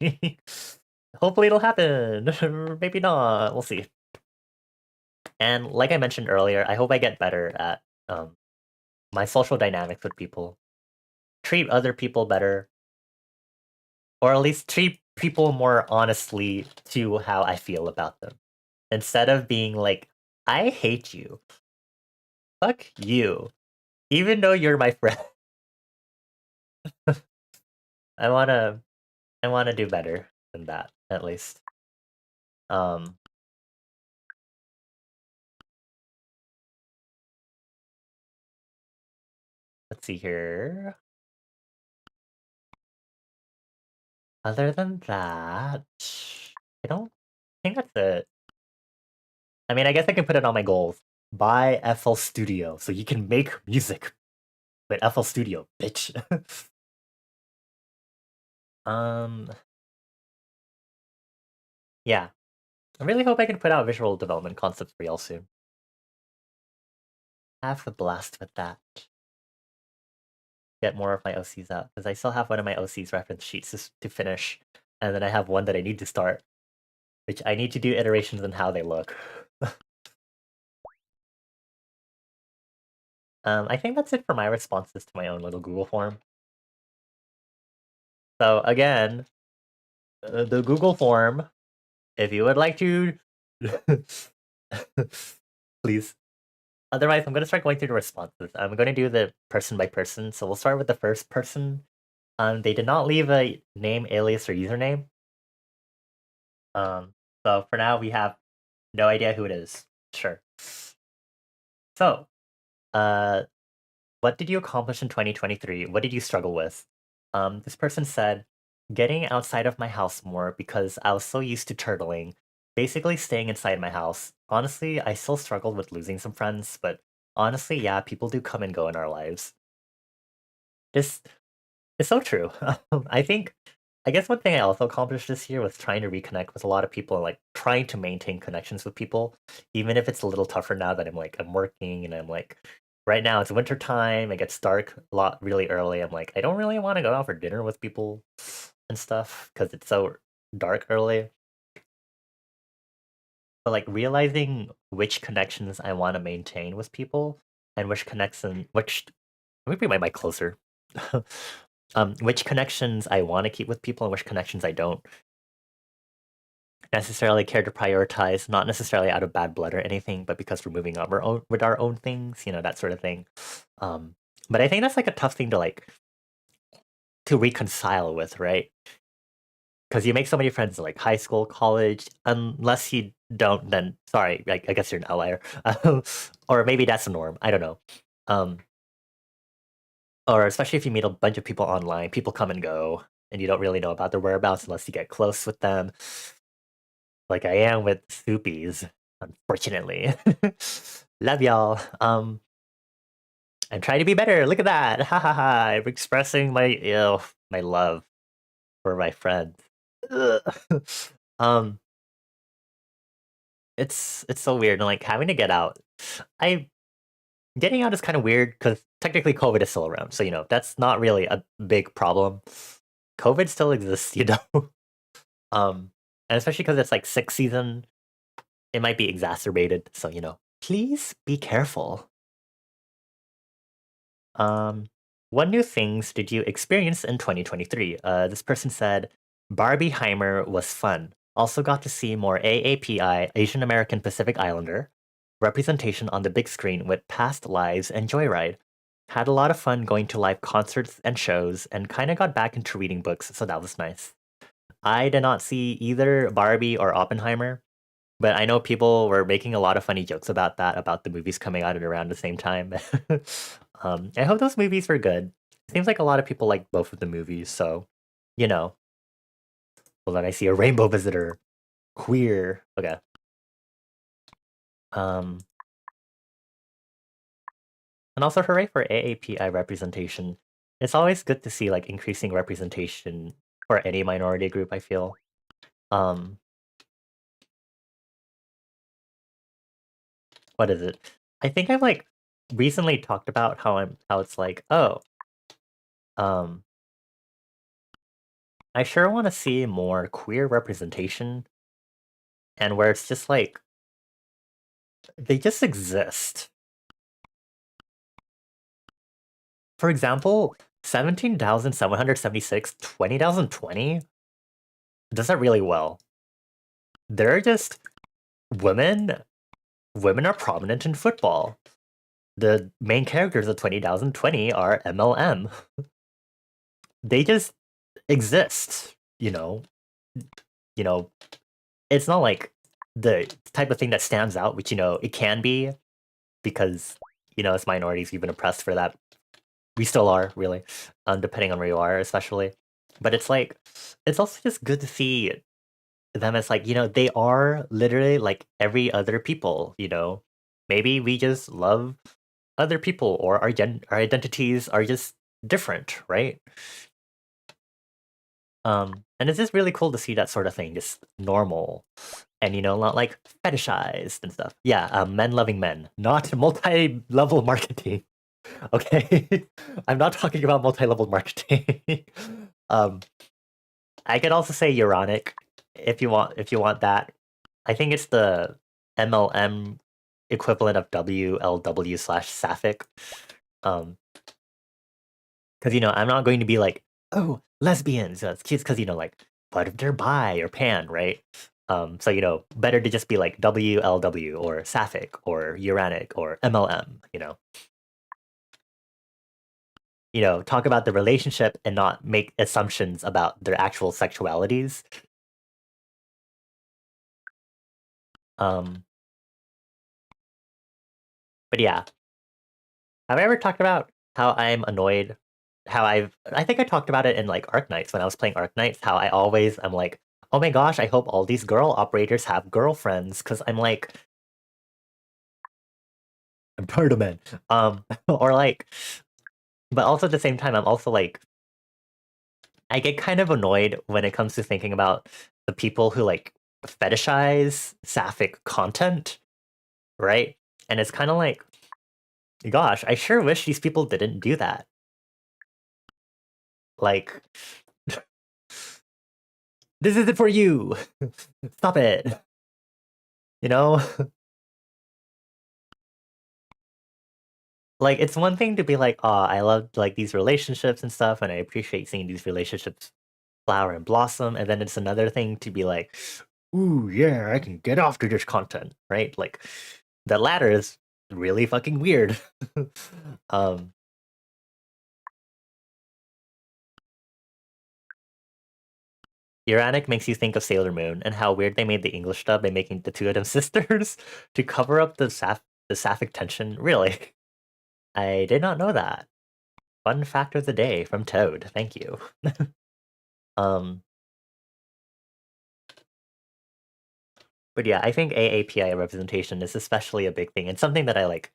Hopefully it'll happen. Maybe not. We'll see. And like I mentioned earlier, I hope I get better at my social dynamics with people. Treat other people better. Or at least treat people more honestly to how I feel about them. Instead of being like, I hate you. Fuck you. Even though you're my friend. I wanna do better than that, at least. Um let's see here. Other than that, I don't think that's it. I mean, I guess I can put it on my goals. Buy FL Studio so you can make music with FL Studio, bitch. um yeah. I really hope I can put out visual development concepts for y'all soon. Have a blast with that. Get more of my OCs out, because I still have one of my OCs reference sheets to finish, and then I have one that I need to start, which I need to do iterations on how they look. I think that's it for my responses to my own little Google form. So again, the Google form, if you would like to, please. Otherwise, I'm going to start going through the responses. I'm going to do the person by person. So we'll start with the first person. They did not leave a name, alias, or username. So for now, we have no idea who it is. Sure. So, what did you accomplish in 2023? What did you struggle with? This person said, getting outside of my house more because I was so used to turtling, basically staying inside my house. Honestly, I still struggled with losing some friends, but honestly, yeah, people do come and go in our lives. This is so true. I guess one thing I also accomplished this year was trying to reconnect with a lot of people and like trying to maintain connections with people, even if it's a little tougher now that I'm working and I'm like right now it's winter time, it gets dark a lot really early. I'm like, I don't really want to go out for dinner with people and stuff because it's so dark early. But like realizing which connections I want to maintain with people and which let me bring my mic closer. Which connections I want to keep with people and which connections I don't. necessarily care to prioritize, not necessarily out of bad blood or anything, but because we're moving on our own with our own things, that sort of thing. Um, but I think that's like a tough thing to reconcile with, right? Because you make so many friends in like high school, college, unless you don't, then sorry, I guess you're an outlier. Or maybe that's the norm. I don't know. Um, or especially if you meet a bunch of people online, people come and go, and you don't really know about their whereabouts unless you get close with them, like I am with Soupies, unfortunately. Love y'all. I'm trying to be better. Look at that. Ha ha ha. I'm expressing my love for my friends. Ugh. um, it's so weird, and like having to get out. I Getting out is kind of weird because technically COVID is still around, so that's not really a big problem. COVID still exists, um, and especially because it's like sixth season, it might be exacerbated. So please be careful. Um, what new things did you experience in 2023? This person said Barbieheimer was fun. Also got to see more AAPI, Asian American Pacific Islander, representation on the big screen with past lives and Joyride. Had a lot of fun going to live concerts and shows and kind of got back into reading books, so that was nice. I did not see either Barbie or Oppenheimer, but I know people were making a lot of funny jokes about that, about the movies coming out at around the same time. I hope those movies were good. Seems like a lot of people like both of the movies, so you know. Well, then I see a rainbow visitor, queer. Okay. Um, and also hooray for AAPI representation. It's always good to see like increasing representation for any minority group, I feel. Um, what is it? I think I've like recently talked about how it's like, oh, um, I sure want to see more queer representation, and where it's just like they just exist. For example, 17,776, 20,020 does that really well. They're just women. Women are prominent in football. The main characters of 20,020 are MLM. They just exist, you know, it's not like the type of thing that stands out, which it can be because as minorities we've been oppressed for that. We still are, really, depending on where you are, especially. But it's like it's also just good to see them as like they are literally like every other people. Maybe we just love other people, or our identities are just different, right? And it's just really cool to see that sort of thing, just normal, and not like fetishized and stuff. Yeah, men loving men, not multi-level marketing. Okay, I'm not talking about multi-level marketing. um, I could also say uronic if you want that. I think it's the MLM equivalent of WLW/sapphic. Because I'm not going to be like, oh, lesbians. It's because like, what if they're bi or pan, right? So better to just be like WLW or sapphic or uranic or MLM. Talk about the relationship and not make assumptions about their actual sexualities. Um, but yeah, have I ever talked about how I'm annoyed? I think I talked about it in like Arknights when I was playing Arknights. How I always am like, oh my gosh, I hope all these girl operators have girlfriends because I'm like, I'm tired of men. Or like, but also at the same time, I'm also like, I get kind of annoyed when it comes to thinking about the people who like fetishize sapphic content, right? And it's kind of like, gosh, I sure wish these people didn't do that. Like, this isn't for you. Stop it. You know? Like, it's one thing to be like, oh, I love like these relationships and stuff, and I appreciate seeing these relationships flower and blossom. And then it's another thing to be like, ooh, yeah, I can get off to this content, right? Like, the latter is really fucking weird. um, Uranic makes you think of Sailor Moon and how weird they made the English dub by making the two of them sisters to cover up the sapphic tension. Really, I did not know that. Fun fact of the day from Toad. Thank you. um, but yeah, I think AAPI representation is especially a big thing and something that I like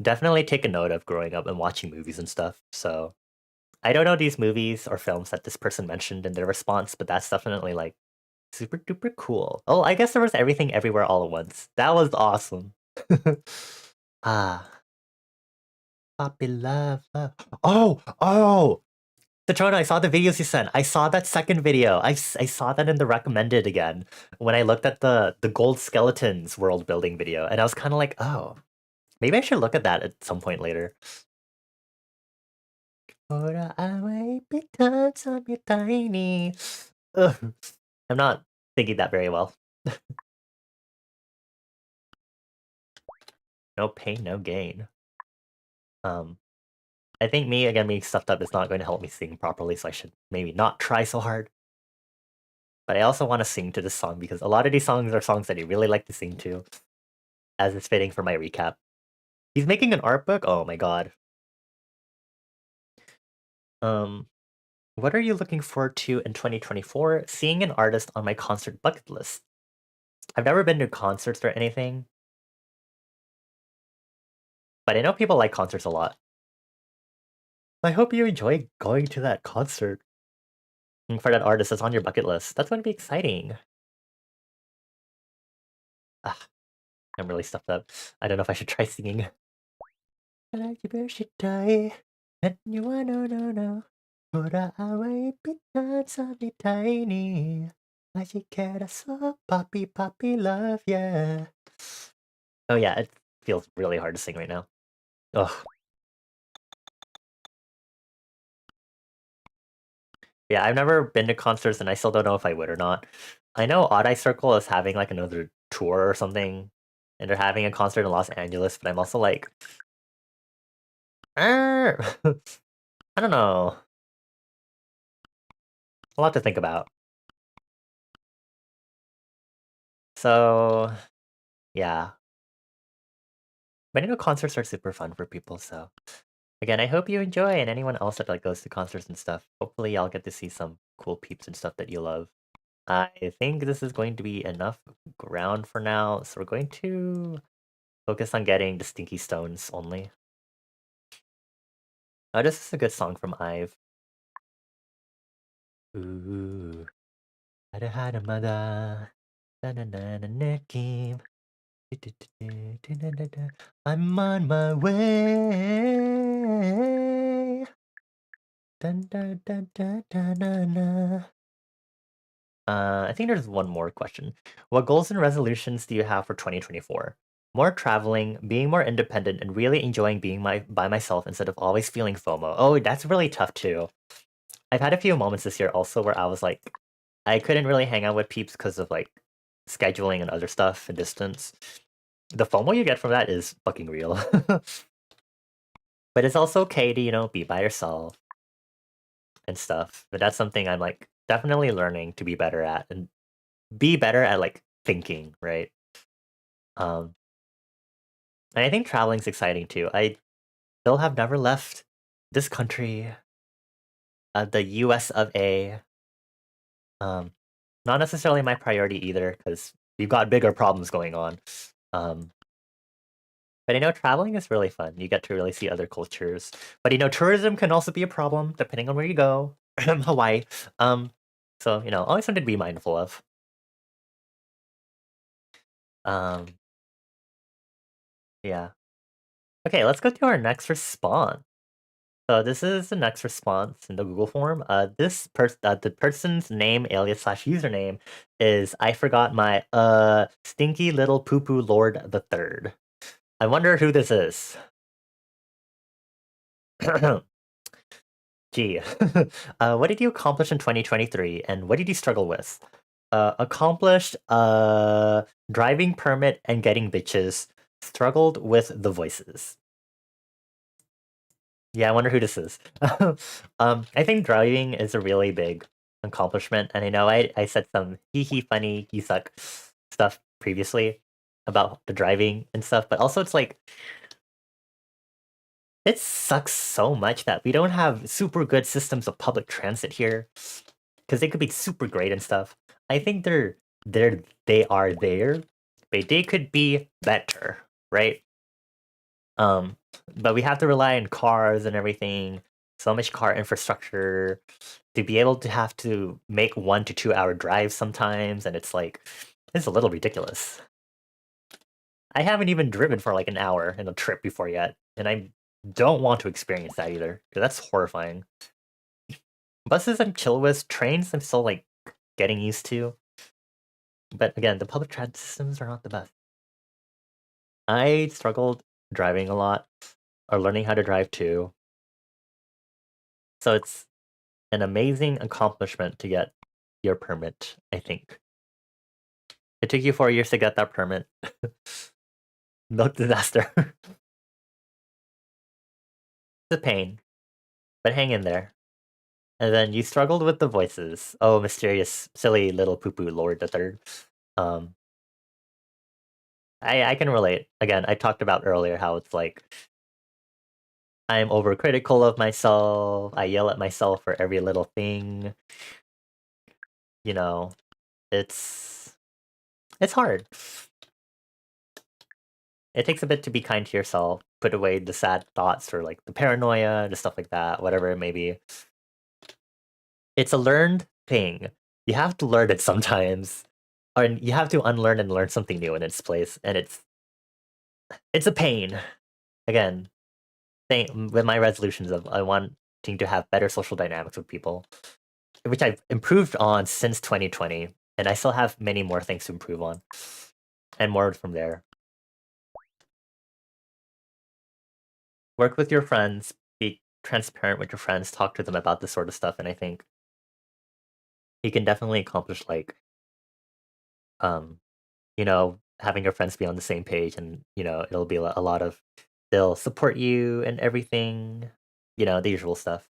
definitely take a note of growing up and watching movies and stuff. So I don't know these movies or films that this person mentioned in their response, but that's definitely like super duper cool. Oh, I guess there was Everything Everywhere All at Once. That was awesome. Ah, puppy love, love. Oh! Citrona, I saw the videos you sent. I saw that second video. I saw that in the recommended again when I looked at the Gold Skeletons world building video, and I was kind of like, oh, maybe I should look at that at some point later. Tiny. Ugh. I'm not thinking that very well. No pain, no gain. I think me, again, being stuffed up is not going to help me sing properly, so I should maybe not try so hard. But I also want to sing to this song because a lot of these songs are songs that I really like to sing to, as is fitting for my recap. He's making an art book? Oh my god. Um, what are you looking forward to in 2024? Seeing an artist on my concert bucket list. I've never been to concerts or anything, but I know people like concerts a lot. I hope you enjoy going to that concert. And for that artist that's on your bucket list, that's going to be exciting. Ah, I'm really stuffed up. I don't know if I should try singing. I like you should die. And you wanna know. Pura away because of the tiny. I should care so puppy puppy love, yeah. Oh yeah, it feels really hard to sing right now. Ugh. Yeah, I've never been to concerts and I still don't know if I would or not. I know Odd Eye Circle is having like another tour or something, and they're having a concert in Los Angeles, but I'm also like, I don't know. A lot to think about. So, yeah. But I know concerts are super fun for people, so again, I hope you enjoy, and anyone else that like goes to concerts and stuff. Hopefully, y'all get to see some cool peeps and stuff that you love. I think this is going to be enough ground for now, so we're going to focus on getting the Stinky Stones only. This is a good song from IVE. Ooh, hada hada mada, na na na na na game. I'm on my way. Dun, dun, dun, dun, dun, dun, dun. I think there's one more question. What goals and resolutions do you have for 2024? More traveling, being more independent, and really enjoying being by myself instead of always feeling FOMO. Oh, that's really tough too. I've had a few moments this year also where I was like, I couldn't really hang out with peeps because of like scheduling and other stuff and distance. The FOMO you get from that is fucking real. But it's also okay to, be by yourself and stuff. But that's something I'm like definitely learning to be better at and be better at like thinking, right? Um, and I think traveling's exciting too. I still have never left this country, the US of A. Um, not necessarily my priority either, because we've got bigger problems going on. Um, but I know traveling is really fun. You get to really see other cultures. But tourism can also be a problem depending on where you go. Hawaii. So always something to be mindful of. Um, yeah. Okay, let's go to our next response. So this is the next response in the Google form. The person's name, alias slash username is I forgot my stinky little poo poo lord the third. I wonder who this is. Gee, what did you accomplish in 2023, and what did you struggle with? Accomplished driving permit and getting bitches. Struggled with the voices. Yeah, I wonder who this is. I think driving is a really big accomplishment, and I know I said some hee hee funny you suck stuff previously about the driving and stuff, but also it's like it sucks so much that we don't have super good systems of public transit here, because they could be super great and stuff. I think they are there, but they could be better, right? Um, but we have to rely on cars and everything, so much car infrastructure to be able to have to make 1 to 2 hour drives sometimes, and it's like it's a little ridiculous. I haven't even driven for like an hour in a trip before yet, and I don't want to experience that either, because that's horrifying. Buses I'm chill with, trains I'm still like getting used to. But again, the public transit systems are not the best. I struggled driving a lot, or learning how to drive too. So it's an amazing accomplishment to get your permit, I think. It took you 4 years to get that permit. Milk disaster. The pain, but hang in there. And then you struggled with the voices. Oh, mysterious, silly little poo-poo Lord the Third. Um, I can relate. Again, I talked about earlier how it's like I'm overcritical of myself. I yell at myself for every little thing. You know, it's hard. It takes a bit to be kind to yourself, put away the sad thoughts or like the paranoia, the stuff like that, whatever it may be. It's a learned thing. You have to learn it sometimes. Or you have to unlearn and learn something new in its place, and it's a pain. Again, with my resolutions of I wanting to have better social dynamics with people, which I've improved on since 2020, and I still have many more things to improve on, and more from there. Work with your friends, be transparent with your friends, talk to them about this sort of stuff, and I think you can definitely accomplish like um having your friends be on the same page, and it'll be a lot of they'll support you and everything, the usual stuff.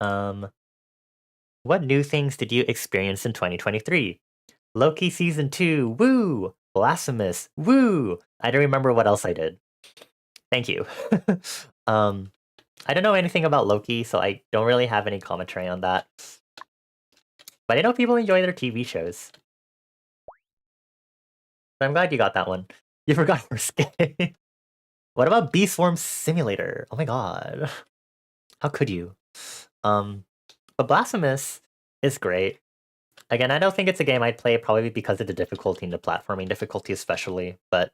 Um, what new things did you experience in 2023? Loki season 2, woo! Blasphemous, woo! I don't remember what else I did. Thank you. um, I don't know anything about Loki, so I don't really have any commentary on that. But I know people enjoy their TV shows. So I'm glad you got that one. You forgot first game. What about Bee Swarm Simulator? Oh my god. How could you? Um, but Blasphemous is great. Again, I don't think it's a game I'd play probably because of the difficulty and the platforming difficulty especially, but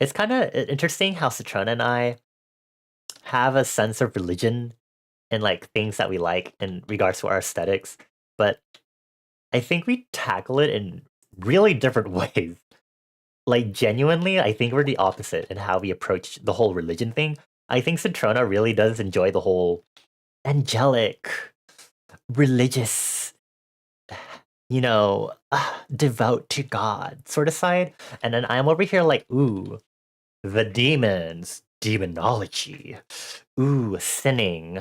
it's kind of interesting how Citrona and I have a sense of religion and like things that we like in regards to our aesthetics, but I think we tackle it in really different ways. Like genuinely, I think we're the opposite in how we approach the whole religion thing. I think Citrona really does enjoy the whole angelic, religious, devout to God sort of side. And then I'm over here like, ooh, the demons, demonology, ooh, sinning,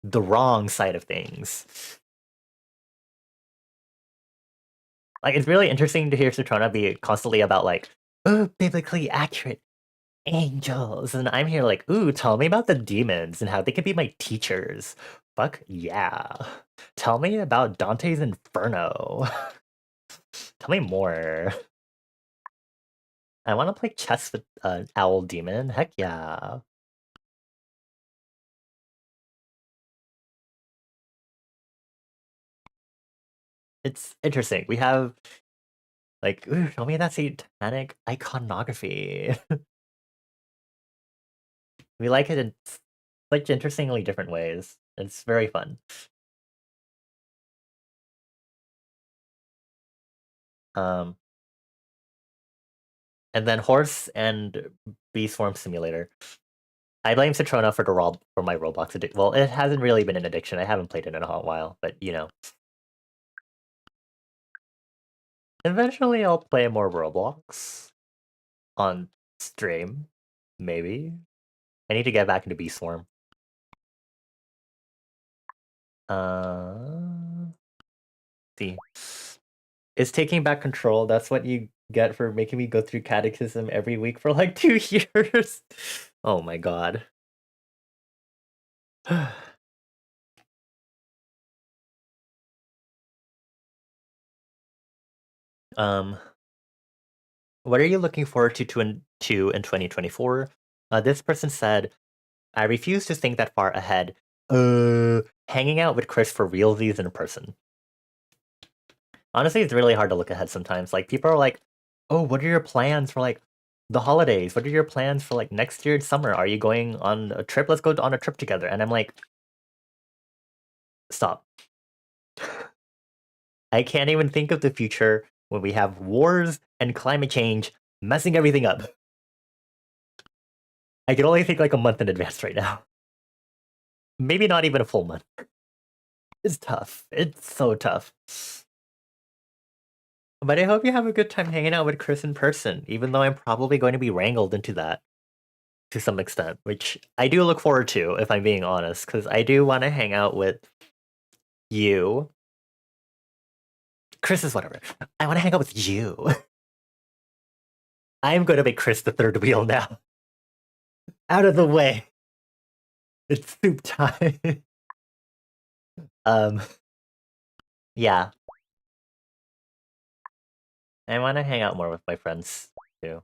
the wrong side of things. Like, it's really interesting to hear Citrona be constantly about like, oh, biblically accurate angels. And I'm here like, ooh, tell me about the demons and how they can be my teachers. Fuck yeah. Tell me about Dante's Inferno. Tell me more. I want to play chess with Owl Demon. Heck yeah. It's interesting. We have like, ooh, tell me that satanic iconography. We like it in such interestingly different ways. It's very fun. Um, and then Horse and Bee Swarm Simulator. I blame Citrona for for my Roblox addiction. Well, it hasn't really been an addiction. I haven't played it in a hot while, but Eventually, I'll play more Roblox on stream. Maybe. I need to get back into Beastform. See. Is taking back control. That's what you get for making me go through catechism every week for like 2 years. Oh my god. um, what are you looking forward to in 2024? This person said, I refuse to think that far ahead. Hanging out with Chris for realsies in person. Honestly, it's really hard to look ahead sometimes. Like, people are like, oh, what are your plans for, like, the holidays? What are your plans for, like, next year's summer? Are you going on a trip? Let's go on a trip together. And I'm like, stop. I can't even think of the future when we have wars and climate change messing everything up. I can only think like a month in advance right now. Maybe not even a full month. It's tough. It's so tough. But I hope you have a good time hanging out with Chris in person, even though I'm probably going to be wrangled into that to some extent, which I do look forward to, if I'm being honest, because I do want to hang out with you. Chris is whatever. I want to hang out with you. I'm going to make Chris the third wheel now. Out of the way. It's soup time. Yeah. I want to hang out more with my friends too.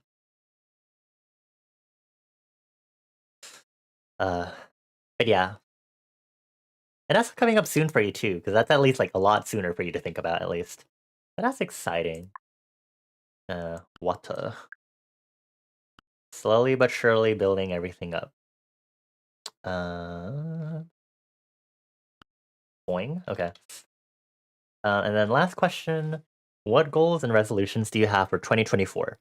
But yeah. And that's coming up soon for you too, because that's at least like a lot sooner for you to think about at least. But that's exciting. Water. Slowly but surely building everything up. Boing. Okay. And then last question. What goals and resolutions do you have for 2024?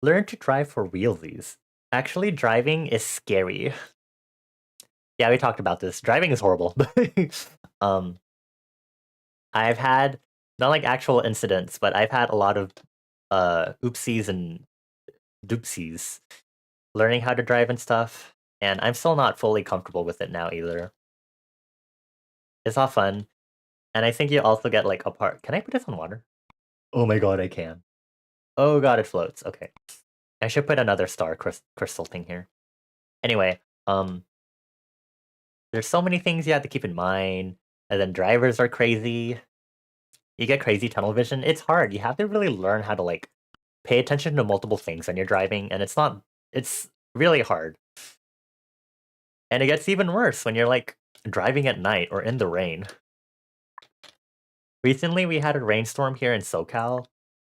Learn to drive for realsies. Actually, driving is scary. Yeah, we talked about this. Driving is horrible. I've had not like actual incidents, but I've had a lot of oopsies and doopsies learning how to drive and stuff, and I'm still not fully comfortable with it now either. It's not fun, and I think you also get like a part. Can I put this on water? Oh my god, I can. Oh god, it floats. Okay, I should put another star crystal thing here. Anyway, there's so many things you have to keep in mind, and then drivers are crazy. You get crazy tunnel vision. It's hard. You have to really learn how to like pay attention to multiple things when you're driving, and it's really hard. And it gets even worse when you're like driving at night or in the rain. Recently, we had a rainstorm here in SoCal,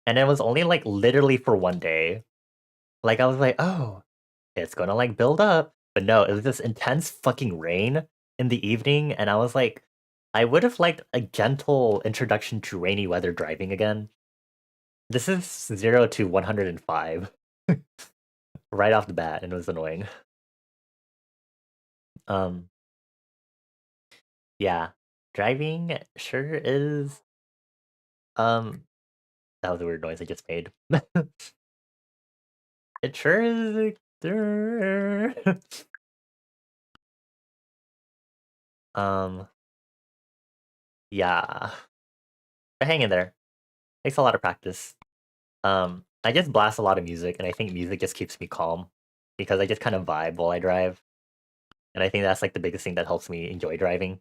and it was only like literally for 1 day. Like, I was like, oh, it's gonna like build up. But no, it was this intense fucking rain in the evening, and I was like, I would have liked a gentle introduction to rainy weather driving again. This is 0 to 105 right off the bat, and it was annoying. Yeah, driving sure is. That was a weird noise I just made. It sure is. Yeah. But hang in there. Takes a lot of practice. I just blast a lot of music, and I think music just keeps me calm because I just kind of vibe while I drive, and I think that's like the biggest thing that helps me enjoy driving,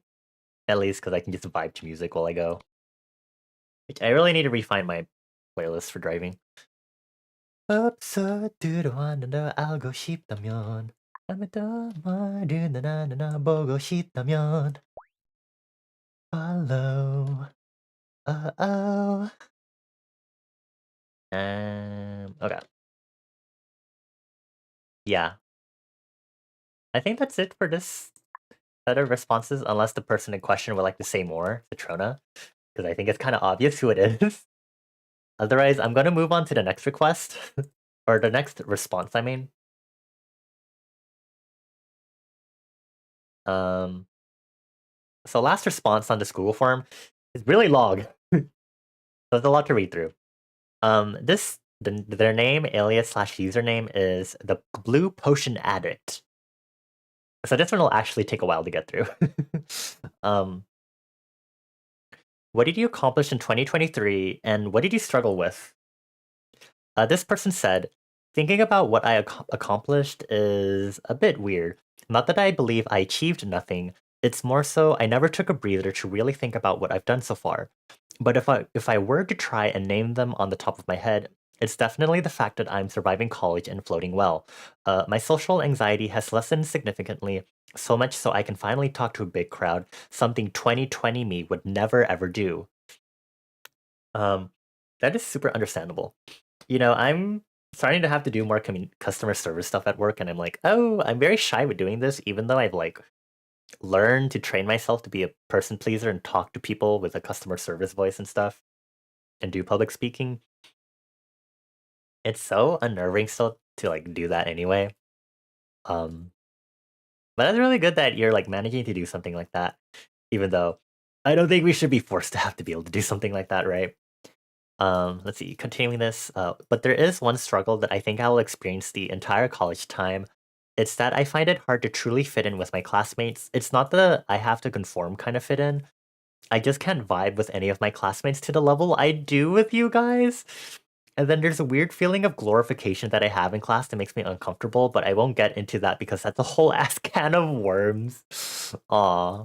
at least because I can just vibe to music while I go. I really need to refine my playlist for driving. 업서들어왔는데 알고 싶다면 아무도 말을 나나 보고 싶다면 follow. Oh. Okay. Yeah. I think that's it for this set of responses, unless the person in question would like to say more, Citrona, because I think it's kind of obvious who it is. Otherwise, I'm going to move on to the next request, or the next response, I mean. So last response on this Google form is really long. There's a lot to read through. Their name, alias slash username is the Blue Potion Addict. So this one will actually take a while to get through. um, what did you accomplish in 2023, and what did you struggle with? This person said, thinking about what I accomplished is a bit weird. Not that I believe I achieved nothing. It's more so I never took a breather to really think about what I've done so far. But if I were to try and name them on the top of my head, it's definitely the fact that I'm surviving college and floating well. My social anxiety has lessened significantly, so much so I can finally talk to a big crowd, something 2020 me would never ever do. Um, that is super understandable. I'm starting to have to do more customer service stuff at work, and I'm like, oh, I'm very shy with doing this, even though I've like learned to train myself to be a person pleaser and talk to people with a customer service voice and stuff, and do public speaking. It's so unnerving still to like do that anyway. Um, but it's really good that you're like managing to do something like that, even though I don't think we should be forced to have to be able to do something like that, right? Let's see, continuing this, but there is one struggle that I think I will experience the entire college time. It's that I find it hard to truly fit in with my classmates. It's not the I have to conform kind of fit in. I just can't vibe with any of my classmates to the level I do with you guys. And then there's a weird feeling of glorification that I have in class that makes me uncomfortable, but I won't get into that because that's a whole ass can of worms. Aw.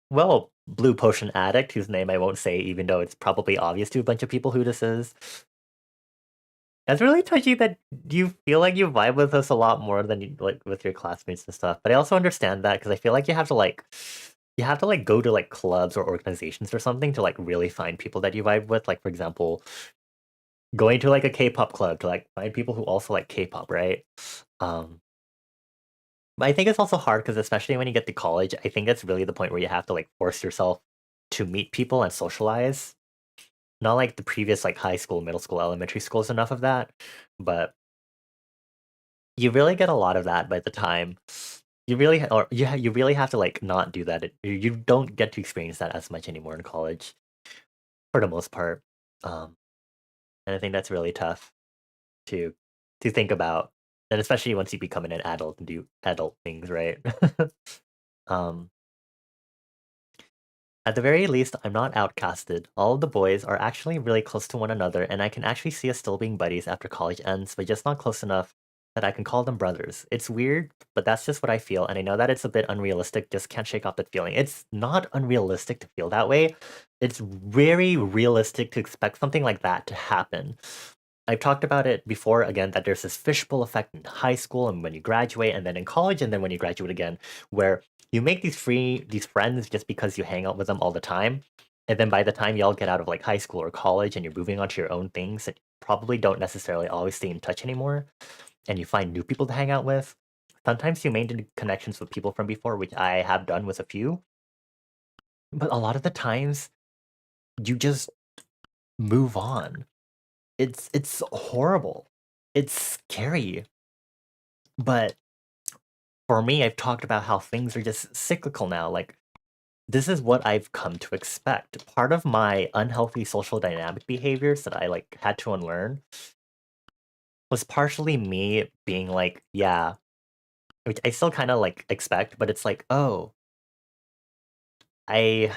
Well, Blue Potion Addict, whose name I won't say, even though it's probably obvious to a bunch of people who this is. It's really touchy that you feel like you vibe with us a lot more than you like with your classmates and stuff. But I also understand that because I feel like you have to go to like clubs or organizations or something to like really find people that you vibe with. Like for example, going to like a K-pop club to like find people who also like K-pop, right? Um, but I think it's also hard because especially when you get to college, I think that's really the point where you have to like force yourself to meet people and socialize. Not like the previous like high school, middle school, elementary schools enough of that, but you really get a lot of that by the time you really have to like not do that. You don't get to experience that as much anymore in college for the most part. Um, and I think that's really tough to think about, and especially once you become an adult and do adult things, right? um, at the very least, I'm not outcasted. All of the boys are actually really close to one another, and I can actually see us still being buddies after college ends, but just not close enough that I can call them brothers. It's weird, but that's just what I feel, and I know that it's a bit unrealistic, just can't shake off that feeling. It's not unrealistic to feel that way. It's very realistic to expect something like that to happen. I've talked about it before again that there's this fishbowl effect in high school and when you graduate and then in college and then when you graduate again where you make these friends just because you hang out with them all the time. And then by the time y'all get out of like high school or college and you're moving on to your own things that probably don't necessarily always stay in touch anymore and you find new people to hang out with. Sometimes you maintain connections with people from before, which I have done with a few. But a lot of the times you just move on. It's horrible. It's scary. But for me, I've talked about how things are just cyclical now. Like this is what I've come to expect. Part of my unhealthy social dynamic behaviors that I like had to unlearn was partially me being like, yeah, which I still kind of like expect, but it's like, oh, I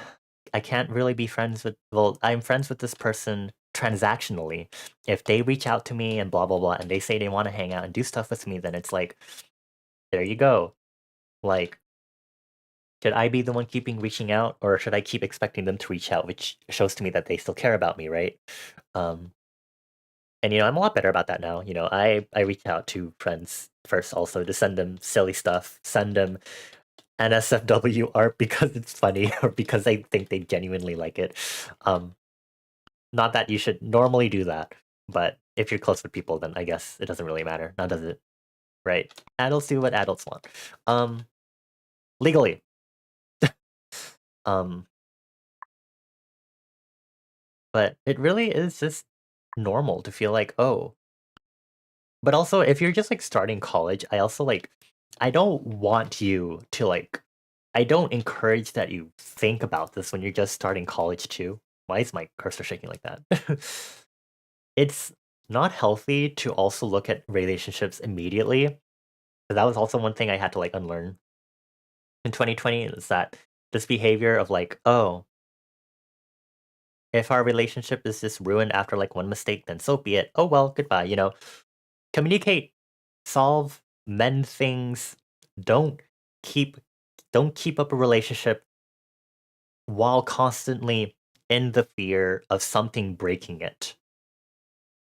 I can't really be friends with well, I'm friends with this person transactionally. If they reach out to me and blah blah blah and they say they want to hang out and do stuff with me, then it's like, there you go. Like, should I be the one keeping reaching out or should I keep expecting them to reach out, which shows to me that they still care about me, right? Um and I'm a lot better about that now. I reach out to friends first also to send them silly stuff, send them NSFW art because it's funny or because I think they genuinely like it. Um, Not that you should normally do that, but if you're close with people, then I guess it doesn't really matter. Now does it? Right? Adults do what adults want. Legally. Um, but it really is just normal to feel like, oh. But also, if you're just like starting college, I also like, I don't want you to like, I don't encourage that you think about this when you're just starting college too. Why is my cursor shaking like that? It's not healthy to also look at relationships immediately. 'Cause that was also one thing I had to like unlearn in 2020 is that this behavior of like, oh, if our relationship is just ruined after like one mistake, then so be it. Oh well, goodbye. Communicate, solve, mend things. Don't keep don't keep up a relationship while constantly in the fear of something breaking it.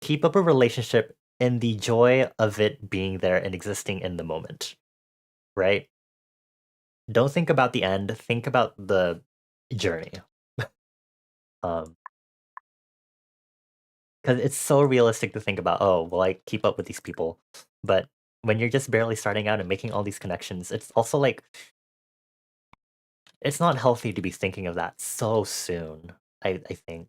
Keep up a relationship in the joy of it being there and existing in the moment, right? Don't think about the end, think about the journey. Um, because it's so realistic to think about, oh, will I keep up with these people? But when you're just barely starting out and making all these connections, it's also like it's not healthy to be thinking of that so soon. I think.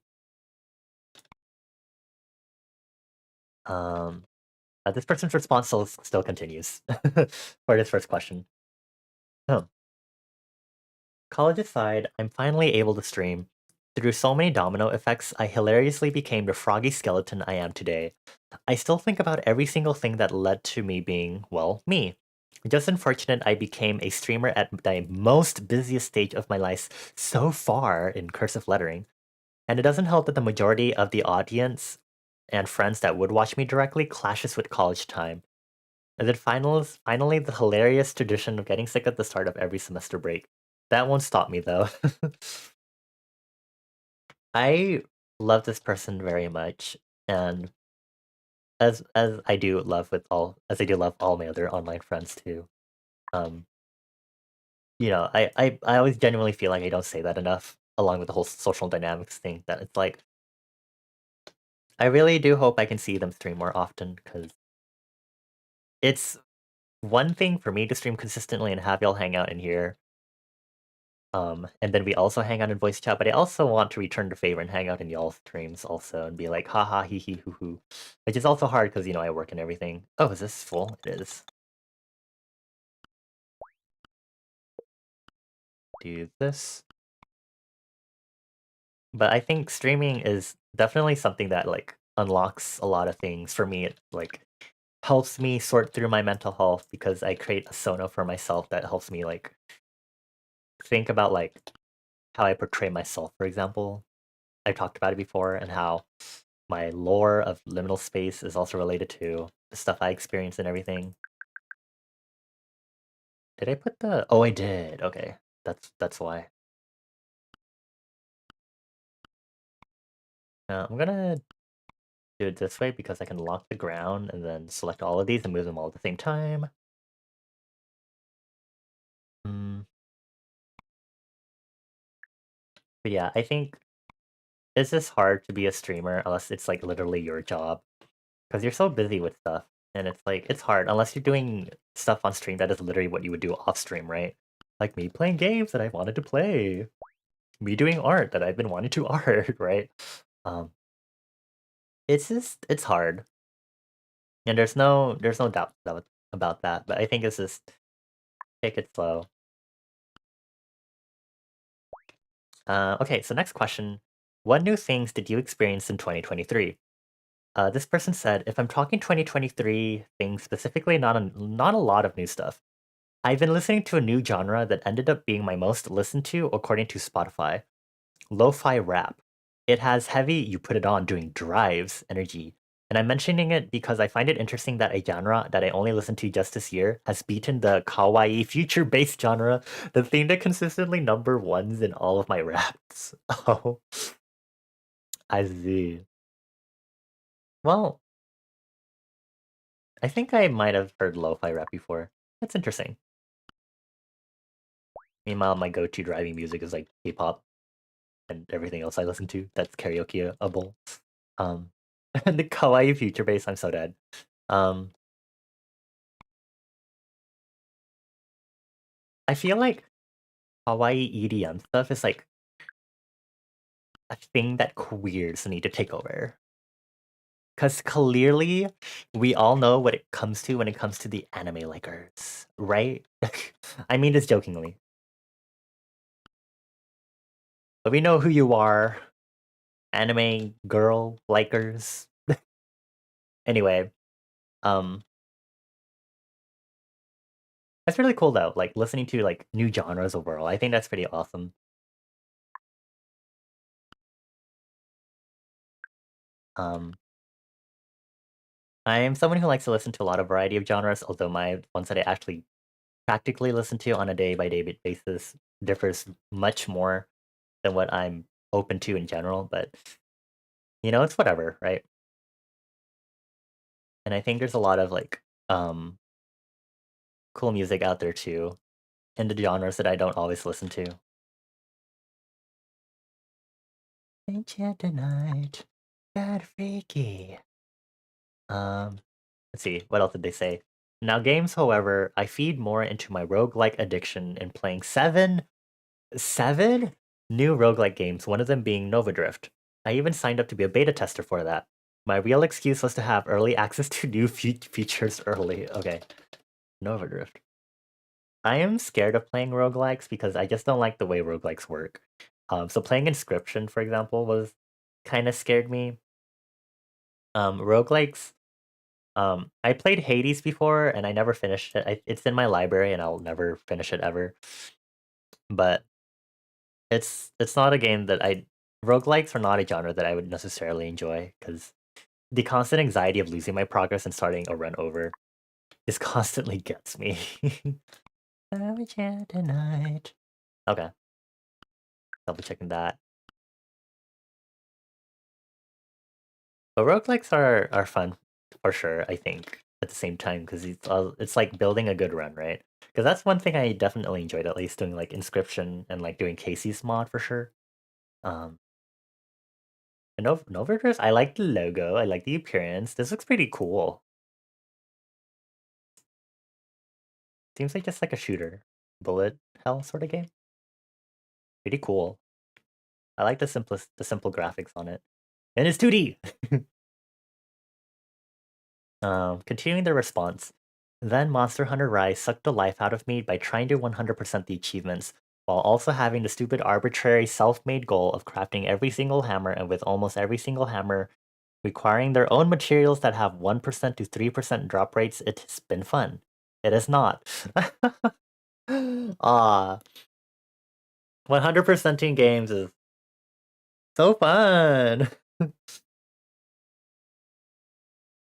Um, this person's response still continues for this first question. Oh, college aside, I'm finally able to stream. Through so many domino effects, I hilariously became the froggy skeleton I am today. I still think about every single thing that led to me being, well, me. Just unfortunate I became a streamer at the most busiest stage of my life so far in cursive lettering. And it doesn't help that the majority of the audience and friends that would watch me directly clashes with college time. And then finally, the hilarious tradition of getting sick at the start of every semester break. That won't stop me though. I love this person very much, and as I do love with all as I do love all my other online friends too. Um, I always genuinely feel like I don't say that enough, along with the whole social dynamics thing. That it's like I really do hope I can see them stream more often because it's one thing for me to stream consistently and have y'all hang out in here. And then we also hang out in voice chat, but I also want to return the favor and hang out in y'all streams also and be like, haha, hee hee, hoo hoo. Which is also hard because, I work and everything. Oh, is this full? It is. Do this. But I think streaming is definitely something that, like, unlocks a lot of things. For me, it, like, helps me sort through my mental health because I create a Sono for myself that helps me, like, think about, like, how I portray myself, for example. I talked about it before and how my lore of liminal space is also related to the stuff I experience and everything. Did I put the... Oh, I did. Okay. That's why. I'm gonna do it this way because I can lock the ground and then select all of these and move them all at the same time. Mm, but yeah, I think it's just hard to be a streamer unless it's like literally your job because you're so busy with stuff. And it's like, it's hard unless you're doing stuff on stream that is literally what you would do off stream, right? Like me playing games that I wanted to play, me doing art that I've been wanting to art, right? Um, it's hard. And there's no doubt about that, but I think it's just take it slow. Okay, so next question. What new things did you experience in 2023? This person said, if I'm talking 2023 things specifically, not a lot of new stuff. I've been listening to a new genre that ended up being my most listened to according to Spotify. Lo-fi rap. It has heavy you put it on doing drives energy. And I'm mentioning it because I find it interesting that a genre that I only listened to just this year has beaten the kawaii future-based genre, the thing that consistently number ones in all of my raps. Oh, I see. Well, I think I might have heard lo-fi rap before. That's interesting. Meanwhile, my go-to driving music is like K-pop and everything else I listen to. That's karaokeable. Um, and the kawaii future bass, I'm so dead. Um, I feel like Hawaii EDM stuff is like a thing that queers need to take over. Because clearly, we all know what it comes to when it comes to the anime likers, right? I mean this jokingly. But we know who you are. anime girl likers. Anyway, um, that's really cool though. Like listening to like new genres overall. I think that's pretty awesome. Um, I am someone who likes to listen to a lot of variety of genres, although my ones that I actually practically listen to on a day by day basis differs much more than what I'm open to in general. But it's whatever, right? And I think there's a lot of like cool music out there too, in the genres that I don't always listen to. Enchanted night, got freaky. Let's see, what else did they say? Now games, however, I feed more into my roguelike addiction in playing seven new roguelike games, one of them being Nova Drift. I even signed up to be a beta tester for that. My real excuse was to have early access to new features early. Okay, Nova Drift. I am scared of playing roguelikes because I just don't like the way roguelikes work. So playing Inscription, for example, was kind of scared me. Roguelikes. I played Hades before and I never finished it. It's in my library and I'll never finish it ever. But it's not a game that roguelikes are not a genre that I would necessarily enjoy because the constant anxiety of losing my progress and starting a run over just constantly gets me. Have a chat tonight. Okay, double checking that. But roguelikes are fun for sure, I think, at the same time, because it's like building a good run, right? Because that's one thing I definitely enjoyed, at least doing like Inscription and like doing Casey's mod for sure. Um, and Nova Drift, I like the logo, I like the appearance. This looks pretty cool. Seems like just like a shooter, bullet hell sort of game. Pretty cool. I like the simple graphics on it, and it's 2D. Continuing the response. Then Monster Hunter Rise sucked the life out of me by trying to 100% the achievements, while also having the stupid arbitrary self-made goal of crafting every single hammer, and with almost every single hammer requiring their own materials that have 1% to 3% drop rates. It's been fun. It is not. Ah, 100%ing games is so fun.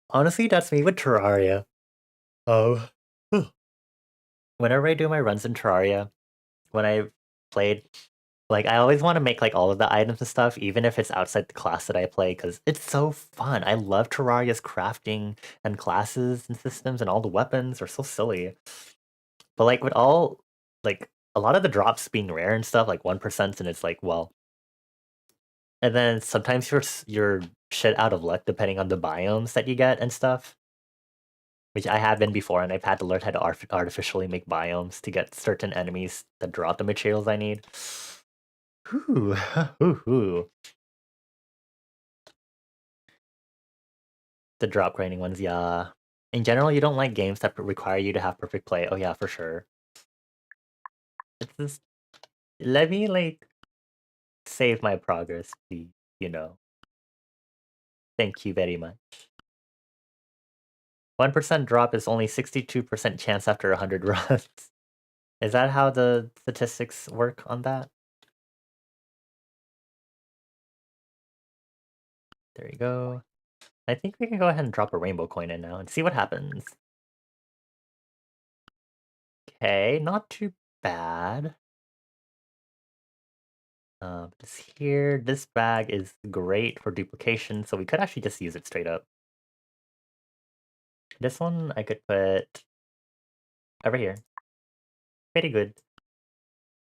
Honestly, that's me with Terraria. Oh. Whenever I do my runs in Terraria, when I played, like I always want to make like all of the items and stuff, even if it's outside the class that I play, because it's so fun. I love Terraria's crafting and classes and systems, and all the weapons are so silly. But like with all like a lot of the drops being rare and stuff, like 1%, and it's like, well, and then sometimes you're shit out of luck depending on the biomes that you get and stuff. Which I have been before, and I've had to learn how to artificially make biomes to get certain enemies that drop the materials I need. Ooh, ooh. The drop grinding ones, yeah. In general, you don't like games that require you to have perfect play. Oh yeah, for sure. It's just, let me like save my progress, please. You know. Thank you very much. 1% drop is only 62% chance after 100 runs. Is that how the statistics work on that? There you go. I think we can go ahead and drop a rainbow coin in now and see what happens. Okay, not too bad. This here, this bag is great for duplication, so we could actually just use it straight up. This one I could put over here. Pretty good.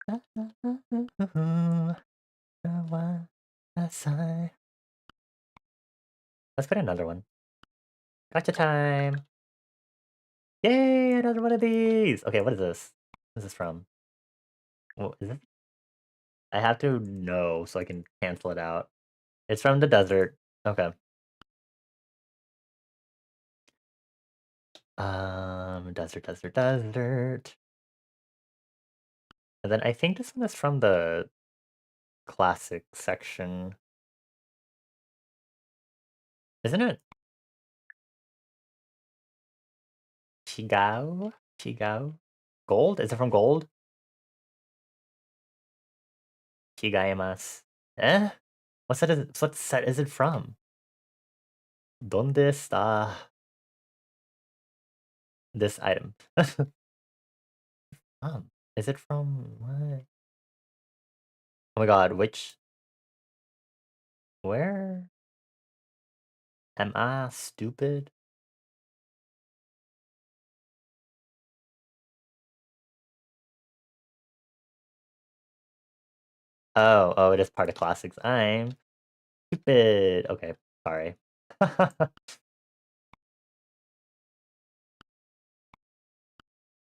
Let's put another one. Gotcha time! Yay, another one of these! Okay, what is this? What is this from? What is it? I have to know so I can cancel it out. It's from the desert. Okay. Desert. And then I think this one is from the classic section. Isn't it? Chigao? Chigao? Gold? Is it from gold? Chigaimasu. Eh? What set is it from? ¿Dónde está this item? Is it from what? Oh my god, which? Where? Am I stupid? Oh, it is part of classics. I'm stupid. Okay, sorry. There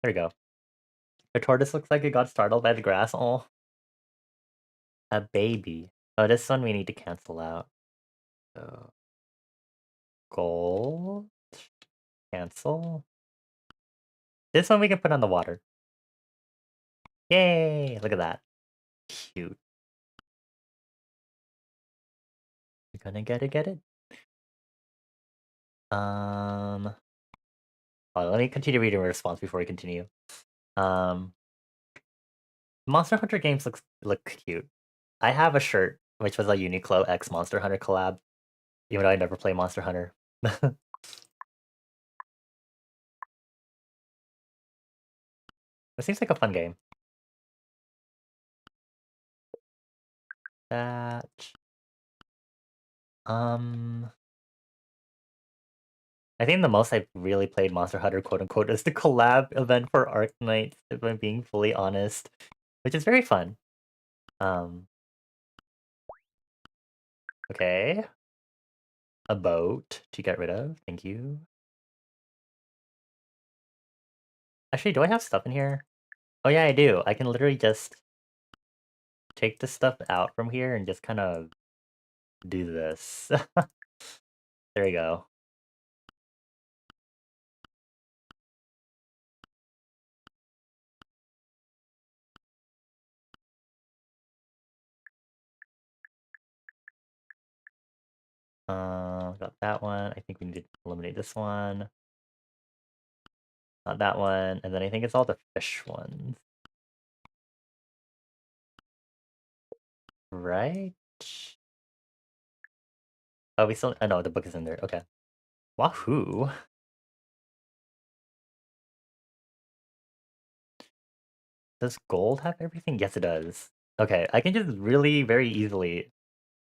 we go. The tortoise looks like it got startled by the grass. Oh, a baby. Oh, this one we need to cancel out. So, gold. Cancel. This one we can put on the water. Yay! Look at that. Cute. You're gonna get it? Oh, let me continue reading a response before we continue. Monster Hunter games look cute. I have a shirt which was a Uniqlo X Monster Hunter collab, even though I never play Monster Hunter. It seems like a fun game. That I think the most I've really played Monster Hunter quote unquote is the collab event for Arknights, if I'm being fully honest. Which is very fun. Okay. A boat to get rid of. Thank you. Actually, do I have stuff in here? Oh yeah, I do. I can literally just take the stuff out from here and just kind of do this. There we go. Got that one. I think we need to eliminate this one. Not that one. And then I think it's all the fish ones. Right? Oh, we still... Oh, no, the book is in there. Okay. Wahoo! Does gold have everything? Yes, it does. Okay, I can just really, very easily...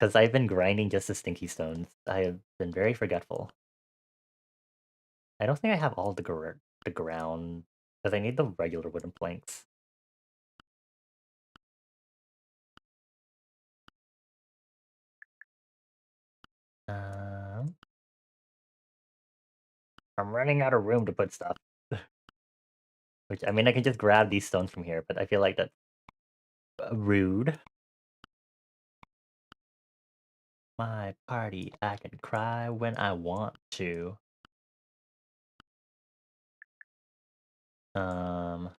Because I've been grinding just the stinky stones. I have been very forgetful. I don't think I have all the ground... Because I need the regular wooden planks. I'm running out of room to put stuff. Which, I mean, I can just grab these stones from here, but I feel like that's rude. My party, I can cry when I want to. Oh,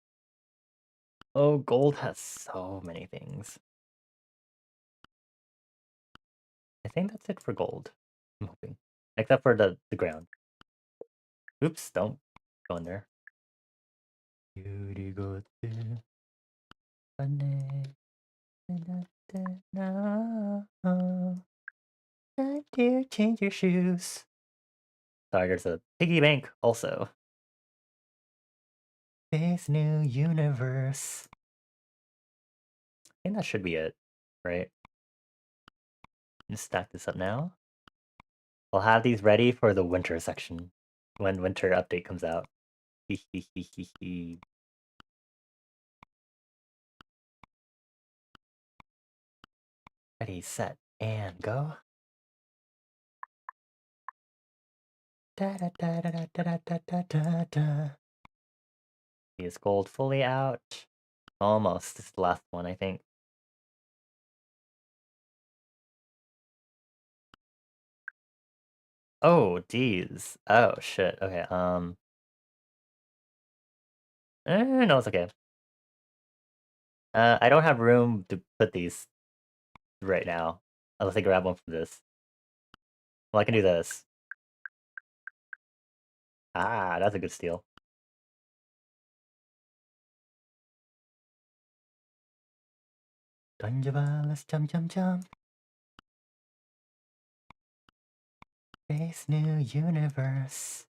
gold has so many things. I think that's it for gold. I'm hoping. Except for the ground. Oops, don't go in there. Dear, change your shoes. Sorry, there's a piggy bank also. This new universe. I think that should be it, right? Just stack this up now. I'll have these ready for the winter section when winter update comes out. Ready, set, and go. Da da da da da da da da da da. Is gold fully out? Almost. This is the last one, I think. Oh, geez. Oh, shit. Okay, no, it's okay. I don't have room to put these right now. Unless I grab one from this. Well, I can do this. Ah, that's a good steal. Dungeon, jump, jump, jump. Face new universe.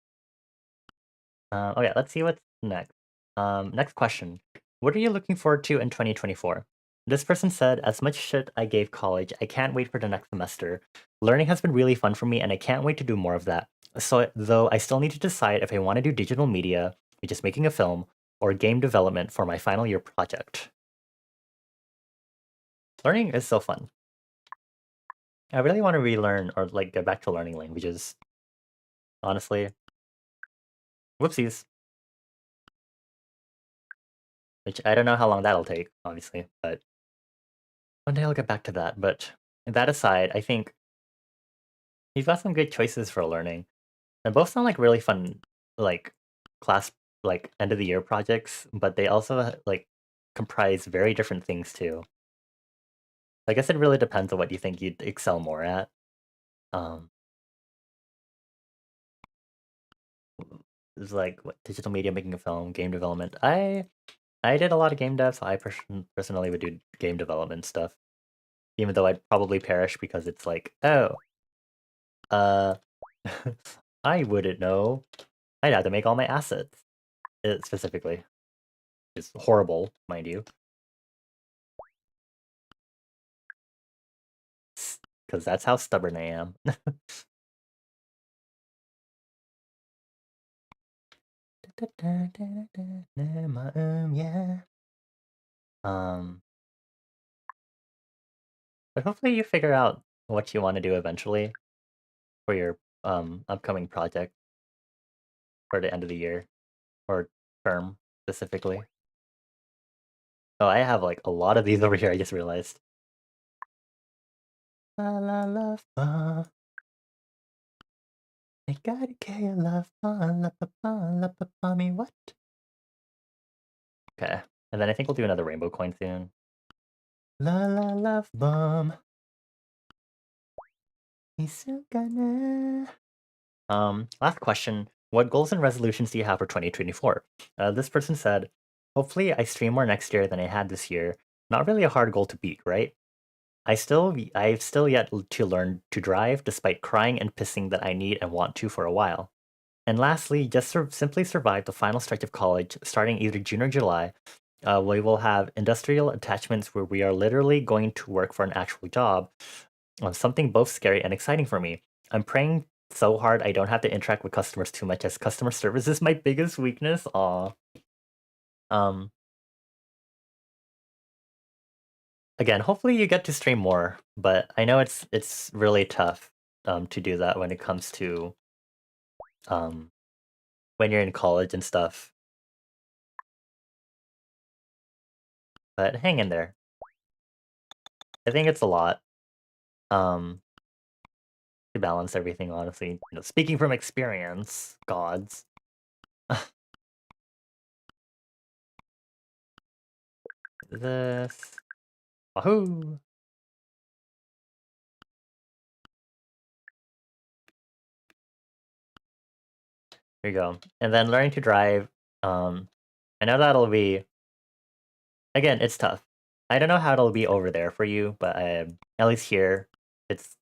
Okay, let's see what's next. Next question. What are you looking forward to in 2024? This person said, as much shit I gave college, I can't wait for the next semester. Learning has been really fun for me, and I can't wait to do more of that. So, though I still need to decide if I want to do digital media, which is making a film, or game development for my final year project. Learning is so fun. I really want to relearn or like get back to learning languages. Honestly, whoopsies. Which I don't know how long that'll take, obviously, but one day I'll get back to that. But that aside, I think you've got some good choices for learning, and both sound like really fun, like class, like end of the year projects. But they also like comprise very different things too. I guess it really depends on what you think you'd excel more at. Um, it's like what, digital media, making a film, game development. I did a lot of game dev, so I personally would do game development stuff, even though I'd probably perish because it's like, oh, uh, I wouldn't know. I'd have to make all my assets specifically. It's horrible, mind you, because that's how stubborn I am. Yeah. Um, but hopefully you figure out what you want to do eventually for your upcoming project for the end of the year or term specifically. Oh, I have like a lot of these over here. I just realized. La la la fa. I gotta care love la pa pa me what? Okay, and then I think we'll do another rainbow coin soon. La la love bomb. Last question. What goals and resolutions do you have for 2024? This person said, hopefully I stream more next year than I had this year. Not really a hard goal to beat, right? I've still yet to learn to drive despite crying and pissing that I need and want to for a while. And lastly, just simply survive the final stretch of college starting either June or July. We will have industrial attachments where we are literally going to work for an actual job, something both scary and exciting for me. I'm praying so hard I don't have to interact with customers too much, as customer service is my biggest weakness. Aw. Um, again, hopefully you get to stream more, but I know it's really tough to do that when it comes to um when you're in college and stuff. But hang in there. I think it's a lot. Um, to balance everything, honestly. Speaking from experience, gods. This. Wahoo! Here you go. And then learning to drive. I know that'll be again. It's tough. I don't know how it'll be over there for you, but at least here, it's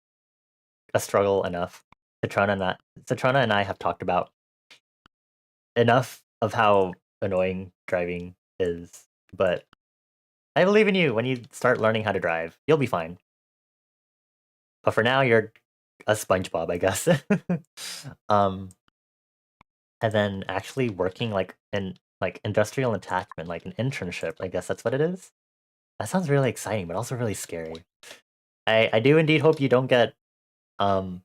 a struggle enough. Citrona and I have talked about enough of how annoying driving is, but I believe in you. When you start learning how to drive, you'll be fine. But for now, you're a SpongeBob, I guess. um, and then actually working like in like industrial attachment, like an internship. I guess that's what it is. That sounds really exciting, but also really scary. I do indeed hope you don't get um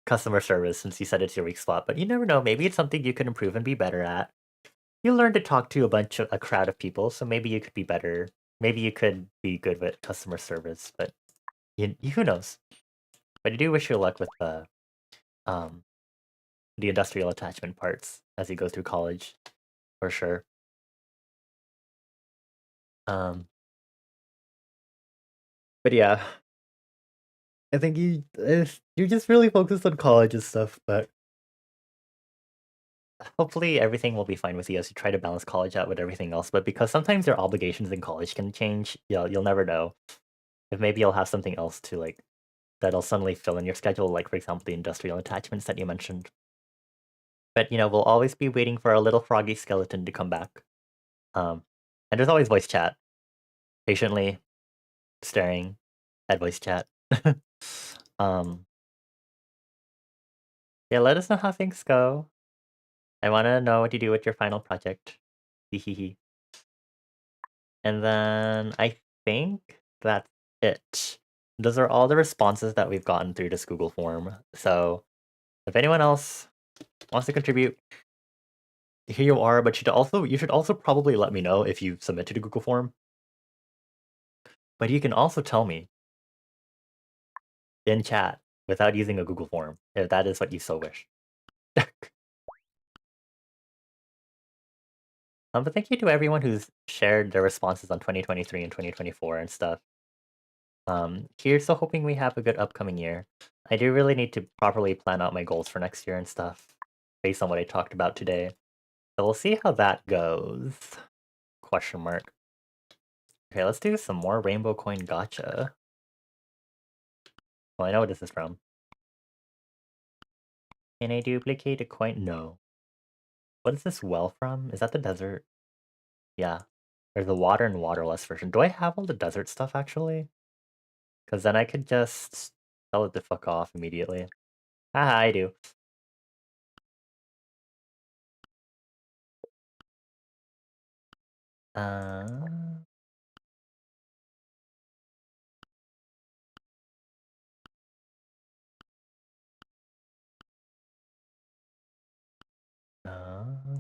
customer service since you said it's your weak spot. But you never know. Maybe it's something you could improve and be better at. You learn to talk to a crowd of people, so maybe you could be better. Maybe you could be good with customer service, but who knows? But I do wish you luck with um the industrial attachment parts as you go through college, for sure. Um, but yeah, I think you just really focused on college and stuff. But hopefully everything will be fine with you as you try to balance college out with everything else. But because sometimes your obligations in college can change, you'll never know. If maybe you'll have something else to like that'll suddenly fill in your schedule, like for example the industrial attachments that you mentioned. But we'll always be waiting for our little froggy skeleton to come back. And there's always voice chat. Patiently staring at voice chat. um, yeah, let us know how things go. I want to know what you do with your final project. Hehehe. And then I think that's it. Those are all the responses that we've gotten through this Google form. So if anyone else wants to contribute, here you are. But you should also probably let me know if you submit to the Google form. But you can also tell me in chat without using a Google form if that is what you so wish. But thank you to everyone who's shared their responses on 2023 and 2024 and stuff. Here's to hoping we have a good upcoming year. I do really need to properly plan out my goals for next year and stuff, based on what I talked about today. So we'll see how that goes. Question mark. Okay, let's do some more rainbow coin gacha. Well, I know what this is from. Can I duplicate a coin? No. What is this well from? Is that the desert? Yeah. There's the water and waterless version. Do I have all the desert stuff actually? Because then I could just tell it to fuck off immediately. Haha, I do. Uh... Uh...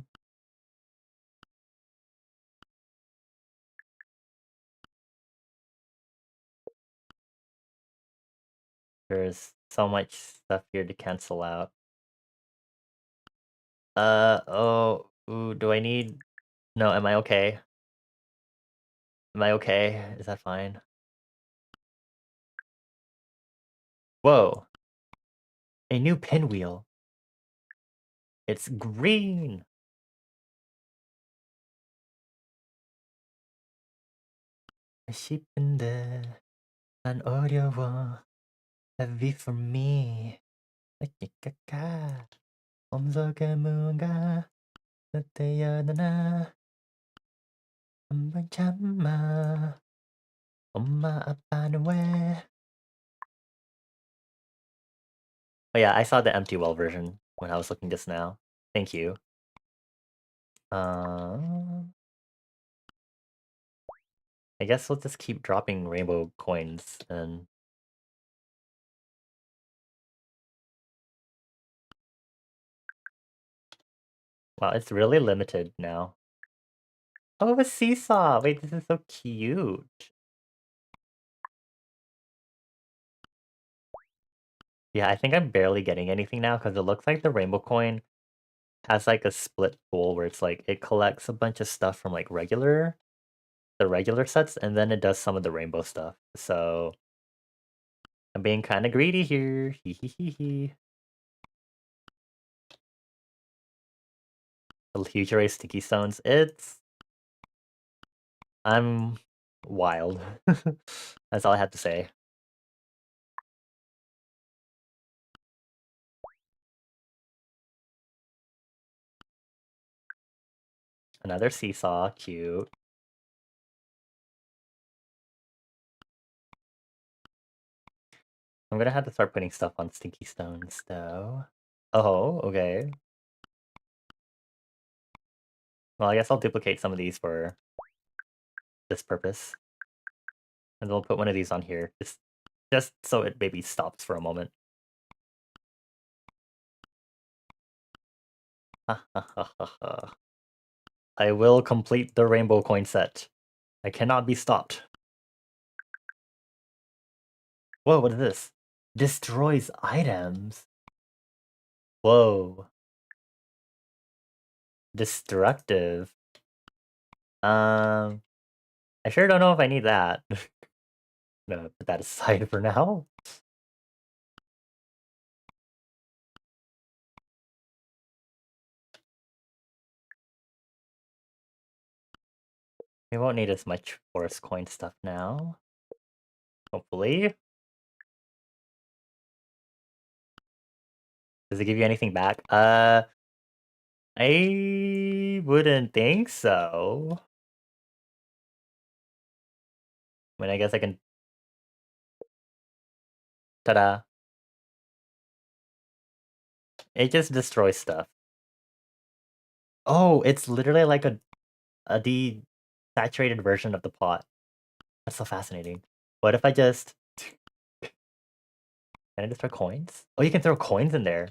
There's so much stuff here to cancel out. Oh, ooh, do I need... No, am I okay? Am I okay? Is that fine? Whoa! A new pinwheel! It's green! 싶은데 난 어려워. Heavy for me. 까까. 몸속에 뭔가 뜨뜻해야 한번 참아. 엄마 아빠는 왜? Oh yeah, I saw the empty well version when I was looking just now. Thank you. I guess we'll just keep dropping rainbow coins and... Wow, it's really limited now. Oh, a seesaw! Wait, this is so cute. Yeah, I think I'm barely getting anything now because it looks like the rainbow coin has like a split pool where it's like it collects a bunch of stuff from like the regular sets and then it does some of the rainbow stuff. So I'm being kind of greedy here. Hee hee hee hee. The huge array sticky stones. I'm wild. That's all I have to say. Another seesaw, cute. I'm gonna have to start putting stuff on sticky stones though. Oh, okay. Well, I guess I'll duplicate some of these for this purpose. And then we'll put one of these on here, just so it maybe stops for a moment. I will complete the rainbow coin set. I cannot be stopped. Whoa, what is this? Destroys items. Whoa. Destructive. I sure don't know if I need that. No, put that aside for now. We won't need as much forest coin stuff now. Hopefully. Does it give you anything back? I wouldn't think so. I mean, I guess I can... Ta-da. It just destroys stuff. Oh, it's literally like a desaturated version of the pot. That's so fascinating. What if I just... Can I just throw coins? Oh, you can throw coins in there.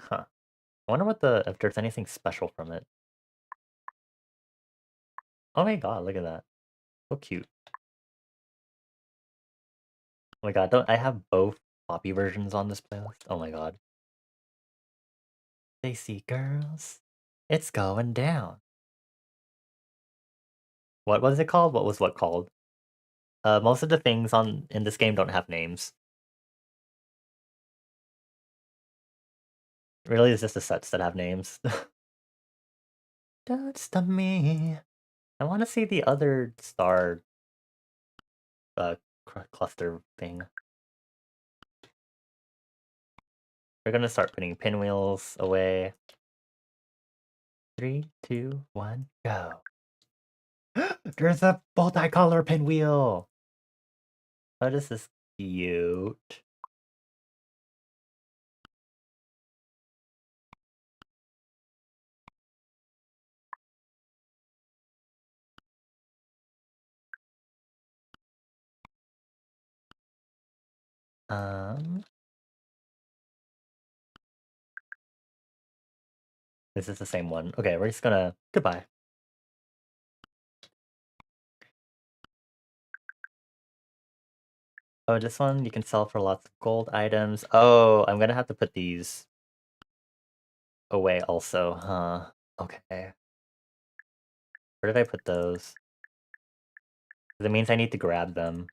Huh. I wonder if there's anything special from it. Oh my god, look at that. So cute. Oh my god, don't I have both Poppy versions on this playlist? Oh my god. They see girls. It's going down. What was it called? What called? Most of the things in this game don't have names. Really, it's just the sets that have names. Don't stop me. I want to see the other star cluster thing. We're gonna start putting pinwheels away. 3, 2, 1, go. There's a multicolor pinwheel. Oh, this is cute. This is the same one. Okay, we're just gonna... Goodbye. Oh, this one you can sell for lots of gold items. Oh, I'm gonna have to put these away also, huh? Okay. Where did I put those? 'Cause it means I need to grab them.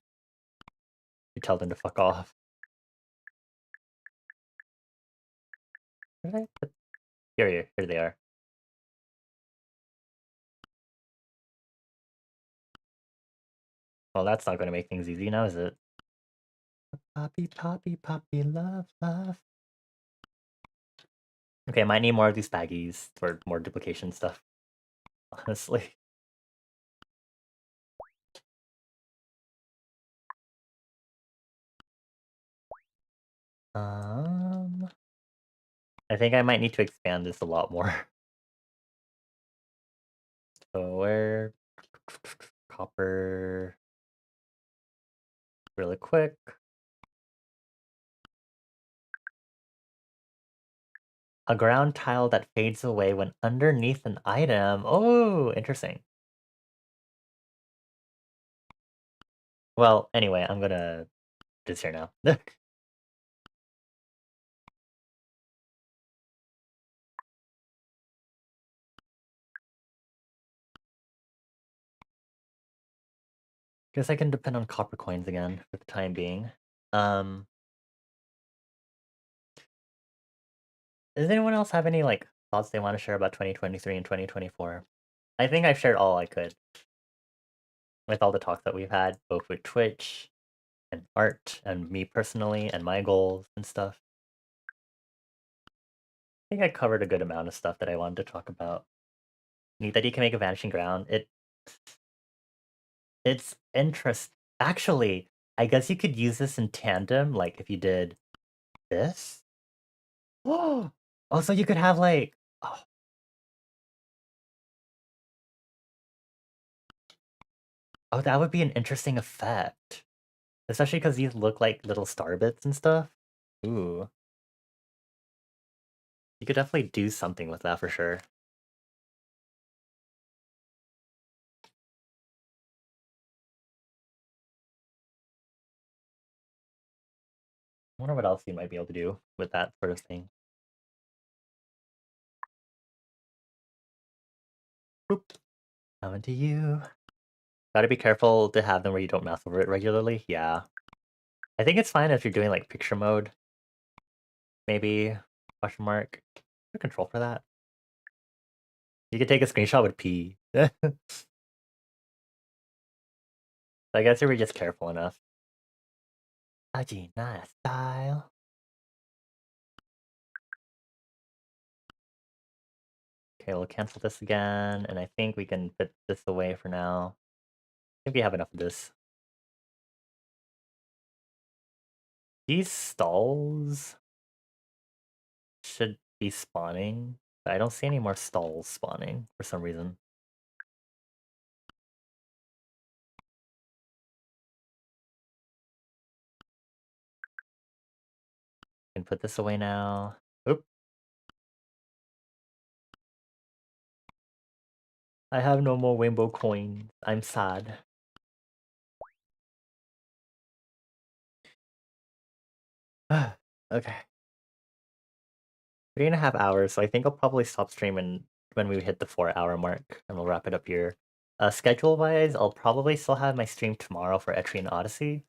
You tell them to fuck off. Where did I put... Here they are. Well, that's not gonna make things easy now, is it? Poppy, poppy, poppy, love, love. Okay, I might need more of these baggies for more duplication stuff. Honestly. I think I might need to expand this a lot more. So where... Copper... Really quick. A ground tile that fades away when underneath an item. Oh, interesting. Well, anyway, I'm gonna just here now. Guess I can depend on copper coins again for the time being. Does anyone else have any like thoughts they want to share about 2023 and 2024? I think I've shared all I could with all the talks that we've had, both with Twitch and art and me personally and my goals and stuff. I think I covered a good amount of stuff that I wanted to talk about. Neat that you can make a vanishing ground. It's interest. Actually, I guess you could use this in tandem, like if you did this. Oh, also you could have like, oh, that would be an interesting effect, especially because these look like little star bits and stuff. Ooh, you could definitely do something with that for sure. I wonder what else you might be able to do with that sort of thing. Boop. Coming to you. Gotta be careful to have them where you don't mess over it regularly. Yeah. I think it's fine if you're doing like picture mode. Maybe question mark. Control for that. You could take a screenshot with P. I guess if we're just careful enough. Ajina style. Okay, we'll cancel this again, and I think we can put this away for now. I think we have enough of this. These stalls should be spawning, but I don't see any more stalls spawning for some reason. Can put this away now. Oop. I have no more rainbow coins. I'm sad. Okay. 3.5 hours, so I think I'll probably stop streaming when we hit the 4-hour mark, and we'll wrap it up here. Schedule-wise, I'll probably still have my stream tomorrow for Etrian Odyssey.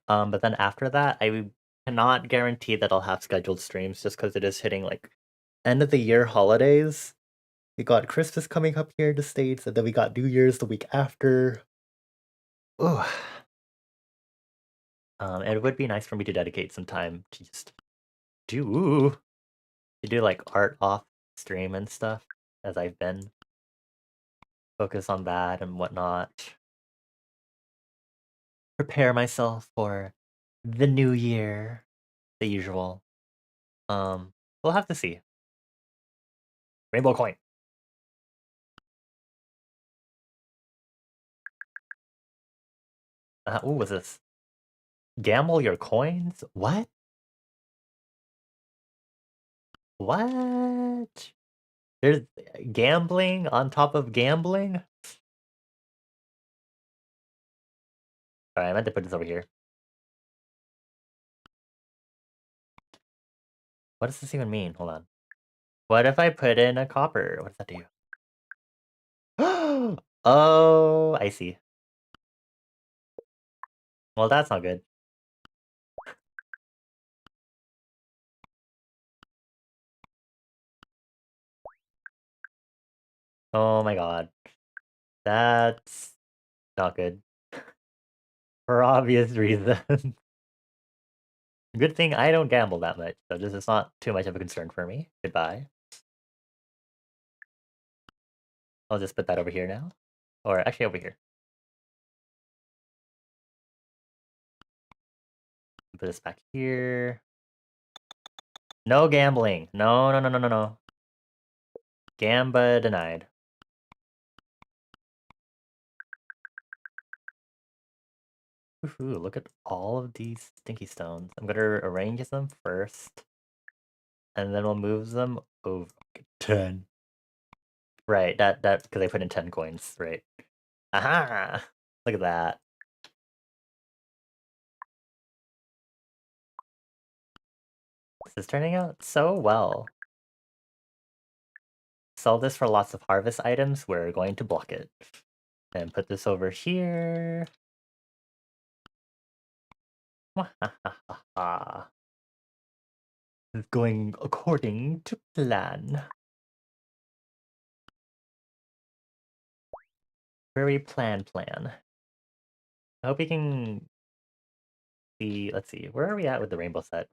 But then after that, I cannot guarantee that I'll have scheduled streams just because it is hitting like end of the year holidays. We got Christmas coming up here in the States, and then we got New Year's the week after. Ooh. It would be nice for me to dedicate some time to just do like art off stream and stuff, as I've been. Focus on that and whatnot. Prepare myself for the new year, the usual. We'll have to see. Rainbow coin. Ooh, what's this? Gamble your coins? What? What? There's gambling on top of gambling? Sorry, I meant to put this over here. What does this even mean? Hold on. What if I put in a copper? What does that do? Oh, I see. Well, that's not good. Oh my god. That's not good. For obvious reasons. Good thing I don't gamble that much, so this is not too much of a concern for me. Goodbye. I'll just put that over here now. Or actually over here. Put this back here. No gambling. No, no, no, no, no, no. Gamba denied. Ooh, look at all of these stinky stones. I'm gonna arrange them first. And then we'll move them over 10. Right, that because I put in 10 coins, right. Aha! Look at that. This is turning out so well. Sell this for lots of harvest items, we're going to block it. And put this over here. It's going according to plan. Very plan. I hope we can see, let's see, where are we at with the rainbow set?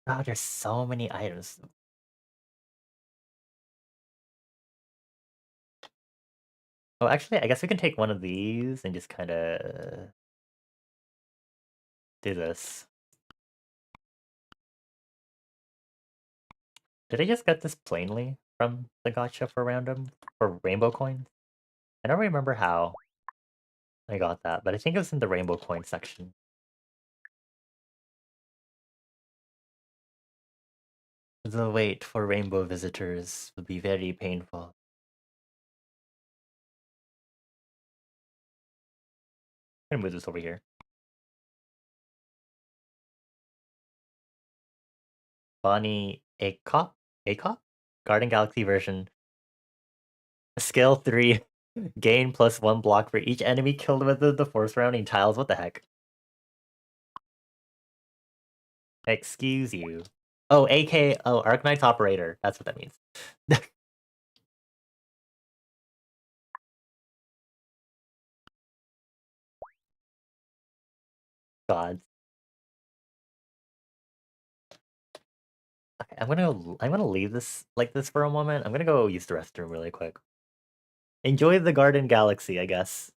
Oh, there's so many items. Oh, actually, I guess we can take one of these and just kind of do this. Did I just get this plainly from the gacha for random for rainbow coins? I don't remember how I got that, but I think it was in the rainbow coin section. The wait for rainbow visitors will be very painful. I'm gonna move this over here. Bonnie Acop? Garden Galaxy version. Skill 3. Gain +1 block for each enemy killed within the force surrounding tiles. What the heck? Excuse you. Oh, AK. Oh, Arknight's operator. That's what that means. God. Okay, I'm gonna leave this like this for a moment. I'm gonna go use the restroom really quick. Enjoy the Garden Galaxy, I guess.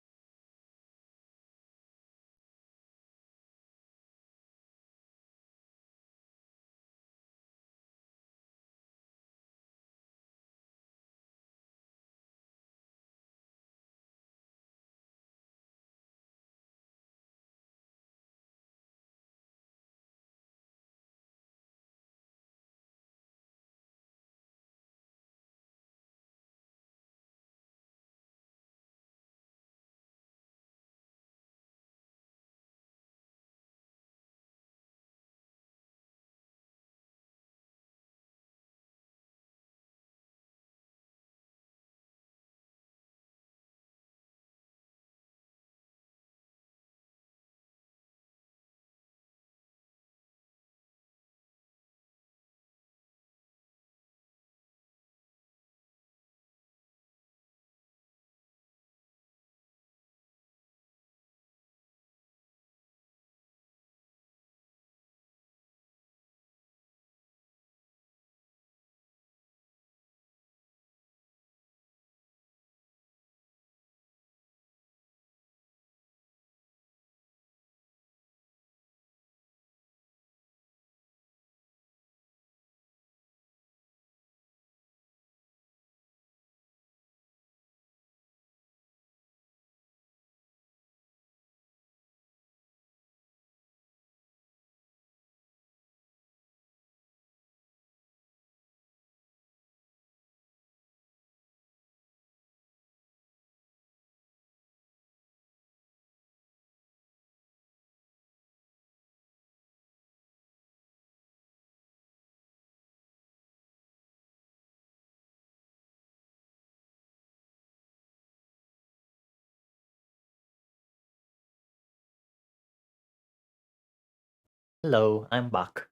Hello, I'm back. Are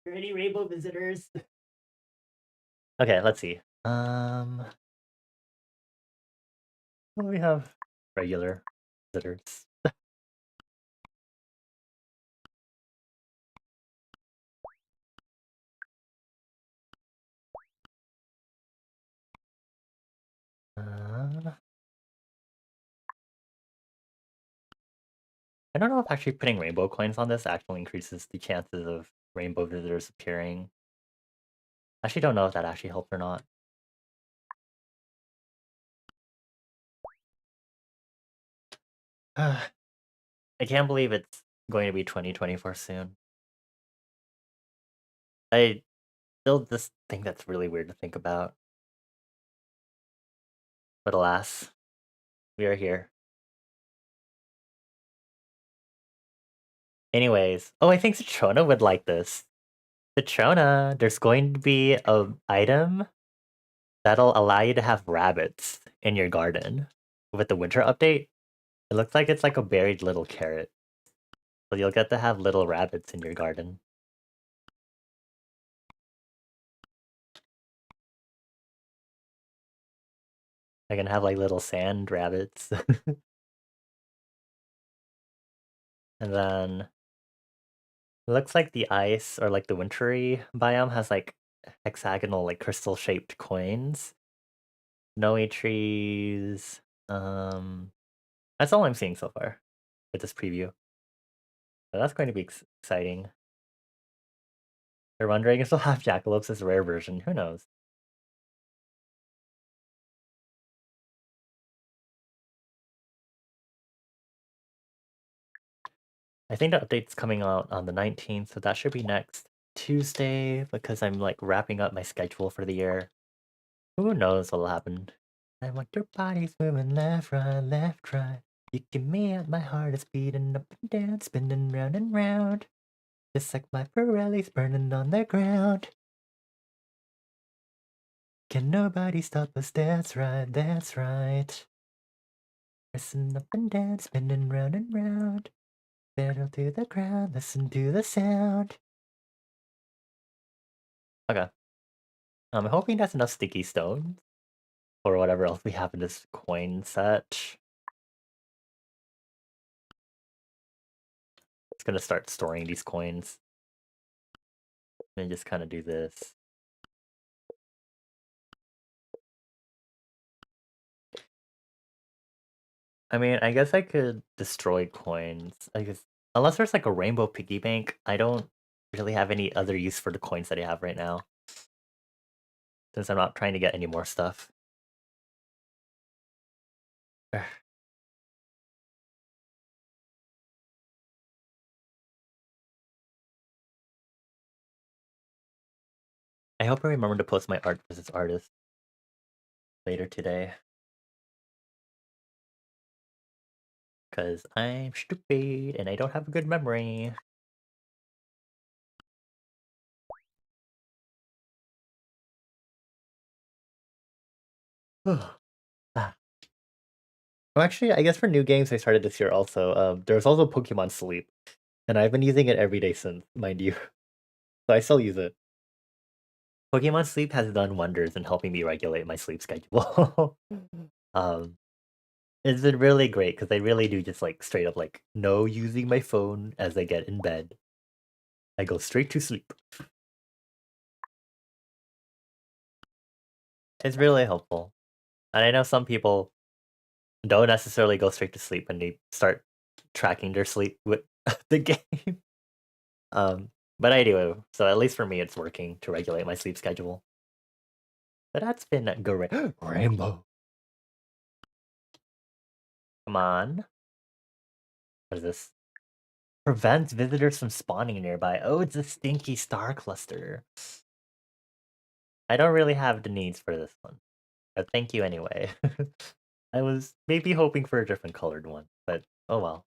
there any rainbow visitors? Okay, let's see. We have regular visitors. I don't know if actually putting rainbow coins on this actually increases the chances of rainbow visitors appearing. I actually don't know if that actually helps or not. I can't believe it's going to be 2024 soon. I still just think that's really weird to think about. But alas, we are here. Anyways, oh, I think Citrona would like this. Citrona, there's going to be a item that'll allow you to have rabbits in your garden with the winter update. It looks like it's like a buried little carrot. So you'll get to have little rabbits in your garden. I can have like little sand rabbits. And then it looks like the ice or like the wintry biome has like hexagonal like crystal shaped coins. Snowy trees. That's all I'm seeing so far with this preview. So that's going to be exciting. They're wondering if they'll have Jackalopes as a rare version. Who knows? I think the update's coming out on the 19th, so that should be next Tuesday because I'm like wrapping up my schedule for the year. Who knows what'll happen? I want your body's moving left, right, left, right. You give me out, my heart is beating up and down, spinning round and round. Just like my Pirelli's burning on the ground. Can nobody stop us? That's right, that's right. Pressing up and down, spinning round and round. Fiddle to the ground, listen to the sound. Okay. I'm hoping that's enough sticky stones or whatever else we have in this coin set. It's gonna start storing these coins. And just kind of do this. I mean, I guess I could destroy coins. I guess unless there's like a rainbow piggy bank, I don't really have any other use for the coins that I have right now. Since I'm not trying to get any more stuff. I hope I remember to post my art versus artist later today. Because I'm stupid and I don't have a good memory. Ah. Well, actually, I guess for new games I started this year also, there's also Pokemon Sleep. And I've been using it every day since, mind you. So I still use it. Pokemon Sleep has done wonders in helping me regulate my sleep schedule. um, it's been really great because I really do just like straight up like no using my phone as I get in bed. I go straight to sleep. It's really helpful. And I know some people don't necessarily go straight to sleep and they start tracking their sleep with the game. But anyway, so at least for me, it's working to regulate my sleep schedule. But that's been great. Rainbow. Come on. What is this? Prevents visitors from spawning nearby. Oh, it's a stinky star cluster. I don't really have the needs for this one. But thank you anyway. I was maybe hoping for a different colored one, but oh well.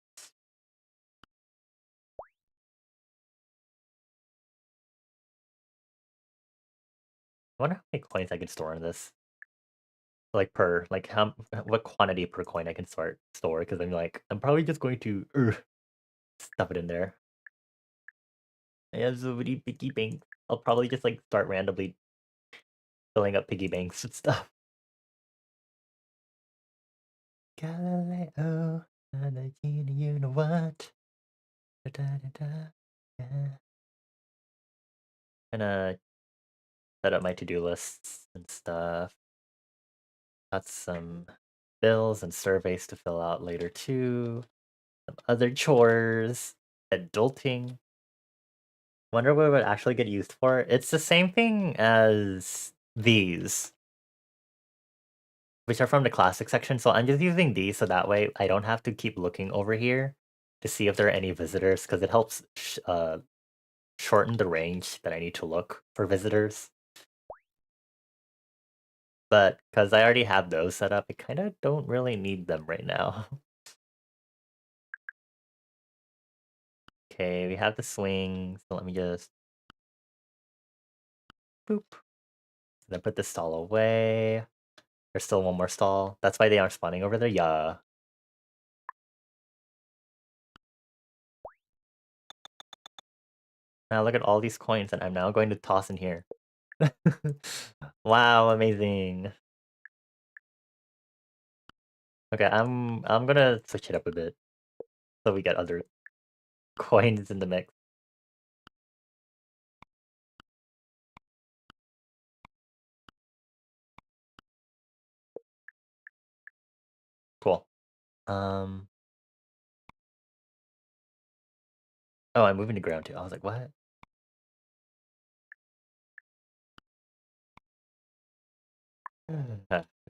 I wonder how many coins I can store in this. Like per like how what quantity per coin I can store because I'm probably just going to stuff it in there. I have so many piggy banks. I'll probably just like start randomly filling up piggy banks and stuff. Galileo, you know what? Da, da, da, da. Yeah. Gonna set up my to-do lists and stuff. Got some bills and surveys to fill out later too. Some other chores. Adulting. Wonder what it would actually get used for. It's the same thing as these, which are from the classic section. So I'm just using these so that way I don't have to keep looking over here to see if there are any visitors because it helps shorten the range that I need to look for visitors. But because I already have those set up, I kind of don't really need them right now. Okay, we have the swing, so let me just boop. Then put the stall away. There's still one more stall. That's why they aren't spawning over there. Yeah. Now look at all these coins that I'm now going to toss in here. Wow, amazing. Okay, I'm gonna switch it up a bit so we get other coins in the mix. Cool. Oh, I'm moving to ground too. I was like, what?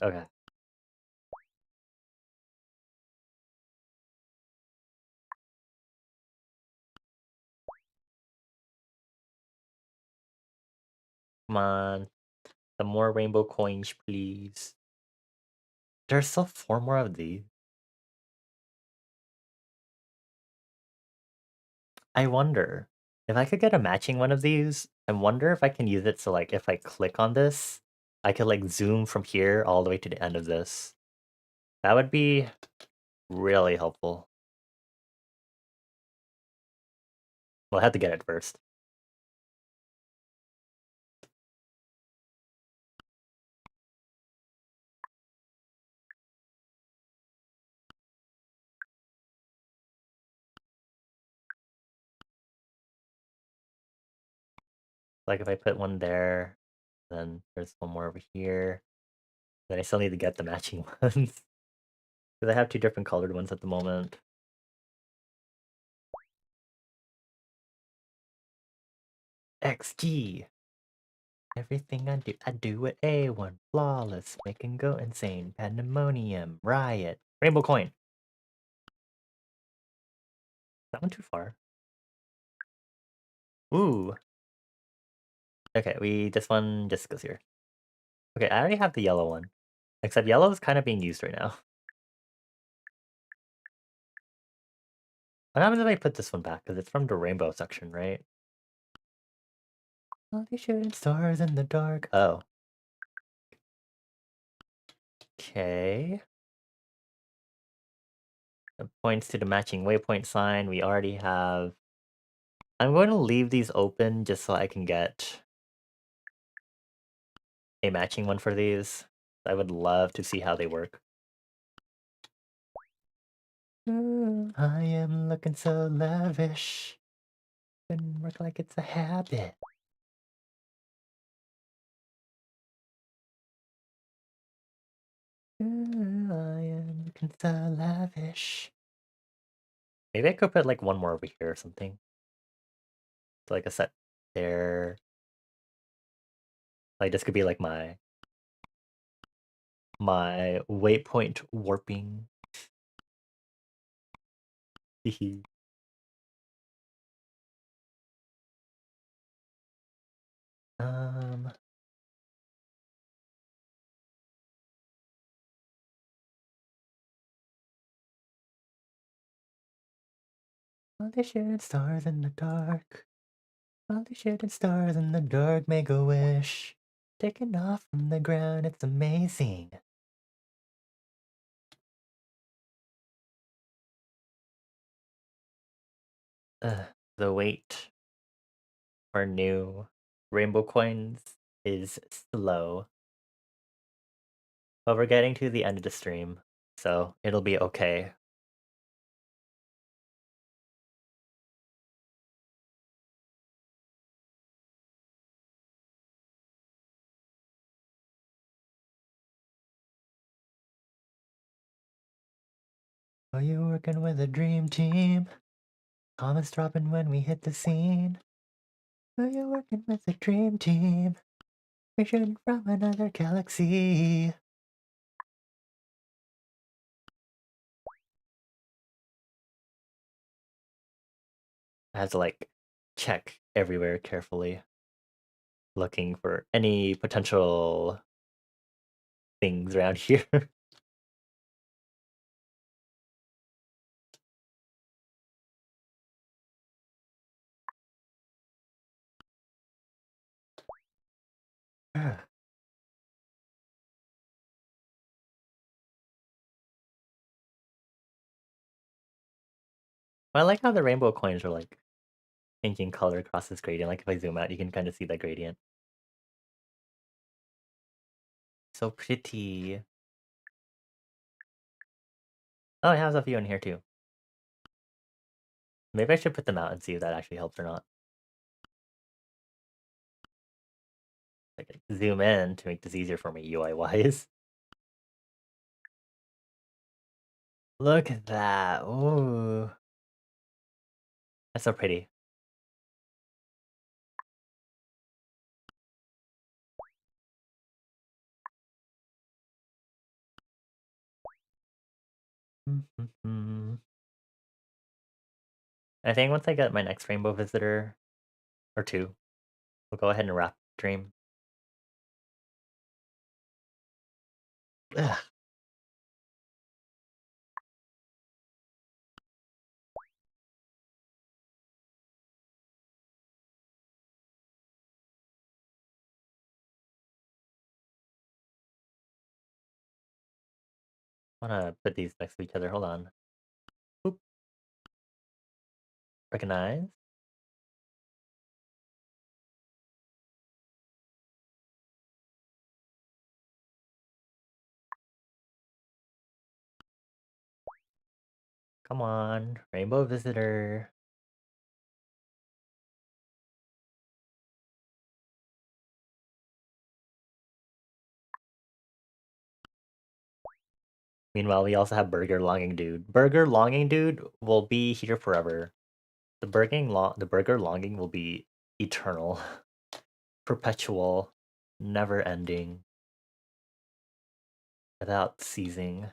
Okay. Come on. Some more rainbow coins, please. There's still 4 more of these. I wonder if I could get a matching one of these. I wonder if I can use it so like if I click on this, I could like zoom from here all the way to the end of this. That would be really helpful. Well, I had to get it first. Like if I put one there, then there's one more over here. Then I still need to get the matching ones. Because I have two different colored ones at the moment. XG! Everything I do with A1. Flawless. Make and go insane. Pandemonium. Riot. Rainbow coin. That one too far. Ooh. Okay, this one just goes here. Okay, I already have the yellow one. Except yellow is kind of being used right now. What happens if I put this one back? Because it's from the rainbow section, right? All these shooting stars in the dark. Oh. Okay. It points to the matching waypoint sign. We already have... I'm going to leave these open just so I can get a matching one for these. I would love to see how they work. I am looking so lavish. Couldn't work like it's a habit. I am looking so lavish. Maybe I could put like one more over here or something. So, like a set there. Like this could be like my waypoint warping. um all the shooting stars in the dark. All the shooting stars in the dark make a wish. Taking off from the ground, it's amazing. The wait for new rainbow coins is slow. But we're getting to the end of the stream, so it'll be okay. Are you working with a dream team? Comments dropping when we hit the scene. Are you working with a dream team? Mission from another galaxy. I have to like check everywhere carefully, looking for any potential things around here. I like how the rainbow coins are like changing color across this gradient. Like if I zoom out, you can kind of see that gradient. So pretty. Oh, it has a few in here too. Maybe I should put them out and see if that actually helps or not. Like zoom in to make this easier for me UI wise. Look at that. Ooh. That's so pretty. I think once I get my next rainbow visitor or two, we'll go ahead and wrap dream. Ugh. I wanna put these next to each other. Hold on. Oop. Recognize. Come on, rainbow visitor. Meanwhile, we also have Burger Longing Dude. Burger Longing Dude will be here forever. The burger longing will be eternal, perpetual, never ending, without ceasing.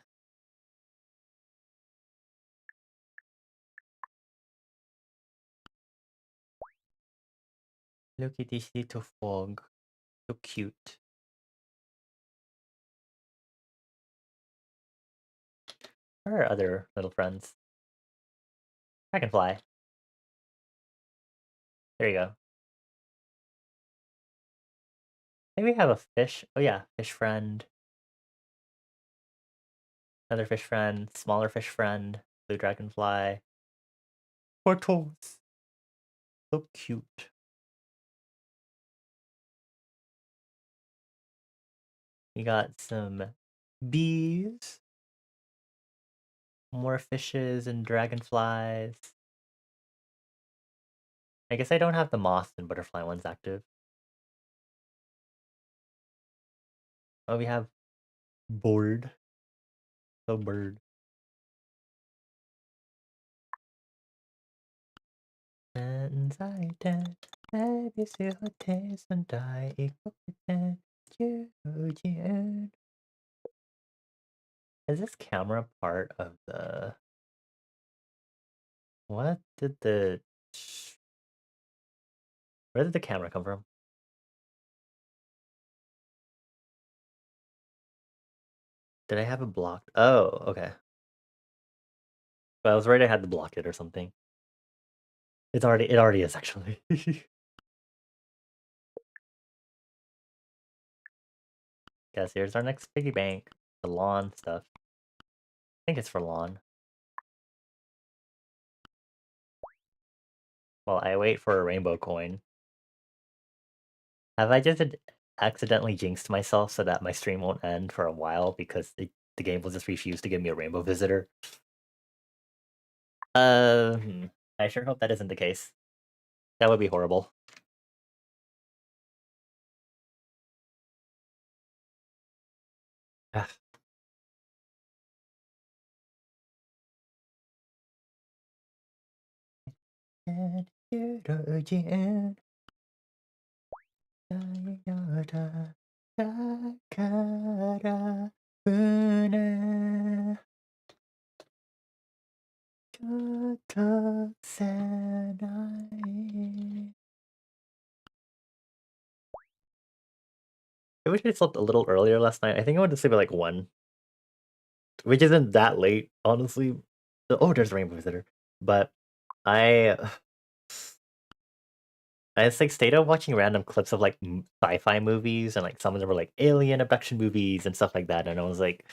Look at this little frog, so cute. Where are other little friends? Dragonfly. There you go. Maybe we have a fish. Oh yeah, fish friend. Another fish friend. Smaller fish friend. Blue dragonfly. Portals. So cute. We got some bees. More fishes and dragonflies. I guess I don't have the moth and butterfly ones active. Oh, we have bird. So bird. Is this camera part of the... What did the... Where did the camera come from? Did I have it blocked? Oh, okay. But I was worried I had to block it or something. It already is actually. Guess here's our next piggy bank. The lawn stuff. I think it's for lawn. While I wait for a rainbow coin. Have I just accidentally jinxed myself so that my stream won't end for a while because the game will just refuse to give me a rainbow visitor? I sure hope that isn't the case. That would be horrible. Ugh. I wish I slept a little earlier last night. I think I went to sleep at like 1. Which isn't that late, honestly. Oh, there's a rainbow visitor. But I just like stayed up watching random clips of like sci-fi movies, and like some of them were like alien abduction movies and stuff like that. And I was like,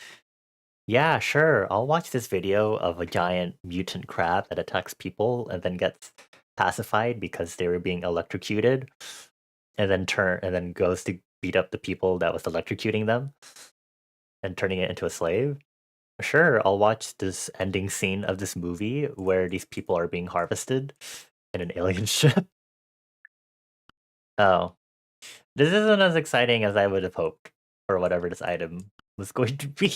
yeah, sure, I'll watch this video of a giant mutant crab that attacks people and then gets pacified because they were being electrocuted, and then goes to beat up the people that was electrocuting them and turning it into a slave. Sure, I'll watch this ending scene of this movie where these people are being harvested in an alien ship. Oh. This isn't as exciting as I would have hoped for whatever this item was going to be.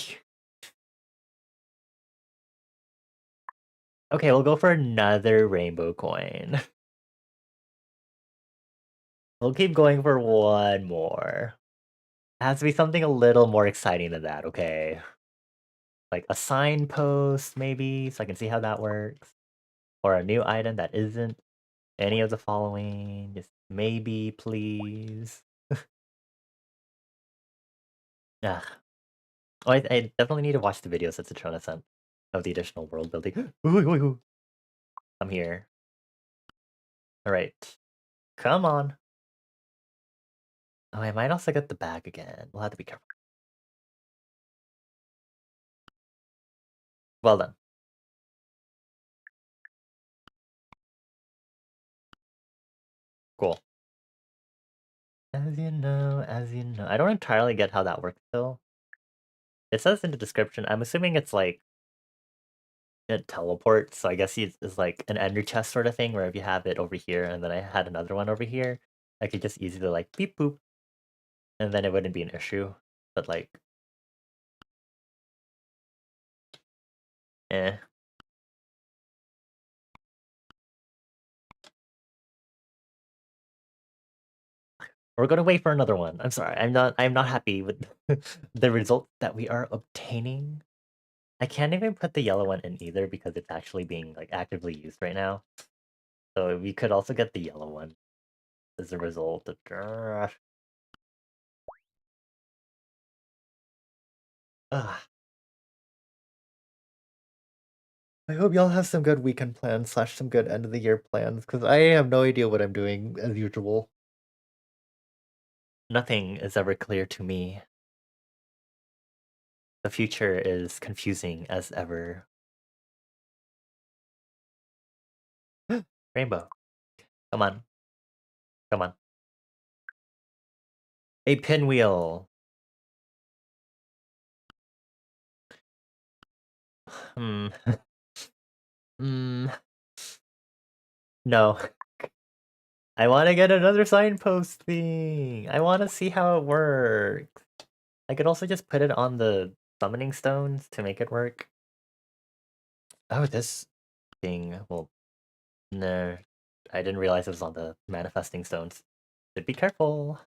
Okay, we'll go for another rainbow coin. We'll keep going for one more. It has to be something a little more exciting than that, okay? Like a signpost, maybe, so I can see how that works. Or a new item that isn't any of the following. Just maybe, please. Ugh. Oh, I definitely need to watch the videos that Citrona sent of the additional world building. Ooh, ooh, ooh. I'm here. Alright. Come on. Oh, I might also get the bag again. We'll have to be careful. Well done. Cool. As you know, as you know. I don't entirely get how that works though. It says in the description, I'm assuming it's like it teleports. So I guess it's like an ender chest sort of thing where if you have it over here and then I had another one over here, I could just easily like beep boop and then it wouldn't be an issue. But like, eh. We're gonna wait for another one. I'm sorry. I'm not happy with the result that we are obtaining. I can't even put the yellow one in either because it's actually being like actively used right now. So we could also get the yellow one as a result of Ugh. I hope y'all have some good weekend plans slash some good end of the year plans because I have no idea what I'm doing as usual. Nothing is ever clear to me. The future is confusing as ever. Rainbow. Come on. Come on. A pinwheel. Hmm. Hmm. No. I want to get another signpost thing. I want to see how it works. I could also just put it on the summoning stones to make it work. Oh, this thing. Well, no. I didn't realize it was on the manifesting stones. Should be careful.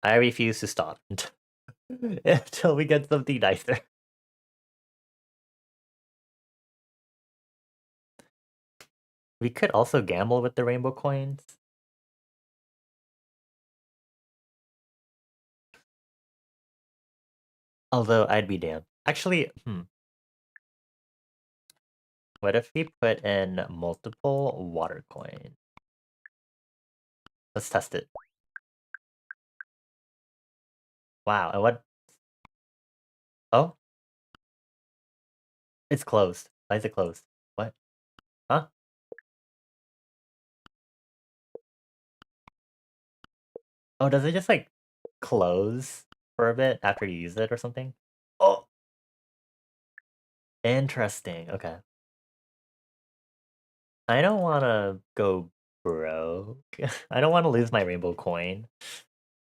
I refuse to stop until we get something nicer. We could also gamble with the rainbow coins. Although I'd be damned. Actually, what if we put in multiple water coins? Let's test it. Wow, and what? Oh, it's closed. Why is it closed? What? Huh? Oh, does it just like close for a bit after you use it or something? Oh, interesting. Okay. I don't want to go broke. I don't want to lose my rainbow coin.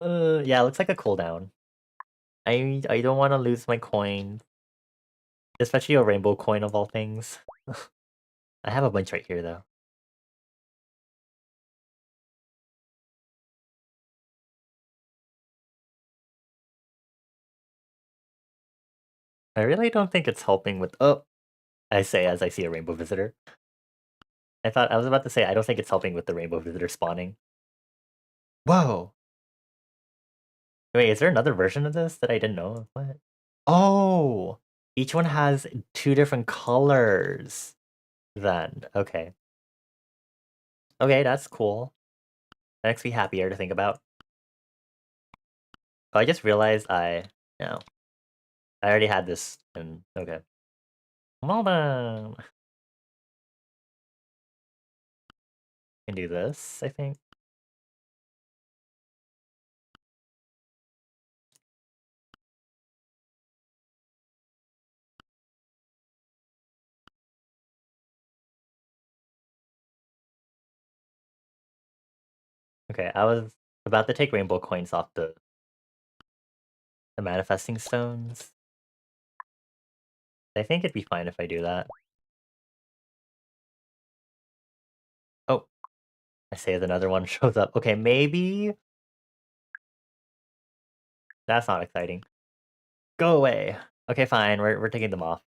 Yeah, it looks like a cooldown. I don't want to lose my coin, especially a rainbow coin of all things. I have a bunch right here though. I really don't think it's helping with. Oh, I say as I see a rainbow visitor. I was about to say I don't think it's helping with the rainbow visitor spawning. Whoa. Wait, is there another version of this that I didn't know of? What? Oh, each one has two different colors. Then okay, okay, that's cool. That makes me happier to think about. Oh, I just realized no, I already had this. And okay, well done. Can do this, I think. Okay, I was about to take rainbow coins off the manifesting stones. I think it'd be fine if I do that. Oh, I say as another one shows up. Okay, maybe that's not exciting. Go away. Okay, fine. We're taking them off.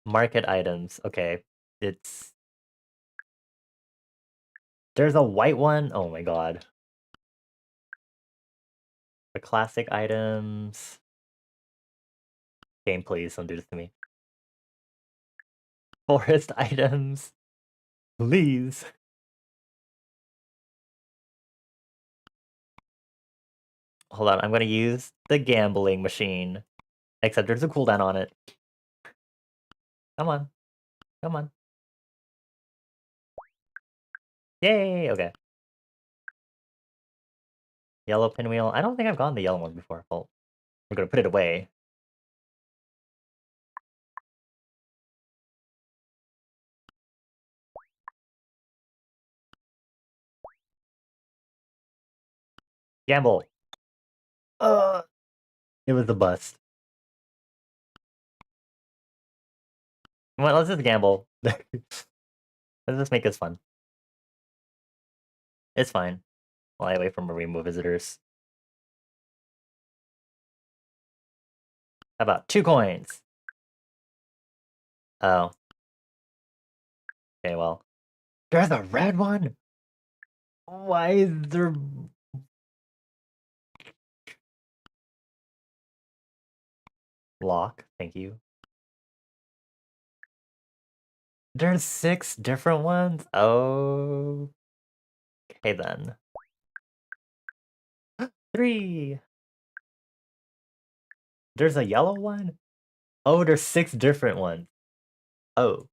Market items. Okay, it's there's a white one. Oh my god. The classic items. Game, please don't do this to me. Forest items. Please. Hold on, I'm gonna use the gambling machine. Except there's a cooldown on it. Come on. Come on. Yay! Okay. Yellow pinwheel. I don't think I've gotten the yellow one before. Well, we're gonna put it away. Gamble. It was a bust. Well, let's just gamble. Let's just make this fun. It's fine. Fly away from rainbow visitors. How about 2 coins? Oh. Okay, well. There's a red one? Why is there... Lock, thank you. There's 6 different ones? Oh. Okay then. 3! There's a yellow one? Oh, there's 6 different ones. Oh.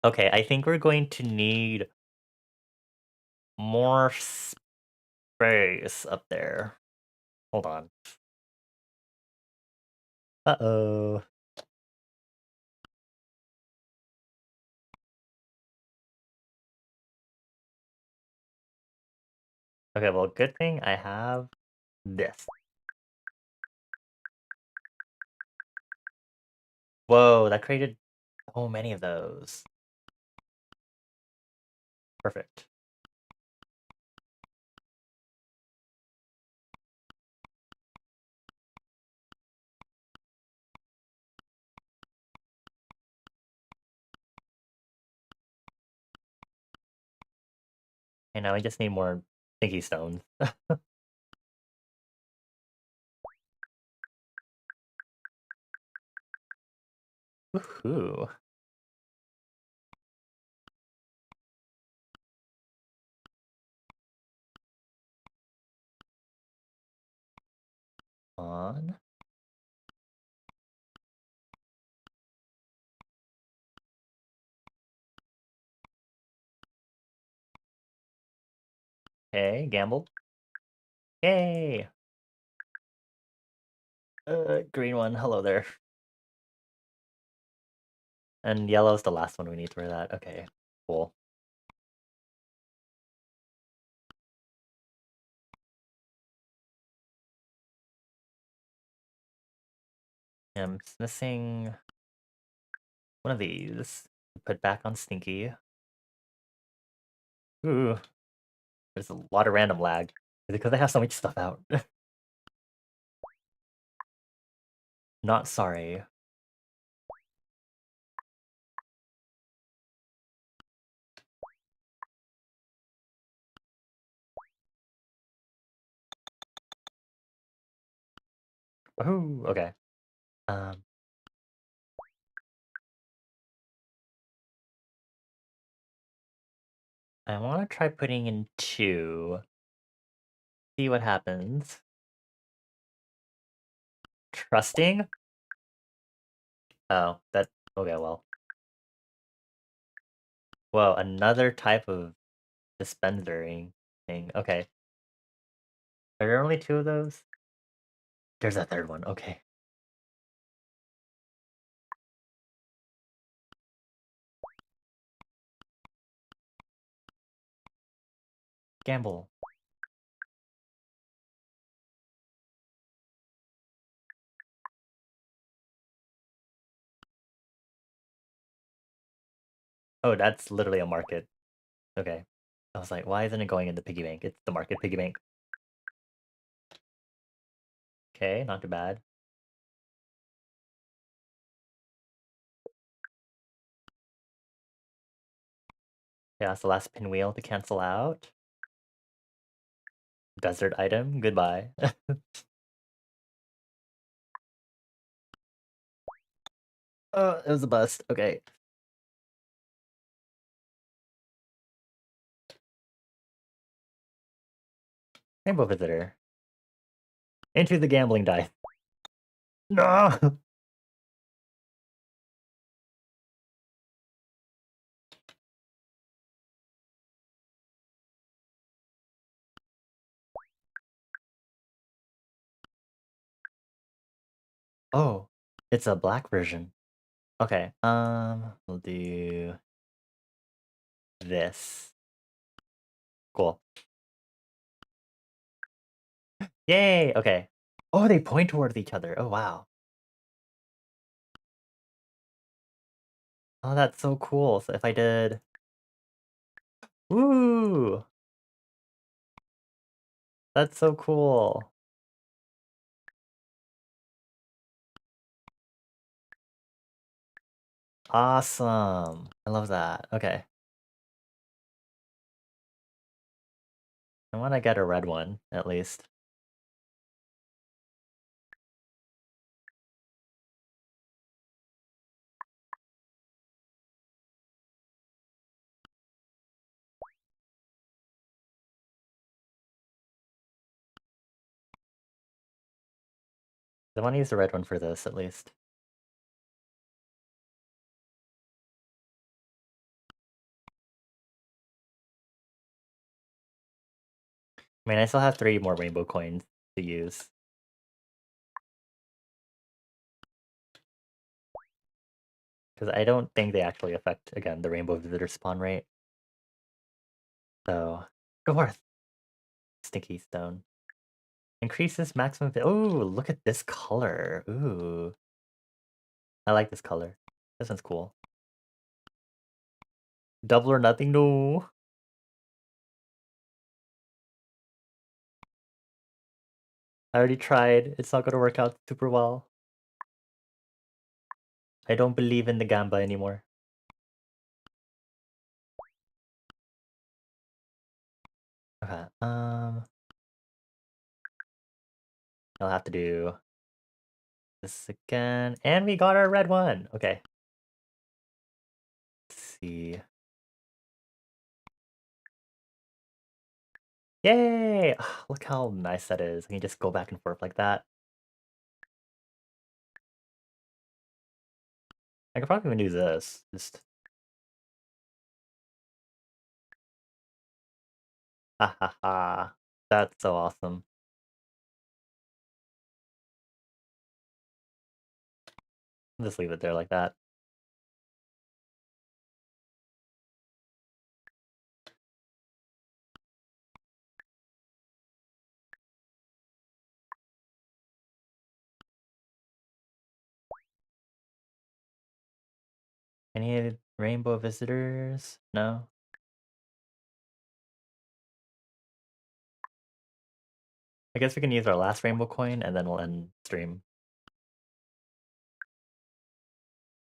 Okay, I think we're going to need more space up there. Hold on. Uh-oh. Okay, well, good thing I have this. Whoa, that created so many of those. Perfect. And now I just need more thinky stones. Woohoo. On. Okay, gamble. Yay! Green one, hello there. And yellow's the last one we need for that. Okay, cool. I'm missing one of these. Put back on Stinky. Ooh, there's a lot of random lag. Is it because I have so much stuff out? Not sorry. Oh, okay. Um, I want to try putting in 2. See what happens. Trusting? Oh, that... Okay, well. Whoa, another type of dispensing thing. Okay. Are there only 2 of those? There's a 3rd one, okay. Gamble. Oh, that's literally a market. Okay. I was like, why isn't it going in the piggy bank? It's the market piggy bank. Okay, not too bad. Yeah, that's the last pinwheel to cancel out. Desert item, goodbye. It was a bust. Okay. Rainbow Visitor. Into the gambling dice. No! Oh, it's a black version. Okay, we'll do this. Cool. Yay! Okay. Oh, they point toward each other. Oh, wow. Oh, that's so cool. So if I did... Ooh! That's so cool. Awesome. I love that. Okay. I want to get a red one, at least. I want to use the red one for this, at least. I mean, I still have 3 more rainbow coins to use. Because I don't think they actually affect, again, the rainbow visitor spawn rate. So, go forth. Sticky stone. Increases maximum... Ooh, look at this color. Ooh. I like this color. This one's cool. Double or nothing? No. I already tried. It's not gonna work out super well. I don't believe in the Gamba anymore. Okay, I'll have to do this again. And we got our red one! Okay. Let's see. Yay! Look how nice that is. I can just go back and forth like that. I could probably even do this. Just... Ha ha ha. That's so awesome. Just leave it there like that. Any rainbow visitors? No? I guess we can use our last rainbow coin and then we'll end stream.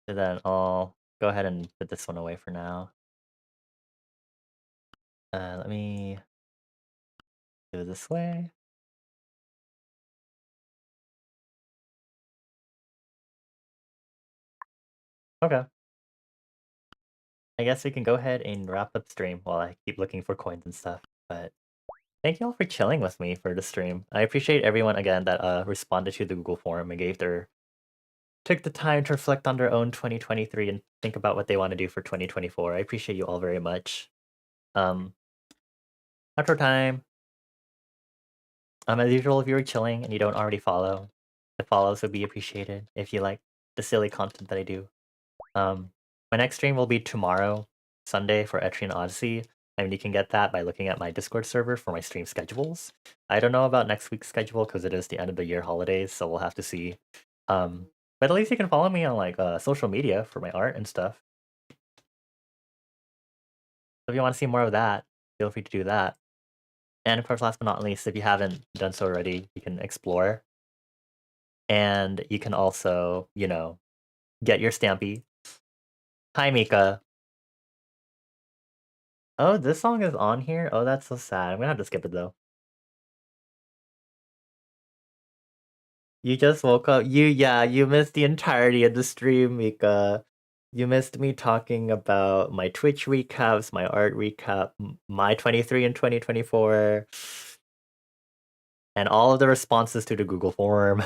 So then I'll go ahead and put this one away for now. Let me do it this way. Okay. I guess we can go ahead and wrap up stream while I keep looking for coins and stuff. But thank you all for chilling with me for the stream. I appreciate everyone again that responded to the Google form and took the time to reflect on their own 2023 and think about what they want to do for 2024. I appreciate you all very much. Outro time. As usual, if you were chilling and you don't already follow, the follows would be appreciated if you like the silly content that I do. My next stream will be tomorrow, Sunday, for Etrian Odyssey, and you can get that by looking at my Discord server for my stream schedules. I don't know about next week's schedule because it is the end of the year holidays, so we'll have to see. But at least you can follow me on like social media for my art and stuff. So if you want to see more of that, feel free to do that. And of course, last but not least, if you haven't done so already, you can explore. And you can also, you know, get your Stampy. Hi, Mika. Oh, this song is on here? Oh, that's so sad. I'm gonna have to skip it though. You just woke up. You missed the entirety of the stream, Mika. You missed me talking about my Twitch recaps, my art recap, my 23 and 2024, and all of the responses to the Google form.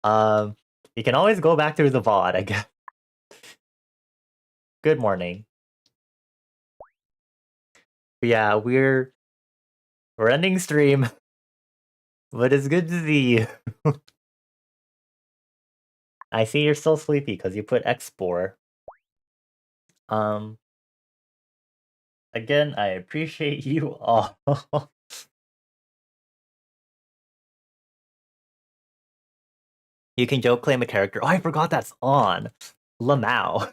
You can always go back through the VOD, I guess. Good morning. Yeah, we're ending stream, but it's good to see you. I see you're still sleepy because you put X4. Again, I appreciate you all. You can joke claim a character. Oh, I forgot that's on. Lamau.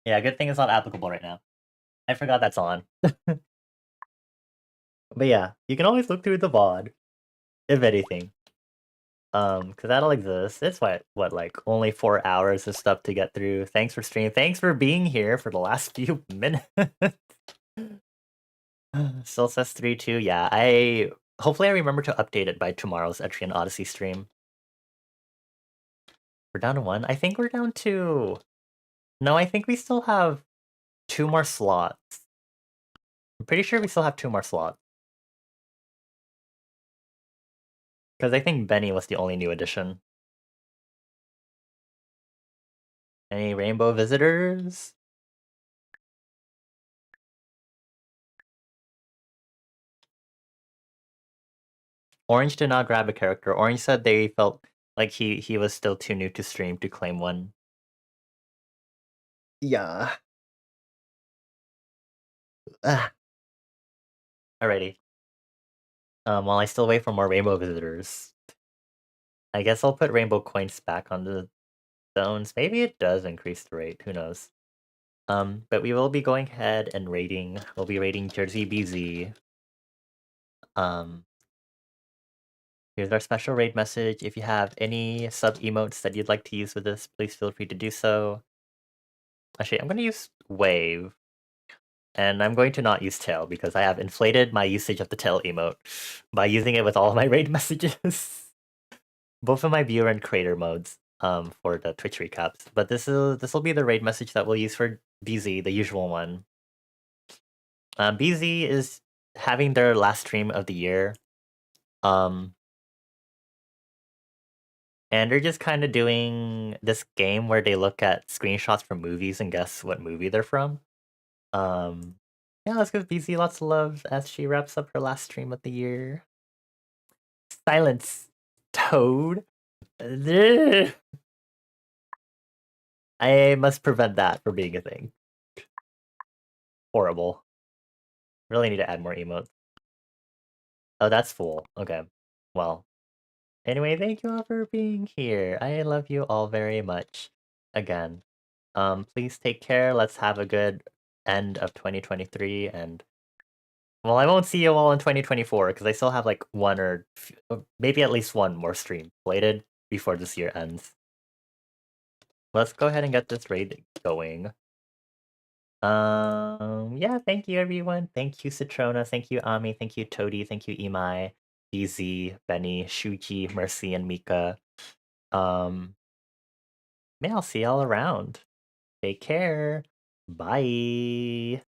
Yeah, good thing it's not applicable right now. I forgot that's on. But yeah, you can always look through the VOD, if anything. Because that'll exist. It's what, like only 4 hours of stuff to get through. Thanks for stream. Thanks for being here for the last few minutes. Still says 3-2. Yeah, hopefully I remember to update it by tomorrow's Etrian Odyssey stream. We're down to 1. I think we're down to. No, I think we still have 2 more slots. I'm pretty sure we still have 2 more slots. Because I think Benny was the only new addition. Any rainbow visitors? Orange did not grab a character. Orange said they felt like he was still too new to stream to claim one. Yeah. Alrighty. While I still wait for more rainbow visitors, I guess I'll put rainbow coins back on the zones. Maybe it does increase the rate. Who knows? But we will be going ahead and raiding. We'll be raiding Jersey BZ. Here's our special raid message. If you have any sub emotes that you'd like to use with this, please feel free to do so. Actually, I'm going to use Wave. And I'm going to not use tail because I have inflated my usage of the tail emote by using it with all of my raid messages. Both of my viewer and creator modes for the Twitch recaps. But this will be the raid message that we'll use for BZ, the usual one. BZ is having their last stream of the year. And they're just kind of doing this game where they look at screenshots from movies and guess what movie they're from. Yeah, let's give BZ lots of love as she wraps up her last stream of the year. Silence, Toad. I must prevent that from being a thing. Horrible. Really need to add more emotes. Oh, that's full. Okay. Well. Anyway, thank you all for being here. I love you all very much. Again. Please take care. Let's have a good end of 2023 and well, I won't see you all in 2024 because I still have like one or maybe at least one more stream slated before this year ends. Let's go ahead and get this raid going. Yeah, thank you everyone. Thank you Citrona, thank you Ami, thank you Toady, thank you Imai, DZ, Benny, Shuji, Mercy, and Mika. Yeah, I'll see y'all around. Take care. Bye.